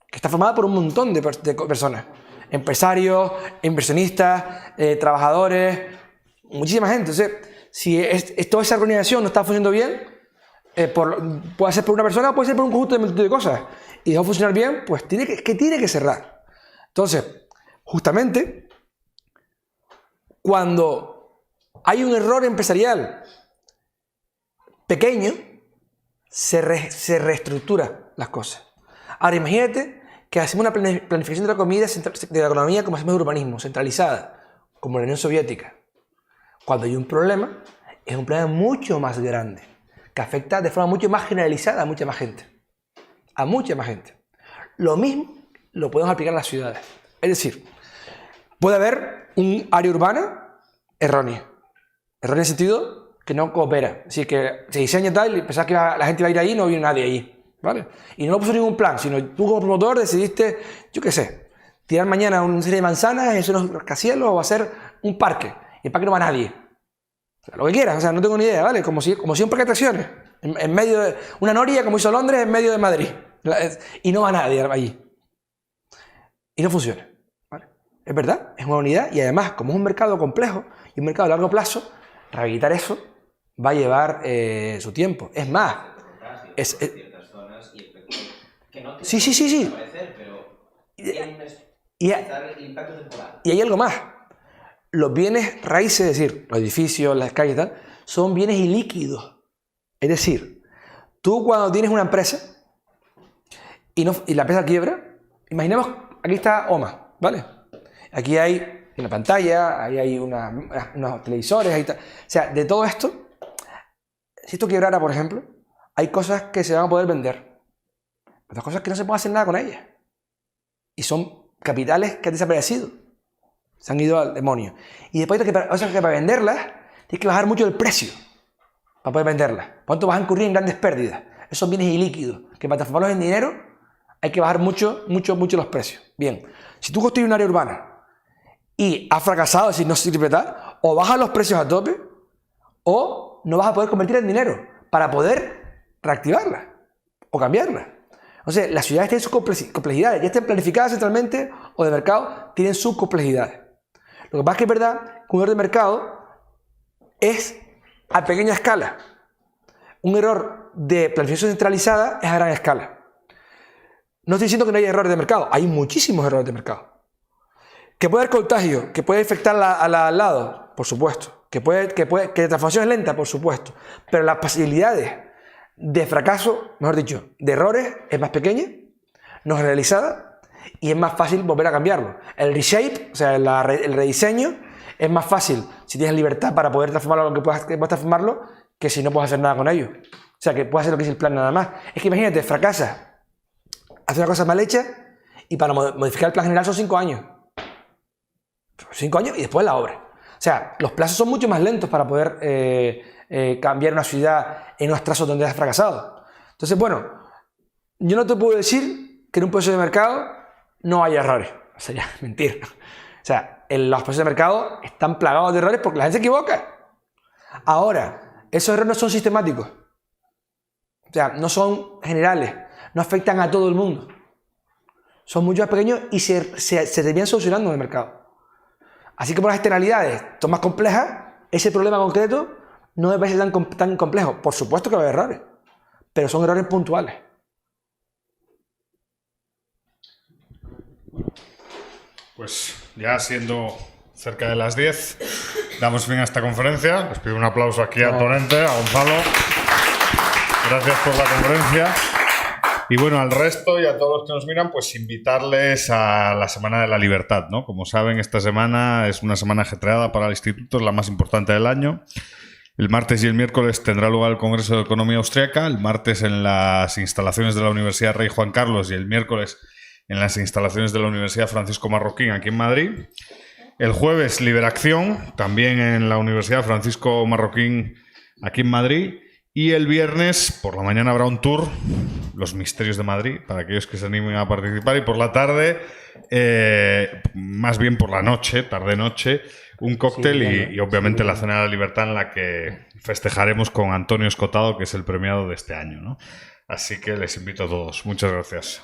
Speaker 2: que está formada por un montón de personas. Empresarios, inversionistas, trabajadores, muchísima gente. Entonces, si toda esa organización no está funcionando bien, puede ser por una persona, puede ser por un conjunto de cosas. Y dejó funcionar bien, pues tiene que cerrar. Entonces, justamente, cuando hay un error empresarial pequeño, se reestructura las cosas. Ahora imagínate que hacemos una planificación de la economía como hacemos el urbanismo, centralizada, como la Unión Soviética. Cuando hay un problema, es un problema mucho más grande, que afecta de forma mucho más generalizada a mucha más gente. A mucha más gente. Lo mismo lo podemos aplicar a las ciudades. Es decir, puede haber un área urbana errónea. Errónea en el sentido que no coopera. Es decir, que se diseña tal y pensás que la gente va a ir ahí y no viene nadie allí. ¿Vale? Y no lo puso ningún plan, sino tú como promotor decidiste, yo qué sé, tirar mañana una serie de manzanas, hacer unos rascacielos o hacer un parque. Y el parque no va a nadie. O sea, lo que quieras, o sea, no tengo ni idea, ¿vale? Como si un parque de atracciones. En medio de una noria, como hizo Londres, en medio de Madrid. Y no va nadie allí. Y no funciona. ¿Vale? Es verdad, es una unidad y además, como es un mercado complejo y un mercado a largo plazo, rehabilitar eso va a llevar su tiempo. Es más, Sí. Y hay algo más. Los bienes raíces, es decir, los edificios, las calles y tal, son bienes ilíquidos. Es decir, tú cuando tienes una empresa y la empresa quiebra, imaginemos, aquí está OMA, ¿vale? Aquí hay una pantalla, ahí hay unos televisores, ahí o sea, de todo esto, si esto quebrara, por ejemplo, hay cosas que se van a poder vender, otras cosas que no se puede hacer nada con ellas. Y son capitales que han desaparecido, se han ido al demonio. Y después que para venderlas, tienes que bajar mucho el precio para poder venderlas. ¿Cuánto vas a incurrir en grandes pérdidas? Esos bienes ilíquidos, que para transformarlos en dinero, hay que bajar mucho los precios. Bien, si tú construyes un área urbana y has fracasado, es decir, no sirve tal, o bajas los precios a tope, o no vas a poder convertir en dinero para poder reactivarla o cambiarla. Entonces, las ciudades tienen sus complejidades, ya estén planificadas centralmente o de mercado, tienen sus complejidades. Lo que pasa es que es verdad que un error de mercado es a pequeña escala. Un error de planificación centralizada es a gran escala. No estoy diciendo que no haya errores de mercado, hay muchísimos errores de mercado. ¿Que puede haber contagio? ¿Que puede infectar a la al lado? Por supuesto. ¿Que la transformación es lenta? Por supuesto. Pero las posibilidades de fracaso, mejor dicho, de errores, es más pequeña, no generalizada, y es más fácil volver a cambiarlo. El reshape, o sea, el rediseño, es más fácil si tienes libertad para poder transformarlo lo que puedas transformarlo, que si no puedes hacer nada con ello. O sea, que puedes hacer lo que es el plan nada más. Es que imagínate, fracasas, haces una cosa mal hecha, y para modificar el plan general son 5 años. 5 años y después la obra. O sea, los plazos son mucho más lentos para poder cambiar una ciudad en unos trazos donde has fracasado. Entonces, bueno, yo no te puedo decir que en un proceso de mercado no haya errores. Sería mentir. O sea, los procesos de mercado están plagados de errores porque la gente se equivoca. Ahora, esos errores no son sistemáticos. O sea, no son generales. No afectan a todo el mundo. Son mucho más pequeños y se terminan solucionando en el mercado. Así que por las externalidades son más complejas, ese problema concreto no me parece tan complejo. Por supuesto que va a haber errores, pero son errores puntuales.
Speaker 1: Pues ya siendo cerca de las 10, damos fin a esta conferencia. Les pido un aplauso aquí al ponente, a Gonzalo. Gracias por la conferencia. Y bueno, al resto y a todos los que nos miran, pues invitarles a la Semana de la Libertad, ¿no? Como saben, esta semana es una semana ajetreada para el Instituto, es la más importante del año. El martes y el miércoles tendrá lugar el Congreso de Economía Austriaca, el martes en las instalaciones de la Universidad Rey Juan Carlos y el miércoles en las instalaciones de la Universidad Francisco Marroquín, aquí en Madrid. El jueves, Liberacción, también en la Universidad Francisco Marroquín, aquí en Madrid. Y el viernes, por la mañana, habrá un tour, Los Misterios de Madrid, para aquellos que se animen a participar. Y por la tarde, más bien por la noche, tarde-noche, un cóctel y obviamente la Cena de la Libertad, en la que festejaremos con Antonio Escotado, que es el premiado de este año, ¿no? Así que les invito a todos. Muchas gracias.